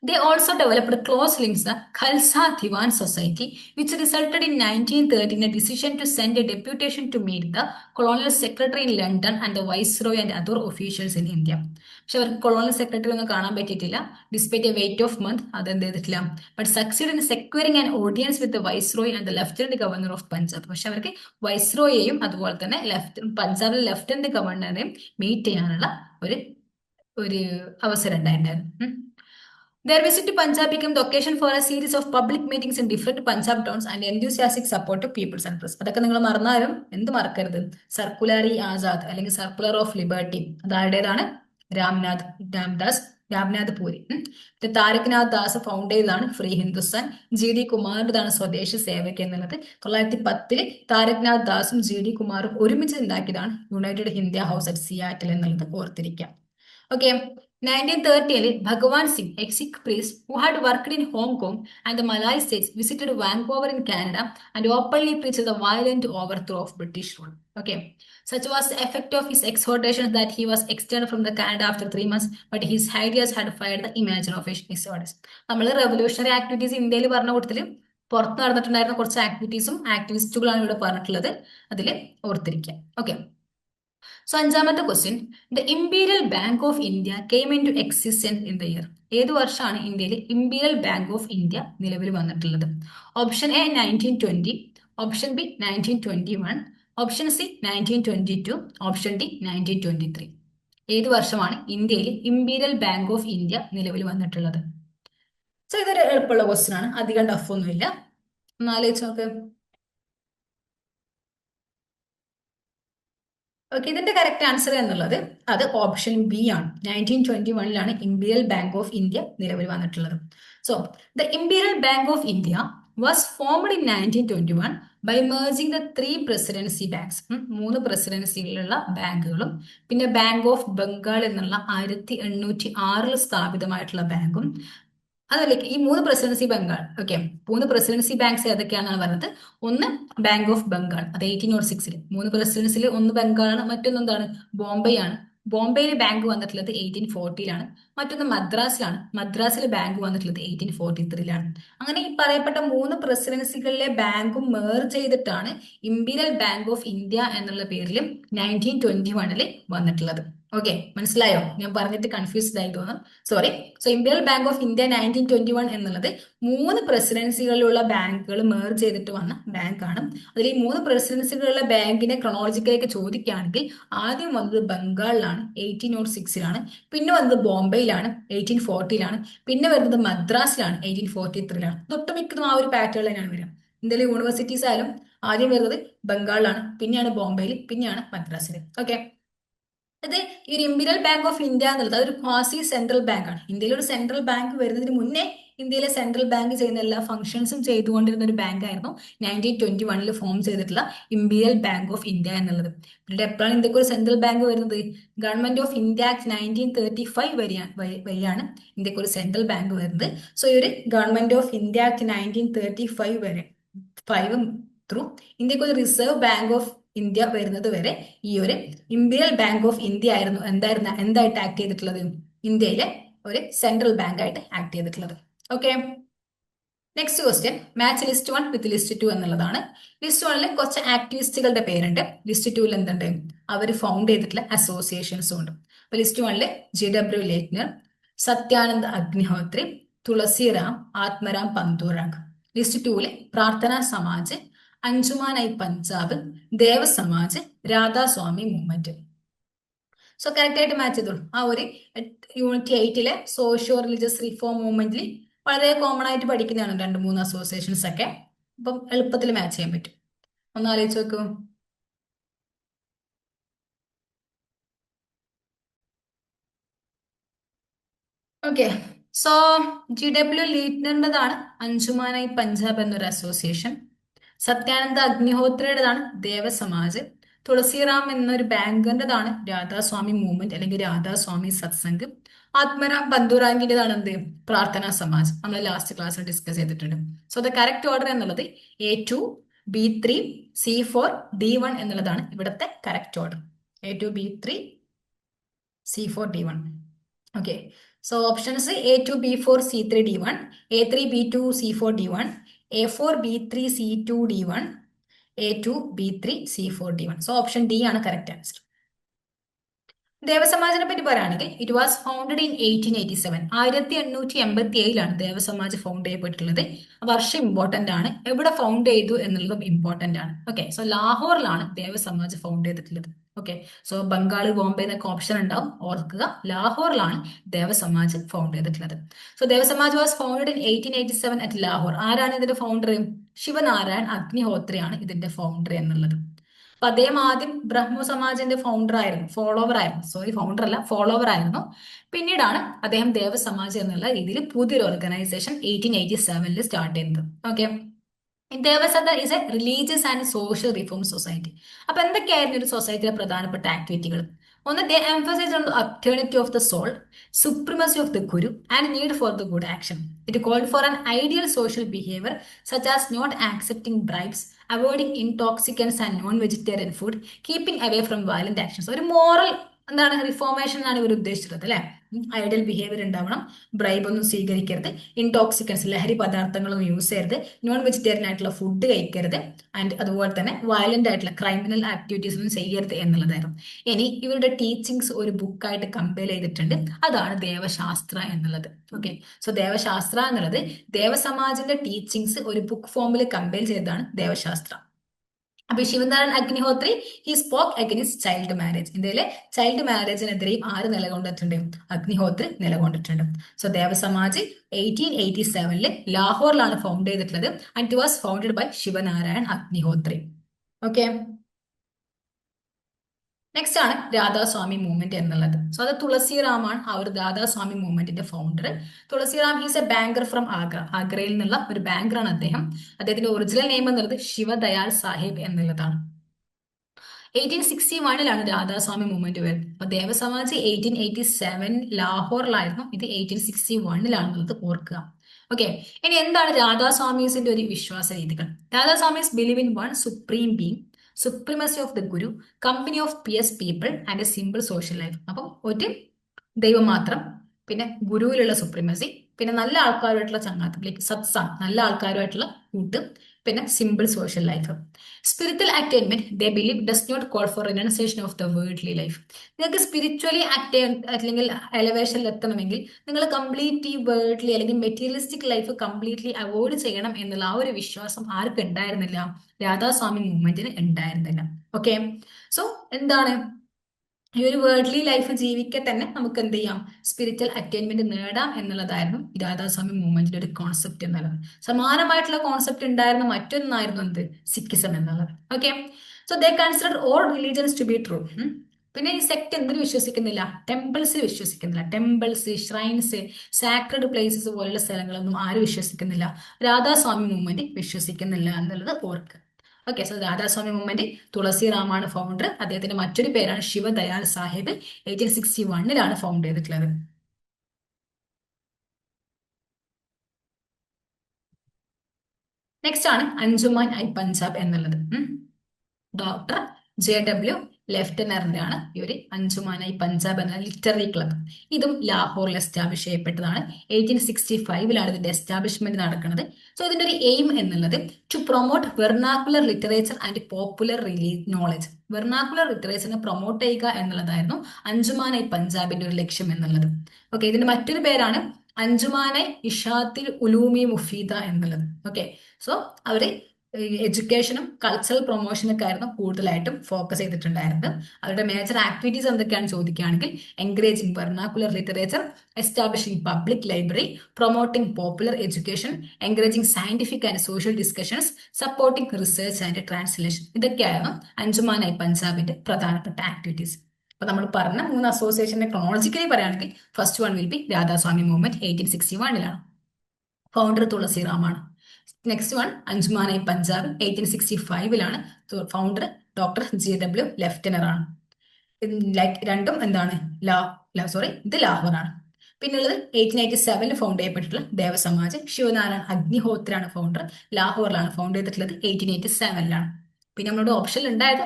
they also developed close links to Khalsa Diwan Society, which resulted in 1930 in a decision to send a deputation to meet the colonial secretary in London and the viceroy and other officials in India. പക്ഷെ അവർക്ക് കൊളോണിയൽ സെക്രട്ടറി ഒന്നും കാണാൻ പറ്റിയിട്ടില്ല, despite a wait of month. അതെന്ത് ചെയ്തിട്ടില്ല, but succeed in securing an audience with viceroy and the lieutenant governor of Punjab. പക്ഷെ അവർക്ക് വൈസ്രോയെയും അതുപോലെ തന്നെ പഞ്ചാബിലെ ലെഫ്റ്റനന്റ് ഗവർണറെയും മീറ്റ് ചെയ്യാനുള്ള ഒരു അവസരം ഉണ്ടായിട്ടുണ്ടായിരുന്നു. Their visit to Punjab became the occasion for a series of public meetings in different Punjab towns and enthusiastic support to people's interests. അതൊക്കെ നിങ്ങൾ മറന്നാലും എന്ത് മറക്കരുത്, സർക്കുലർ ആസാദ് അല്ലെങ്കിൽ സർക്കുലർ ഓഫ് ലിബർട്ടി അതാരുടേതാണ്? രാംനാഥ് പൂരി. താരക്നാഥ് ദാസ് ഫൗണ്ട് ചെയ്തതാണ് ഫ്രീ ഹിന്ദുസ്ഥാൻ. JD കുമാറിൻ്റെതാണ് സ്വദേശി സേവക് എന്നുള്ളത്. 1910 താരക്നാഥ് ദാസും JD കുമാറും ഒരുമിച്ച് ഉണ്ടാക്കിയതാണ് United India house at Seattle എന്നുള്ളത് ഓർത്തിരിക്കാം. ഓക്കെ, 1930 Bhagwan Singh, a Sikh priest who had worked in Hong Kong and the Malay states, visited Vancouver in Canada and openly preached the violent overthrow of British rule. Okay, such was the effect of his exhortations that he was extended from the Canada after 3 months, but his ideas had fired the imagine of his orders. നമ്മൾ റെവല്യൂഷണറി ആക്ടിവിറ്റീസ് ഇന്ത്യയിൽ പറഞ്ഞ കൂട്ടത്തിൽ പുറത്ത് നടന്നിട്ടുണ്ടായിരുന്ന കുറച്ച് ആക്ടിവിസ്റ്റുകളാണ് ഇവിടെ പറഞ്ഞിട്ടുള്ളത്, അതിൽ ഓർത്തിരിക്കുക. ഓക്കെ, സോ അഞ്ചാമത്തെ question, the imperial bank of India came into existence in the year. ഏത് വർഷമാണ് ഇന്ത്യയിൽ ഇംപീരിയൽ ബാങ്ക് ഓഫ് ഇന്ത്യ നിലവിൽ വന്നിട്ടുള്ളത്? Option A 1920, option B 1921, option C 1922, option D 1923. ഏത് വർഷമാണ് ഇന്ത്യയിൽ ഇംപീരിയൽ ബാങ്ക് ഓഫ് ഇന്ത്യ നിലവിൽ വന്നിട്ടുള്ളത്? സോ ഇതൊരു എളുപ്പമുള്ള ക്വസ്റ്റ്യൻ ആണ്, അധികം ടഫ് ഒന്നുമില്ല, ഒന്ന് ആലോചിച്ച് നോക്ക്. ഓക്കെ, ഇതിന്റെ കറക്റ്റ് ആൻസർ എന്നുള്ളത് അത് ഓപ്ഷൻ ബി ആണ്. 1921 ഇംപീരിയൽ ബാങ്ക് ഓഫ് ഇന്ത്യ നിലവിൽ വന്നിട്ടുള്ളത്. So the imperial bank of India was formed in 1921 by merging the 3 presidency banks. 3 പ്രസിഡൻസികളുള്ള ബാങ്കുകളും പിന്നെ ബാങ്ക് ഓഫ് ബംഗാൾ എന്നുള്ള 1806 സ്ഥാപിതമായിട്ടുള്ള ബാങ്കും അതല്ലേ ഈ മൂന്ന് പ്രസിഡൻസി ബംഗാൾ. ഓക്കെ, മൂന്ന് പ്രസിഡൻസി ബാങ്ക്സ് ഏതൊക്കെയാണെന്നാണ് പറഞ്ഞത്. ഒന്ന് ബാങ്ക് ഓഫ് ബംഗാൾ, അത് 1806 മൂന്ന് പ്രസിഡൻസിൽ ഒന്ന് ബംഗാളാണ്, മറ്റൊന്ന് എന്താണ്, ബോംബെ ആണ്. ബോംബെയിൽ ബാങ്ക് വന്നിട്ടുള്ളത് 1840ലാണ്. മറ്റൊന്ന് മദ്രാസിലാണ്, മദ്രാസിൽ ബാങ്ക് വന്നിട്ടുള്ളത് 1843ലാണ്. അങ്ങനെ ഈ പറയപ്പെട്ട മൂന്ന് പ്രസിഡൻസികളിലെ ബാങ്കും മേർജ് ചെയ്തിട്ടാണ് ഇമ്പീരിയൽ ബാങ്ക് ഓഫ് ഇന്ത്യ എന്നുള്ള പേരിലും 1921 വന്നിട്ടുള്ളത്. ഓക്കെ, മനസ്സിലായോ? ഞാൻ പറഞ്ഞിട്ട് കൺഫ്യൂസ്ഡ് ആയി തോന്നുന്നു, sorry. So imperial bank of India 1921 എന്നുള്ളത് മൂന്ന് പ്രസിഡൻസികളിലുള്ള ബാങ്കുകൾ മേർജ് ചെയ്തിട്ട് വന്ന ബാങ്കാണ്. അതിൽ ഈ മൂന്ന് പ്രസിഡൻസികളുള്ള ബാങ്കിനെ ക്രോണോളജിക്കലേക്ക് ചോദിക്കുകയാണെങ്കിൽ ആദ്യം വന്നത് ബംഗാളിലാണ്, 1806ലാണ്. പിന്നെ വന്നത് ബോംബെയിലാണ്, 1840ലാണ്. പിന്നെ വരുന്നത് മദ്രാസിലാണ്, 1843ലാണ്. ഒട്ടുമിക്കതും ആ ഒരു പാറ്റേൺ തന്നെയാണ് വരിക. ഇന്ത്യയിലെ യൂണിവേഴ്സിറ്റീസ് ആയാലും ആദ്യം വരുന്നത് ബംഗാളിലാണ്, പിന്നെയാണ് ബോംബെയിൽ, പിന്നെയാണ് മദ്രാസിൽ. ഓക്കെ, അത് ഈ ഒരു ഇമ്പീരിയൽ ബാങ്ക് ഓഫ് ഇന്ത്യ എന്നുള്ളത് അതൊരു ക്വാസി സെൻട്രൽ ബാങ്ക് ആണ്. ഇന്ത്യയിൽ ഒരു സെൻട്രൽ ബാങ്ക് വരുന്നതിന് മുന്നേ ഇന്ത്യയിലെ സെൻട്രൽ ബാങ്ക് ചെയ്യുന്ന എല്ലാ ഫംഗ്ഷൻസും ചെയ്തുകൊണ്ടിരുന്ന ഒരു ബാങ്ക് ആയിരുന്നു 1921 ഫോം ചെയ്തിട്ടുള്ള ഇമ്പീരിയൽ ബാങ്ക് ഓഫ് ഇന്ത്യ എന്നുള്ളത്. പിന്നീട് എപ്പോഴാണ് ഇന്ത്യക്ക് ഒരു സെൻട്രൽ ബാങ്ക് വരുന്നത്? ഗവൺമെന്റ് ഓഫ് ഇന്ത്യ ആക്ട് 1935 വരെയാണ് ഇന്ത്യക്ക് ഒരു സെൻട്രൽ ബാങ്ക് വരുന്നത്. സോ ഈ ഒരു ഗവൺമെന്റ് ഓഫ് ഇന്ത്യ ആക്ട് 1935 വരെ 5 ത്രൂ ഇന്ത്യക്ക് ഒരു റിസർവ് ബാങ്ക് ഓഫ് ഇന്ത്യ വരുന്നത് വരെ ഈ ഒരു ഇമ്പീരിയൽ ബാങ്ക് ഓഫ് ഇന്ത്യ ആയിരുന്നു എന്തായിട്ട് ആക്ട് ചെയ്തിട്ടുള്ളത്? ഇന്ത്യയിലെ ഒരു സെൻട്രൽ ബാങ്ക് ആയിട്ട് ആക്ട് ചെയ്തിട്ടുള്ളത്. Okay, next question, match list 1 with list 2 എന്നുള്ളതാണ്. ലിസ്റ്റ് 1 കുറച്ച് ആക്ടിവിസ്റ്റുകളുടെ പേരുണ്ട്, ലിസ്റ്റ് 2 എന്തുണ്ട്, അവർ ഫൗണ്ട് ചെയ്തിട്ടുള്ള അസോസിയേഷൻസും ഉണ്ട്. അപ്പൊ list 1 GW Leitner, Satyanand Agnihotri, Tulsiram, Atmaram Pandurang. List 2 Prarthana Samaj, Anjuman i Punjab, Dev Samaj, Radhaswami movement. So correct ആയിട്ട് മാച്ച് ചെയ്തോളൂ. ആ ഒരു യൂണിറ്റ് 8 സോഷ്യോ റിലീജിയസ് റിഫോം മൂവ്മെന്റിൽ വളരെ കോമൺ ആയിട്ട് പഠിക്കുന്നതാണ് രണ്ട് മൂന്ന് അസോസിയേഷൻസ് ഒക്കെ. അപ്പം എളുപ്പത്തിൽ മാച്ച് ചെയ്യാൻ പറ്റും. ഒന്ന് ആലോചിച്ച് നോക്കൂ. ഓക്കെ, സോ GW ലീറ്റ്നറിൻ്റെതാണ് അഞ്ജുമാനായി പഞ്ചാബ് എന്നൊരു അസോസിയേഷൻ. സത്യാനന്ദ അഗ്നിഹോത്രിയുടേതാണ് ദേവസമാജ്. തുളസിറാം എന്നൊരു ബാങ്കറിൻ്റെതാണ് രാധാസ്വാമി മൂവ്മെന്റ് അല്ലെങ്കിൽ രാധാസ്വാമി സത്സംഗ്. ആത്മരാം പന്തൂറാങ്കിൻ്റെതാണ് എന്ത്, പ്രാർത്ഥനാ സമാജ്. നമ്മൾ ലാസ്റ്റ് ക്ലാസ്സിൽ ഡിസ്കസ് ചെയ്തിട്ടുണ്ട്. സോ ദ കറക്റ്റ് ഓർഡർ എന്നുള്ളത് A2 B3 C4 D1 എന്നുള്ളതാണ് ഇവിടുത്തെ correct order. A2 B3 C4 D1. Okay, so options A2 B4 C3 D1, A3 B2 C4 D1, A4 B3 C2 D1, A2 B3 C4 D1. So option D ആണ് കറക്റ്റ് ആൻസർ. ദേവസമാജിനെ പറ്റി പറയുകയാണെങ്കിൽ ഇറ്റ് വാസ് ഫൗണ്ടഡ് ഇൻ 1887. 1887ലാണ് ദേവസമാജ് ഫൗണ്ട് ചെയ്യപ്പെട്ടിട്ടുള്ളത്. വർഷം ഇമ്പോർട്ടന്റ് ആണ്, എവിടെ ഫൗണ്ട് ചെയ്തു എന്നുള്ളതും ഇമ്പോർട്ടന്റ് ആണ്. ഓക്കെ, സോ ലാഹോറിലാണ് ദേവസമാജ് ഫൗണ്ട് ചെയ്തിട്ടുള്ളത്. ഓക്കെ, സോ ബംഗാൾ, ബോംബെ എന്നൊക്കെ ഓപ്ഷൻ ഉണ്ടാവും, ഓർക്കുക. ലാഹോറിലാണ് ദേവസമാജ് ഫൗണ്ട് ചെയ്തിട്ടുള്ളത്. So Dev Samaj was founded in 1887 at Lahore. ആരാണ് ഇതിന്റെ ഫൗണ്ടർ? ശിവനാരായൺ അഗ്നിഹോത്രിയാണ് ഇതിന്റെ ഫൗണ്ടർ എന്നുള്ളത്. അപ്പൊ അദ്ദേഹം ആദ്യം ബ്രഹ്മോ സമാജിന്റെ ഫൗണ്ടർ അല്ല, ഫോളോവർ ആയിരുന്നു. പിന്നീടാണ് അദ്ദേഹം ദേവസമാജ് എന്നുള്ള രീതിയിൽ പുതിയൊരു ഓർഗനൈസേഷൻ 1887 സ്റ്റാർട്ട് ചെയ്യുന്നത്. Okay, Dev Sabha is a religious and social reform society. അപ്പൊ എന്തൊക്കെയായിരുന്നു ഒരു സൊസൈറ്റിയിലെ പ്രധാനപ്പെട്ട ആക്ടിവിറ്റികൾ? ഒന്ന്, they emphasise on the eternity of the soul, supremacy of the guru and need for the good action. It called for an ideal social behaviour such as not accepting bribes, avoiding intoxicants and non vegetarian food, keeping away from violent actions. ഒരു മോറൽ എന്താണ്, റിഫോർമേഷൻ ആണ് ഇവർ ഉദ്ദേശിച്ചത് അല്ലെ. ഐഡിയൽ ബിഹേവിയർ ഉണ്ടാവണം, ബ്രൈബ് ഒന്നും സ്വീകരിക്കരുത്, ഇൻടോക്സിക്കൻസ് ലഹരി പദാർത്ഥങ്ങളൊന്നും യൂസ് ചെയ്യരുത്, നോൺ വെജിറ്റേറിയൻ ആയിട്ടുള്ള ഫുഡ് കഴിക്കരുത്, ആൻഡ് അതുപോലെ തന്നെ വയലന്റ് ആയിട്ടുള്ള ക്രൈമിനൽ ആക്ടിവിറ്റീസ് ഒന്നും ചെയ്യരുത് എന്നുള്ളതായിരുന്നു. ഇനി ഇവരുടെ ടീച്ചിങ്സ് ഒരു ബുക്കായിട്ട് കമ്പയർ ചെയ്തിട്ടുണ്ട്, അതാണ് ദേവശാസ്ത്ര എന്നുള്ളത്. ഓക്കെ, സോ ദേവശാസ്ത്ര എന്നുള്ളത് ദേവസമാജിന്റെ ടീച്ചിങ്സ് ഒരു ബുക്ക് ഫോമിൽ കമ്പയർ ചെയ്തതാണ് ദേവശാസ്ത്ര. അപ്പൊ Shivnarayan Agnihotri he spoke against child marriage. ഇന്ത്യയിലെ ചൈൽഡ് മാരേജിനെതിരെയും ആര് നിലകൊണ്ടിട്ടുണ്ട്? അഗ്നിഹോത്രി നിലകൊണ്ടിട്ടുണ്ട്. സോ ദേവസമാജ് 1887 ലാഹോറിലാണ് ഫൗണ്ട് ചെയ്തിട്ടുള്ളത് and it was founded by Shivnarayan Agnihotri. Okay, next ആണ് രാധാസ്വാമി മൂവ്മെന്റ് എന്നുള്ളത്. സോ അത് തുളസിറാമാണ് ആ ഒരു രാധാസ്വാമി മൂവ്മെന്റിന്റെ founder. Tulsiram he's a banker from Agra. ആഗ്രയിൽ നിന്നുള്ള ഒരു ബാങ്കറാണ് അദ്ദേഹം. അദ്ദേഹത്തിന്റെ ഒറിജിനൽ നെയിം എന്നുള്ളത് ശിവദയാൽ സാഹിബ് എന്നുള്ളതാണ്. 1861 രാധാസ്വാമി മൂവ്മെന്റ് വരുന്നത്. അപ്പൊ ദേവസമാജ് 1887 ലാഹോറിലായിരുന്നു, ഇത് 1861 ഓർക്കുക. ഓക്കെ, ഇനി എന്താണ് രാധാസ്വാമീസിന്റെ ഒരു വിശ്വാസ രീതികൾ? Radhaswamis believe in one supreme being, supremacy of the guru, company of pious people and a simple social life. അപ്പം ഒരു ദൈവം മാത്രം, പിന്നെ ഗുരുവിലുള്ള സുപ്രീമസി, പിന്നെ നല്ല ആൾക്കാരുമായിട്ടുള്ള ചങ്ങാത്തം, ലൈക്ക് സത്സാങ്, നല്ല ആൾക്കാരുമായിട്ടുള്ള കൂട്ട്, പിന്നെ simple social life. Spiritual attainment they believe does not call for renunciation of the worldly life. നിങ്ങൾക്ക് സ്പിരിച്വലി അല്ലെങ്കിൽ എലവേഷനിൽ എത്തണമെങ്കിൽ നിങ്ങൾ കംപ്ലീറ്റ് ഈ വേൾഡ്ലി അല്ലെങ്കിൽ മെറ്റീരിയലിസ്റ്റിക് ലൈഫ് കംപ്ലീറ്റ്ലി അവോയ്ഡ് ചെയ്യണം എന്നുള്ള ആ ഒരു വിശ്വാസം ആർക്കും ഉണ്ടായിരുന്നില്ല? രാധാസ്വാമി മൂവ്മെന്റിന് ഉണ്ടായിരുന്നില്ല. ഓക്കെ, സോ എന്താണ് ഈ ഒരു വേൾഡ്ലി ലൈഫ് ജീവിക്കെ തന്നെ നമുക്ക് എന്ത് ചെയ്യാം, സ്പിരിച്വൽ അറ്റൈൻമെന്റ് നേടാം എന്നുള്ളതായിരുന്നു രാധാസ്വാമി മൂവ്മെന്റിന്റെ ഒരു കോൺസെപ്റ്റ് എന്നുള്ളത്. സമാനമായിട്ടുള്ള കോൺസെപ്റ്റ് ഉണ്ടായിരുന്ന മറ്റൊന്നായിരുന്നു എന്ത്, സിക്കിസം എന്നുള്ളത്. Okay, so they consider all religions to be true. പിന്നെ ഈ സെക്ട് എന്തിനു വിശ്വസിക്കുന്നില്ല? ടെമ്പിൾസിൽ വിശ്വസിക്കുന്നില്ല. ടെമ്പിൾസ്, ഷ്രൈൻസ്, സാക്രഡ് പ്ലേസസ് പോലുള്ള സ്ഥലങ്ങളൊന്നും ആരും വിശ്വസിക്കുന്നില്ല. രാധാസ്വാമി മൂവ്മെന്റ് വിശ്വസിക്കുന്നില്ല എന്നുള്ളത് ഓർക്കുക. ഓക്കെ, സോ രാധാസ്വാമി മൂവ്മെന്റ് തുളസിറാമാണ് ഫൗണ്ടർ. അദ്ദേഹത്തിന്റെ മറ്റൊരു പേരാണ് ശിവദയാൽ സാഹിബ്. 1861 ഫൗണ്ട് ചെയ്തിട്ടുള്ളത്. നെക്സ്റ്റ് ആണ് അഞ്ജുമാൻ ഐ പഞ്ചാബ് എന്നുള്ളത്. ഡോക്ടർ JW ലെഫ്റ്റനറിന്റെ ആണ് ഈ ഒരു അഞ്ജുമാനായി പഞ്ചാബ് എന്ന ലിറ്റററി ക്ലബ്. ഇതും ലാഹോറിൽ എസ്റ്റാബ്ലിഷ് ചെയ്യപ്പെട്ടതാണ്. 1865 ഇതിന്റെ എസ്റ്റാബ്ലിഷ്മെന്റ് നടക്കുന്നത്. സോ ഇതിന്റെ ഒരു എയിം എന്നുള്ളത് to promote vernacular literature and popular knowledge. Vernacular ലിറ്ററേച്ചറിനെ പ്രൊമോട്ട് ചെയ്യുക എന്നുള്ളതായിരുന്നു അഞ്ജുമാനായി പഞ്ചാബിന്റെ ഒരു ലക്ഷ്യം എന്നുള്ളത്. ഓക്കെ, ഇതിന്റെ മറ്റൊരു പേരാണ് അഞ്ജുമാനായി ഇഷാത്തിൽ ഉലൂമി മുഫീദ എന്നുള്ളത്. ഓക്കെ, സോ അവര് എഡ്യൂക്കേഷനും കൾച്ചറൽ പ്രൊമോഷനും ഒക്കെ ആയിരുന്നു കൂടുതലായിട്ടും ഫോക്കസ് ചെയ്തിട്ടുണ്ടായിരുന്നത്. അവരുടെ മേജർ ആക്ടിവിറ്റീസ് എന്തൊക്കെയാണ് ചോദിക്കുകയാണെങ്കിൽ encouraging vernacular literature, establishing public library, promoting popular education, encouraging scientific and social discussions, supporting research and translation. ഇതൊക്കെയായിരുന്നു അഞ്ജുമാനായി പഞ്ചാബിന്റെ പ്രധാനപ്പെട്ട ആക്ടിവിറ്റീസ്. അപ്പൊ നമ്മൾ പറഞ്ഞ 3 അസോസിയേഷനെ ക്രോണോളജിക്കലി പറയുകയാണെങ്കിൽ first one will be Radhaswami movement 1861 founder തുളസിറാമാണ്. Next one Anjuman i Punjab 1865 founder doctor JW Leitner ആണ്. ലൈക്ക് രണ്ടും എന്താണ് ഇത് ലാഹോറാണ്. പിന്നുള്ളത് 1887 ഫൗണ്ട് ചെയ്യപ്പെട്ടിട്ടുള്ള ദേവസമാജ്, ശിവനാരായൺ അഗ്നിഹോത്രാണ് ഫൗണ്ടർ. ലാഹോറിലാണ് ഫൗണ്ട് ചെയ്തിട്ടുള്ളത് 1887. പിന്നെ നമ്മളോട് ഓപ്ഷനിൽ ഉണ്ടായത്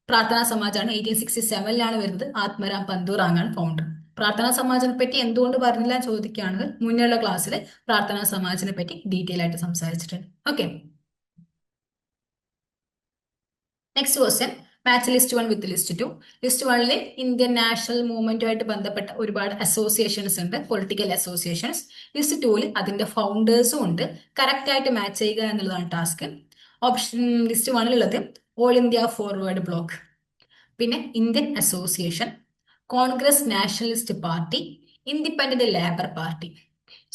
പ്രാർത്ഥനാ സമാജാണ്. 1867 വരുന്നത്. ആത്മരാം പന്തൂറാങ്ങാണ് ഫൗണ്ടർ. പ്രാർത്ഥനാ സമാജിനെ പറ്റി എന്തുകൊണ്ട് പറഞ്ഞില്ല ചോദിക്കുകയാണെങ്കിൽ മുന്നേയുള്ള ക്ലാസ്സിൽ പ്രാർത്ഥനാ സമാജിനെ പറ്റി ഡീറ്റെയിൽ ആയിട്ട് സംസാരിച്ചിട്ടുണ്ട്. Okay, next question match list 1 with list 2. List 1 Indian national മൂവ്മെന്റുമായിട്ട് ബന്ധപ്പെട്ട ഒരുപാട് അസോസിയേഷൻസ് ഉണ്ട്, പൊളിറ്റിക്കൽ അസോസിയേഷൻസ്. ലിസ്റ്റ് 2 അതിന്റെ ഫൗണ്ടേഴ്സും ഉണ്ട്. കറക്റ്റ് ആയിട്ട് മാച്ച് ചെയ്യുക എന്നുള്ളതാണ് task. Option list 1 all India forward block, പിന്നെ Indian association, Congress nationalist party, independent labour party,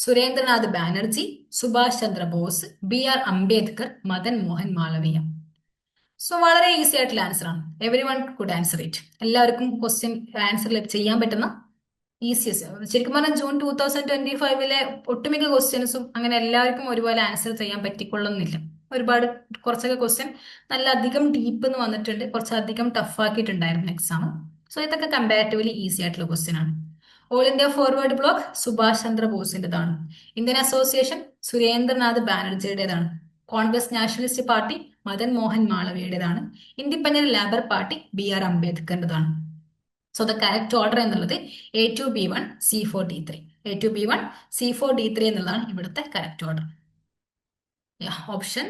Surendranath Banerjee, Subhash Chandra Bose, BR Ambedkar, Madan Mohan Malaviya. So വളരെ ഈസി ആയിട്ടുള്ള ആൻസർ ആണ്. Every one could answer it. എല്ലാവർക്കും ക്വസ്റ്റ്യൻ ആൻസർ ചെയ്യാൻ പറ്റുന്ന ഈസിയസ്റ്റ്. ശരിക്കും പറഞ്ഞാൽ ജൂൺ 2025 ഒട്ടുമിക്ക ക്വസ്റ്റ്യൻസും അങ്ങനെ എല്ലാവർക്കും ഒരുപോലെ ആൻസർ ചെയ്യാൻ പറ്റിക്കൊള്ളുന്നില്ല. ഒരുപാട് കുറച്ചൊക്കെ ക്വസ്റ്റ്യൻ നല്ല അധികം ഡീപ്പ് എന്ന് വന്നിട്ടുണ്ട്, കുറച്ചധികം ടഫ് ആക്കിയിട്ടുണ്ടായിരുന്നു എക്സാം. സോ ഇതൊക്കെ കമ്പാരിറ്റീവ്ലി ഈസി ആയിട്ടുള്ള ക്വസ്റ്റ്യൻ ആണ്. All India forward block Subhash Chandra ബോസിന്റേതാണ്. ഇന്ത്യൻ അസോസിയേഷൻ സുരേന്ദ്രനാഥ് ബാനർജിയുടേതാണ്. Congress nationalist party Madan Mohan മാളവയുടേതാണ്. ഇൻഡിപെൻഡന്റ് ലേബർ പാർട്ടി BR അംബേദ്കറിന്റേതാണ്. സോ ദ കറക്റ്റ് ഓർഡർ എന്നുള്ളത് A2B1C4D3. A2B1C4D3 എന്നുള്ളതാണ് ഇവിടുത്തെ കറക്റ്റ് ഓർഡർ. ഓപ്ഷൻ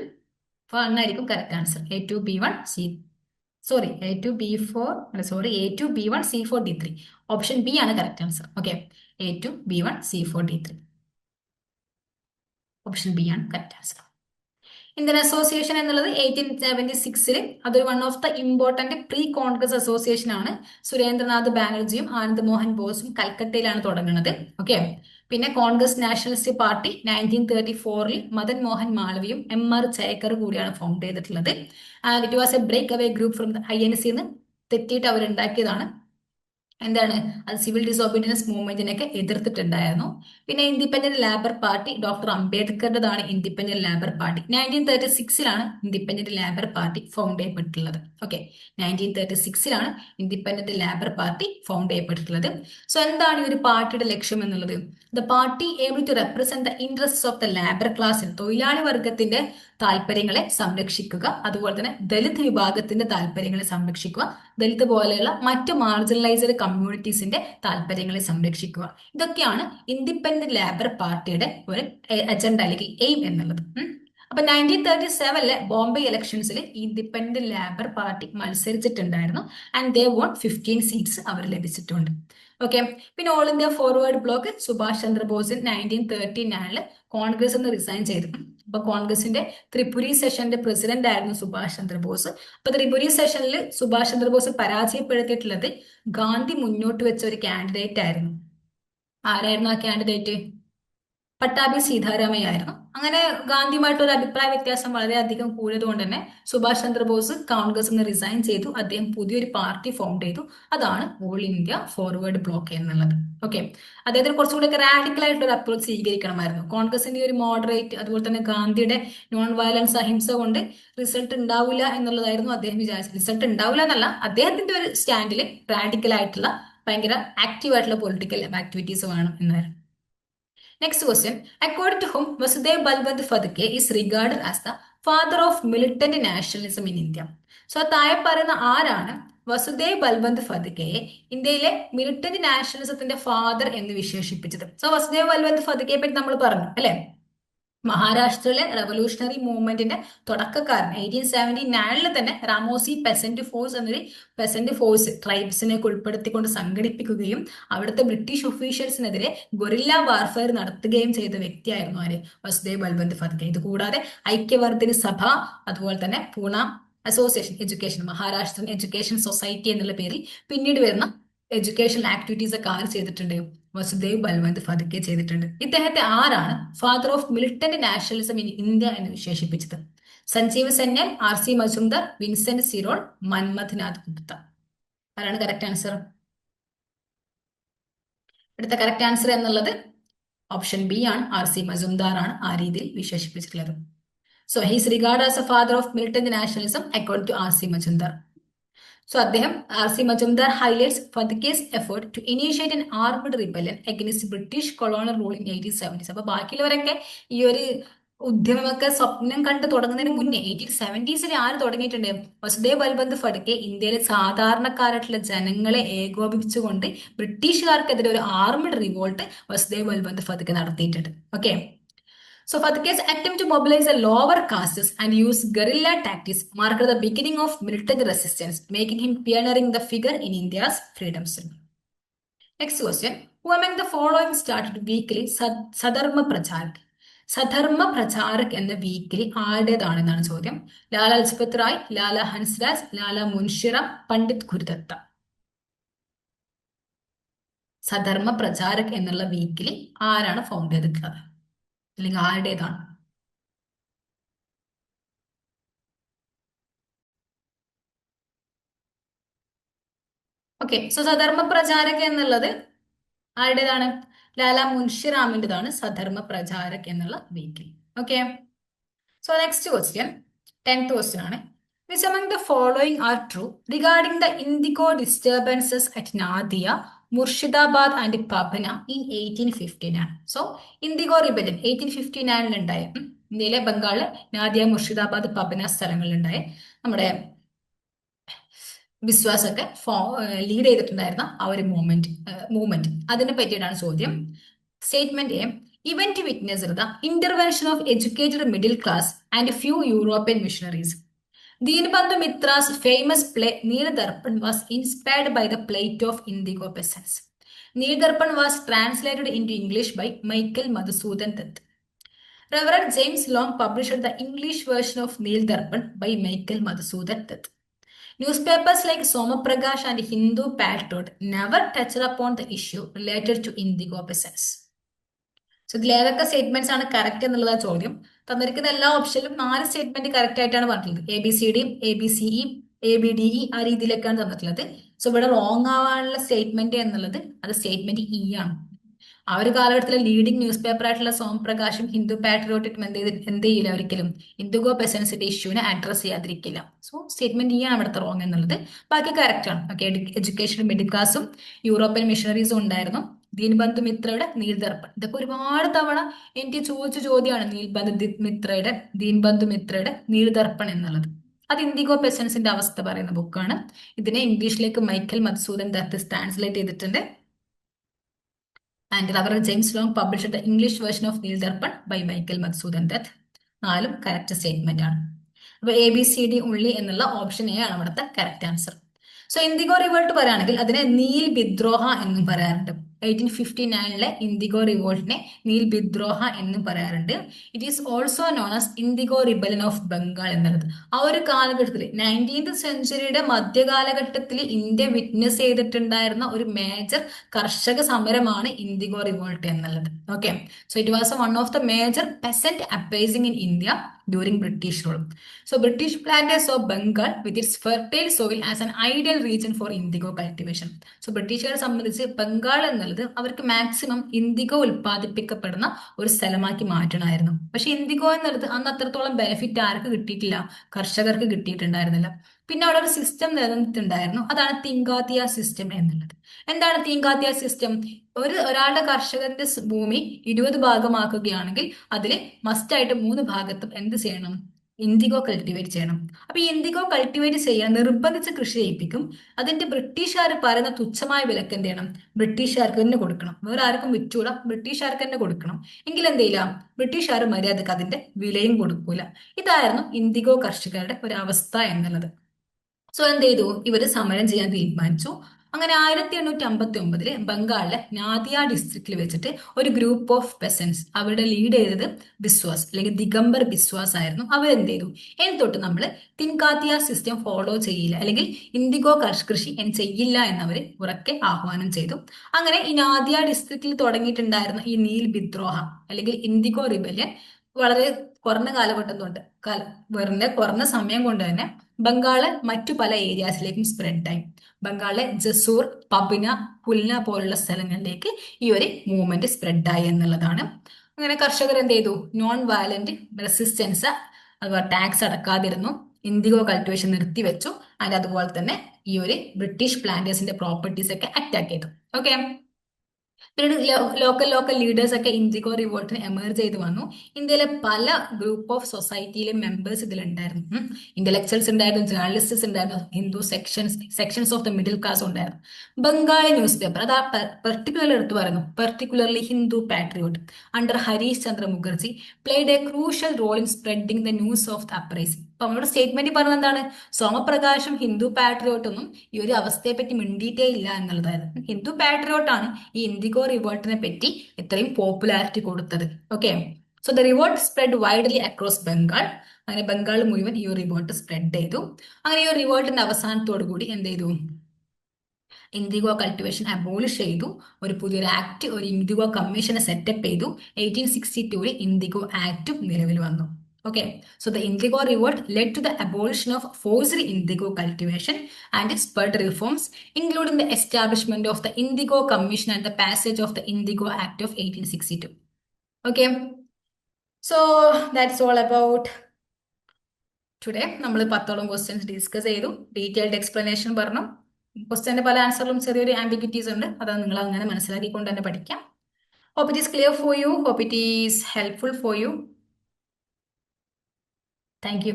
1 ആയിരിക്കും correct answer. A2B1C4D3. Option B ആണ് correct answer. Okay, A2B1C4D3 option B ആണ് കറക്റ്റ് ആൻസർ. ഇന്ത്യൻ അസോസിയേഷൻ എന്നുള്ളത് 1876 അതൊരു one of the important pre Congress association ആണ്. സുരേന്ദ്രനാഥ് ബാനർജിയും ആനന്ദ് മോഹൻ ബോസും കൽക്കട്ടയിലാണ് തുടങ്ങുന്നത്. ഓക്കെ, പിന്നെ Congress nationalist party 1934 Madan Mohan മാളവിയും MR ജയക്കർ കൂടിയാണ് ഫൗണ്ട് ചെയ്തിട്ടുള്ളത്. And it was a break away group from INC എന്ന് തെറ്റിയിട്ട് അവരുണ്ടാക്കിയതാണ്. എന്താണ് അത് സിവിൽ ഡിസോബീഡിയൻസ് മൂവ്മെന്റിനൊക്കെ എതിർത്തിട്ടുണ്ടായിരുന്നു. പിന്നെ ഇൻഡിപെൻഡന്റ് ലേബർ പാർട്ടി ഡോക്ടർ അംബേദ്കറുടേതാണ് independent labour party. 1936 independent labour party found ചെയ്യപ്പെട്ടിട്ടുള്ളത്. Okay, 1936 independent labour party found ചെയ്യപ്പെട്ടിട്ടുള്ളത്. സോ എന്താണ് ഈ ഒരു പാർട്ടിയുടെ ലക്ഷ്യം എന്നുള്ളത്? The party able to represent the interest of the labour class, തൊഴിലാളി വർഗത്തിന്റെ താല്പര്യങ്ങളെ സംരക്ഷിക്കുക, അതുപോലെ തന്നെ ദലിത് വിഭാഗത്തിന്റെ താല്പര്യങ്ങളെ സംരക്ഷിക്കുക, ദലിത് പോലെയുള്ള മറ്റ് മാർജിനലൈസ്ഡ് കമ്മ്യൂണിറ്റീസിന്റെ താല്പര്യങ്ങളെ സംരക്ഷിക്കുക. ഇതൊക്കെയാണ് ഇൻഡിപെൻഡന്റ് ലേബർ പാർട്ടിയുടെ ഒരു അജണ്ട അല്ലെങ്കിൽ എയിം എന്നുള്ളത്. അപ്പൊ 1937 ബോംബെ ഇലക്ഷൻസിൽ ഇൻഡിപെൻഡന്റ് ലേബർ പാർട്ടി മത്സരിച്ചിട്ടുണ്ടായിരുന്നു. ആൻഡ് ദേ വോൺ 15 സീറ്റ്സ് അവർ ലഭിച്ചിട്ടുണ്ട്. ഓക്കെ, പിന്നെ all India forward block Subhash Chandra Bose 1939 Congress നിന്ന് റിസൈൻ ചെയ്തു. അപ്പൊ കോൺഗ്രസിന്റെ ത്രിപുരി സെഷന്റെ പ്രസിഡന്റ് ആയിരുന്നു സുഭാഷ് ചന്ദ്രബോസ്. അപ്പൊ ത്രിപുരി സെഷനിൽ സുഭാഷ് ചന്ദ്രബോസ് പരാജയപ്പെടുത്തിയിട്ടുള്ളത് ഗാന്ധി മുന്നോട്ട് വെച്ച ഒരു കാൻഡിഡേറ്റ് ആയിരുന്നു. ആരായിരുന്നു ആ കാൻഡിഡേറ്റ്? പട്ടാഭി സീതാരാമയ്യ ആയിരുന്നു. അങ്ങനെ ഗാന്ധിയുമായിട്ട് ഒരു അഭിപ്രായ വ്യത്യാസം വളരെയധികം കൂടിയത് കൊണ്ട് തന്നെ സുഭാഷ് ചന്ദ്രബോസ് കോൺഗ്രസ് നിന്ന് റിസൈൻ ചെയ്തു. അദ്ദേഹം പുതിയൊരു പാർട്ടി ഫോം ചെയ്തു. അതാണ് ഓൾ ഇന്ത്യ ഫോർവേഡ് ബ്ലോക്ക് എന്നുള്ളത്. ഓക്കെ, അദ്ദേഹത്തിന് കുറച്ചുകൂടി ഒക്കെ റാഡിക്കൽ ആയിട്ടുള്ള ഒരു അപ്രോച്ച് സ്വീകരിക്കണമായിരുന്നു. കോൺഗ്രസിന്റെ ഒരു മോഡറേറ്റ്, അതുപോലെ തന്നെ ഗാന്ധിയുടെ നോൺ വയലൻസ് അഹിംസ കൊണ്ട് റിസൾട്ട് ഉണ്ടാവില്ല എന്നുള്ളതായിരുന്നു അദ്ദേഹം വിചാരിച്ചത്. റിസൾട്ട് ഉണ്ടാവില്ല എന്നല്ല, അദ്ദേഹത്തിന്റെ ഒരു സ്റ്റാൻഡിൽ റാഡിക്കൽ ആയിട്ടുള്ള ഭയങ്കര ആക്റ്റീവ് ആയിട്ടുള്ള പൊളിറ്റിക്കൽ ആക്ടിവിറ്റീസ് വേണം എന്നായിരുന്നു. Next question. According to whom Vasudev Balwant Phadke is regarded as the father of militant nationalism in India? So താഴെ പറയുന്ന ആരാണ് വസുദേവ് ബൽവന്ത് ഫദ്കെയെ ഇന്ത്യയിലെ മിലിറ്റന്റ് നാഷണലിസത്തിന്റെ ഫാദർ എന്ന് വിശേഷിപ്പിച്ചത്? സോ വസുദേവ് ബൽവന്ത് ഫദ്കയെ പറ്റി നമ്മൾ പറഞ്ഞു അല്ലെ? മഹാരാഷ്ട്രയിലെ റവല്യൂഷണറി മൂവ്മെന്റിന്റെ തുടക്കക്കാരൻ. 1879 തന്നെ റാമോസി പെസന്റ് ഫോഴ്സ് എന്നൊരു പെസന്റ് ഫോഴ്സ് ട്രൈബ്സിനെ ഉൾപ്പെടുത്തിക്കൊണ്ട് സംഘടിപ്പിക്കുകയും അവിടുത്തെ ബ്രിട്ടീഷ് ഒഫീഷ്യൽസിനെതിരെ ഗൊറില്ല വാർഫെയർ നടത്തുകയും ചെയ്ത വ്യക്തിയായിരുന്നു ആര്? വസുദേവ് ബൽവന്ത് ഫദ്കെ. ഇത് കൂടാതെ ഐക്യവർദ്ധിനി സഭ, അതുപോലെ തന്നെ പൂണ അസോസിയേഷൻ എഡ്യൂക്കേഷൻ, മഹാരാഷ്ട്രൻ എഡ്യൂക്കേഷൻ സൊസൈറ്റി എന്നുള്ള പേരിൽ പിന്നീട് വരുന്ന എഡ്യൂക്കേഷൻ ആക്ടിവിറ്റീസ് ഒക്കെ ആര് ചെയ്തിട്ടുണ്ട്? വസുദേവ് ബൽവന്ത് ഫദ്കെ ചെയ്തിട്ടുണ്ട്. ഇദ്ദേഹത്തെ ആരാണ് father of militant nationalism in India എന്ന് വിശേഷിപ്പിച്ചത്? Sanjeev Sanyal, R C Majumdar, Vincent Chirol, Manmathnath Gupta. ആരാണ് കറക്റ്റ് ആൻസർ? ഇവിടുത്തെ കറക്റ്റ് ആൻസർ എന്നുള്ളത് ഓപ്ഷൻ ബി ആണ്. ആർ സി മജുംദാർ ആണ് ആ രീതിയിൽ വിശേഷിപ്പിച്ചിട്ടുള്ളത്. So he's regard as a father of militant nationalism according to R C Majumdar. So അദ്ദേഹം R C Majumdar highlights Phadke's effort to initiate an armed rebellion against British colonial rule in 1870s. അപ്പൊ ബാക്കിയുള്ളവരൊക്കെ ഈ ഒരു ഉദ്യമമൊക്കെ സ്വപ്നം കണ്ട് തുടങ്ങുന്നതിന് മുന്നേ 1870s ആര് തുടങ്ങിയിട്ടുണ്ട്? വസുദേവ് ബൽവന്ത് ഫഡ്കെ ഇന്ത്യയിലെ സാധാരണക്കാരായിട്ടുള്ള ജനങ്ങളെ ഏകോപിപ്പിച്ചുകൊണ്ട് ബ്രിട്ടീഷുകാർക്കെതിരെ ഒരു ആർമഡ് റിവോൾട്ട് വസുദേവ് ബൽവന്ത് ഫഡ്കെ നടത്തിയിട്ടുണ്ട്. Okay, so Fatke's attempt to mobilize the lower castes and use guerrilla tactics marked the beginning of militant resistance, making him pioneering the figure in India's freedom struggle. Next question. Who among the following started weekly Sadharma Pracharak? സധർമ്മ പ്രചാരക് എന്ന വീക്കിലി ആരുടേതാണെന്നാണ് ചോദ്യം. ലാല ലജ്പത് റായ്, ലാല ഹൻസ്രാജ്, ലാല മുൻഷിറാം, പണ്ഡിറ്റ് ഗുരുദത്ത. സധർമ്മ പ്രചാരക് എന്നുള്ള വീക്കിലി ആരാണ് ഫൗണ്ട് ചെയ്തിട്ടുള്ളത്, അല്ലെങ്കിൽ ആരുടേതാണ്? ഓക്കെ, സോ സധർമ്മ പ്രചാരക് എന്നുള്ളത് ആരുടേതാണ്? ലാല മുൻഷിറാമിൻ്റെതാണ് സധർമ്മ പ്രചാരക് എന്നുള്ള weekly. Okay, so next question 10th question ആണ്. Which among the following are true regarding the indigo disturbances at Nadia, Murshidabad and Pabna in 1859? So indigo rebellion 1859 ഉണ്ടായ ഇന്ത്യയിലെ ബംഗാളിലെ നാദിയ, മുർഷിദാബാദ്, പബ്ന സ്ഥലങ്ങളിലുണ്ടായ നമ്മുടെ വിശ്വാസമൊക്കെ ലീഡ് ചെയ്തിട്ടുണ്ടായിരുന്ന ആ ഒരു മൂവ്മെന്റ് അതിനെ പറ്റിയിട്ടാണ് ചോദ്യം. Statement A. Event witnessed the intervention of educated middle class and few European missionaries. Deenabandhu Mitra's famous play നീലദർപ്പൺ was inspired by the plate of IndiGo പെസൻസ്. നീലദർപ്പൺ was translated in to English by Michael Madhusudan Dutt. Reverend James Long published the English version of Neeldarpan by Michael Madhusudan Dutt. Newspapers like Somaprakash and Hindu Patriot never touched upon the issue related to indigo peasants. So ഇതിൽ ഏതൊക്കെ സ്റ്റേറ്റ്മെന്റ്സ് ആണ് കറക്റ്റ് എന്നുള്ളതാ ചോദ്യം. തന്നിരിക്കുന്ന എല്ലാ ഓപ്ഷനിലും 4 സ്റ്റേറ്റ്മെന്റ് കറക്റ്റ് ആയിട്ടാണ് പറഞ്ഞിട്ടുള്ളത്. ABCD, ABCE, ABDE ആ രീതിയിലൊക്കെയാണ് തന്നിട്ടുള്ളത്. സോ ഇവിടെ റോങ് ആവാനുള്ള സ്റ്റേറ്റ്മെന്റ് എന്നുള്ളത് അത് സ്റ്റേറ്റ്മെന്റ് ഇ ആണ്. ആ ഒരു കാലഘട്ടത്തിലെ ലീഡിംഗ് ന്യൂസ് പേപ്പർ ആയിട്ടുള്ള സോംപ്രകാശും ഹിന്ദു പാട്രിയോട്ടിക്കും എന്ത് ചെയ്യില്ല ഒരിക്കലും ഇൻഡിഗോ പെസൻസിന്റെ ഇഷ്യൂവിനെ അഡ്രസ് ചെയ്യാതിരിക്കില്ല. സോ സ്റ്റേറ്റ്മെന്റ് ഇ ആണ് ഇവിടുത്തെ റോങ് എന്നുള്ളത്. ബാക്കി കറക്റ്റ് ആണ്. ഓക്കെ, എഡ്യൂക്കേഷൻ മെഡിക്കാസും യൂറോപ്യൻ മിഷണറീസും ഉണ്ടായിരുന്നു. ദീൻബന്ധു മിത്രയുടെ നീൽദർപ്പൺ, ഇതൊക്കെ ഒരുപാട് തവണ എനിക്ക് ചോദിച്ച ചോദ്യമാണ്. ദീൻബന്ധു മിത്രയുടെ നീൽദർപ്പൺ എന്നുള്ളത് അത് ഇൻഡിഗോ പെസൻസിന്റെ അവസ്ഥ പറയുന്ന ബുക്കാണ്. ഇതിനെ ഇംഗ്ലീഷിലേക്ക് മൈക്കൽ മധുസൂദൻ ദത്ത് ട്രാൻസ്ലേറ്റ് ചെയ്തിട്ടുണ്ട്. And റവർ James long published the English version of നീൽദർപ്പൺ by Michael Madhusudan Dutt. നാലും കറക്റ്റ് സ്റ്റേറ്റ്മെന്റ് ആണ്. അപ്പൊ ABCD ഉള്ളി എന്നുള്ള ഓപ്ഷൻ എ ആണ് അവിടുത്തെ correct answer. So IndiGo revolt പറയുകയാണെങ്കിൽ അതിനെ നീൽ ബിദ്രോഹ എന്നും പറയാറുണ്ട്. 1859 ഇൻഡിഗോ റിവോൾട്ടിനെ നീൽ ബിദ്രോഹ എന്നും പറയാറുണ്ട്. It is also known as indigo rebellion of Bengal എന്നുള്ളത്. ആ ഒരു കാലഘട്ടത്തിൽ 19th സെഞ്ചുറിയുടെ മധ്യകാലഘട്ടത്തിൽ ഇന്ത്യ വിറ്റ്നസ് ചെയ്തിട്ടുണ്ടായിരുന്ന ഒരു മേജർ കർഷക സമരമാണ് ഇൻഡിഗോ റിവോൾട്ട് എന്നുള്ളത്. Okay, so it was one of the major peasant uprising in India during British rule. So British planters of Bengal with its fertile soil as an ideal region for indigo cultivation. So ബ്രിട്ടീഷുകാരെ സംബന്ധിച്ച് ബംഗാൾ എന്നുള്ളത് അവർക്ക് മാക്സിമം ഇൻഡിഗോ ഉൽപ്പാദിപ്പിക്കപ്പെടുന്ന ഒരു സ്ഥലമാക്കി മാറ്റണമായിരുന്നു. പക്ഷെ ഇൻഡിഗോ എന്നുള്ളത് അന്ന് അത്രത്തോളം ബെനിഫിറ്റ് ആർക്ക് കിട്ടിയിട്ടില്ല, കർഷകർക്ക് കിട്ടിയിട്ടുണ്ടായിരുന്നില്ല. പിന്നെ അവിടെ ഒരു സിസ്റ്റം നിലനിന്നിട്ടുണ്ടായിരുന്നു, അതാണ് തിങ്കാത്തിയ സിസ്റ്റം എന്നുള്ളത്. എന്താണ് തിങ്കാത്തിയ സിസ്റ്റം? ഒരാളുടെ കർഷകന്റെ ഭൂമി 20 ഭാഗമാക്കുകയാണെങ്കിൽ അതിൽ മസ്റ്റായിട്ട് 3 ഭാഗത്തും എന്ത് ചെയ്യണം? ഇൻഡിഗോ കൾട്ടിവേറ്റ് ചെയ്യണം. അപ്പൊ ഈ ഇൻഡിഗോ കൾട്ടിവേറ്റ് ചെയ്യാൻ നിർബന്ധിച്ച് കൃഷി ചെയ്യിപ്പിക്കും. അതിന്റെ ബ്രിട്ടീഷുകാർ പറയുന്ന തുച്ഛമായ വിലക്ക് എന്ത് ചെയ്യണം? ബ്രിട്ടീഷുകാർക്ക് തന്നെ കൊടുക്കണം. വേറെ ആർക്കും വിറ്റൂടാ, ബ്രിട്ടീഷുകാർക്ക് തന്നെ കൊടുക്കണം. എങ്കിൽ എന്ത് ചെയ്യില്ല, ബ്രിട്ടീഷുകാർ മര്യാദക്ക് അതിന്റെ വിലയും കൊടുക്കൂല. ഇതായിരുന്നു ഇൻഡിഗോ കർഷകരുടെ ഒരു അവസ്ഥ എന്നുള്ളത്. സോ എന്ത് ചെയ്തു, ഇവര് സമരം ചെയ്യാൻ തീരുമാനിച്ചു. അങ്ങനെ 1859 ബംഗാളിലെ നാദിയ ഡിസ്ട്രിക്റ്റിൽ വെച്ചിട്ട് ഒരു ഗ്രൂപ്പ് ഓഫ് പെസൻസ്, അവരുടെ ലീഡ് ചെയ്തത് ബിസ്വാസ് അല്ലെങ്കിൽ ദിഗംബർ ബിസ്വാസ് ആയിരുന്നു. അവരെന്ത് ചെയ്തു, ഇനി തൊട്ട് നമ്മൾ തിൻകാത്തിയ സിസ്റ്റം ഫോളോ ചെയ്യില്ല അല്ലെങ്കിൽ ഇൻഡിഗോ കൃഷി ചെയ്യില്ല എന്നവർ ഉറക്കെ ആഹ്വാനം ചെയ്തു. അങ്ങനെ ഈ നാദിയ ഡിസ്ട്രിക്റ്റിൽ തുടങ്ങിയിട്ടുണ്ടായിരുന്ന ഈ നീൽ ബിദ്രോഹ അല്ലെങ്കിൽ ഇൻഡിഗോ റിബല്യൻ വളരെ കുറഞ്ഞ കാലഘട്ടം കൊണ്ട് വെറുതെ കുറഞ്ഞ സമയം കൊണ്ട് തന്നെ ബംഗാള് മറ്റു പല ഏരിയാസിലേക്കും സ്പ്രെഡായി. ബംഗാളിലെ ജസൂർ, പബ്ന, പുൽന പോലുള്ള സ്ഥലങ്ങളിലേക്ക് ഈ ഒരു മൂവ്മെന്റ് സ്പ്രെഡായി എന്നുള്ളതാണ്. അങ്ങനെ കർഷകർ എന്ത് ചെയ്തു, നോൺ വയലന്റ് റെസിസ്റ്റൻസ് അഥവാ ടാക്സ് അടക്കാതിരുന്നു, ഇൻഡിഗോ കൾട്ടിവേഷൻ നിർത്തിവെച്ചു. ആൻഡ് അതുപോലെ തന്നെ ഈ ഒരു ബ്രിട്ടീഷ് പ്ലാന്റേഴ്സിന്റെ പ്രോപ്പർട്ടീസ് ഒക്കെ അറ്റാക്ക് ചെയ്തു. ഓക്കെ, പിന്നീട് ലോക്കൽ ലീഡേഴ്സ് ഒക്കെ ഇൻഡിഗോ റിവോൾട്ടിന് എമേർജ് ചെയ്ത് വന്നു. ഇന്ത്യയിലെ പല ഗ്രൂപ്പ് ഓഫ് സൊസൈറ്റിയിലെ മെമ്പേഴ്സ് ഇതിലുണ്ടായിരുന്നു. ഇന്റലക്ച്വൽസ് ഉണ്ടായിരുന്നു, ജേർണലിസ്റ്റ്സ് ഉണ്ടായിരുന്നു, Hindu sections of the middle class ഉണ്ടായിരുന്നു. ബംഗാളി ന്യൂസ് പേപ്പർ അത് പെർട്ടിക്കുലർലി എടുത്തു പറയുന്നു, particularly Hindu Patriot under Harish Chandra Mukherjee played a crucial role in spreading the news of the uprising. അപ്പൊ നമ്മുടെ സ്റ്റേറ്റ്മെന്റ് പറഞ്ഞത് എന്താണ്? സോമപ്രകാശും ഹിന്ദു പാട്രിയോട്ടൊന്നും ഈ ഒരു അവസ്ഥയെ പറ്റി മിണ്ടിയിട്ടേ ഇല്ല എന്നുള്ളതായിരുന്നു. ഹിന്ദു പാട്രിയോട്ടാണ് ഈ ഇൻഡിഗോ റിവോൾട്ടിനെ പറ്റി ഇത്രയും പോപ്പുലാരിറ്റി കൊടുത്തത്. Okay, so the revolt spread widely across Bengal. അങ്ങനെ ബംഗാൾ മുഴുവൻ ഈ ഒരു റിവോൾട്ട് സ്പ്രെഡ് ചെയ്തു. അങ്ങനെ ഈ ഒരു റിവോൾട്ടിന്റെ അവസാനത്തോടു കൂടി എന്ത് ചെയ്തു, ഇൻഡിഗോ കൾട്ടിവേഷൻ അബോളിഷ് ചെയ്തു. ഒരു പുതിയൊരു ആക്ട്, ഒരു ഇൻഡിഗോ കമ്മീഷനെ സെറ്റപ്പ് ചെയ്തു. 1862 ഇൻഡിഗോ ആക്ടും നിലവിൽ വന്നു. Okay, so the Indigo Revolt led to the abolition of forced indigo cultivation and its spurred reforms, including the establishment of the Indigo Commission and the passage of the Indigo Act of 1862. Okay, so that's all about today. നമ്മൾ 10ഓളം ക്വസ്റ്റ്യൻസ് ഡിസ്കസ് ചെയ്തു, ഡീറ്റെയിൽഡ് എക്സ്പ്ലനേഷൻ പറഞ്ഞു. ക്വസ്റ്റ്യന്റെ പല ആൻസറിലും ചെറിയൊരു ആംബിഗ്വിറ്റീസ് ഉണ്ട്, അത് നിങ്ങൾ അങ്ങനെ മനസ്സിലാക്കിക്കൊണ്ട് തന്നെ പഠിക്കാം. Hope it is clear for you. Hope it is helpful for you. Thank you.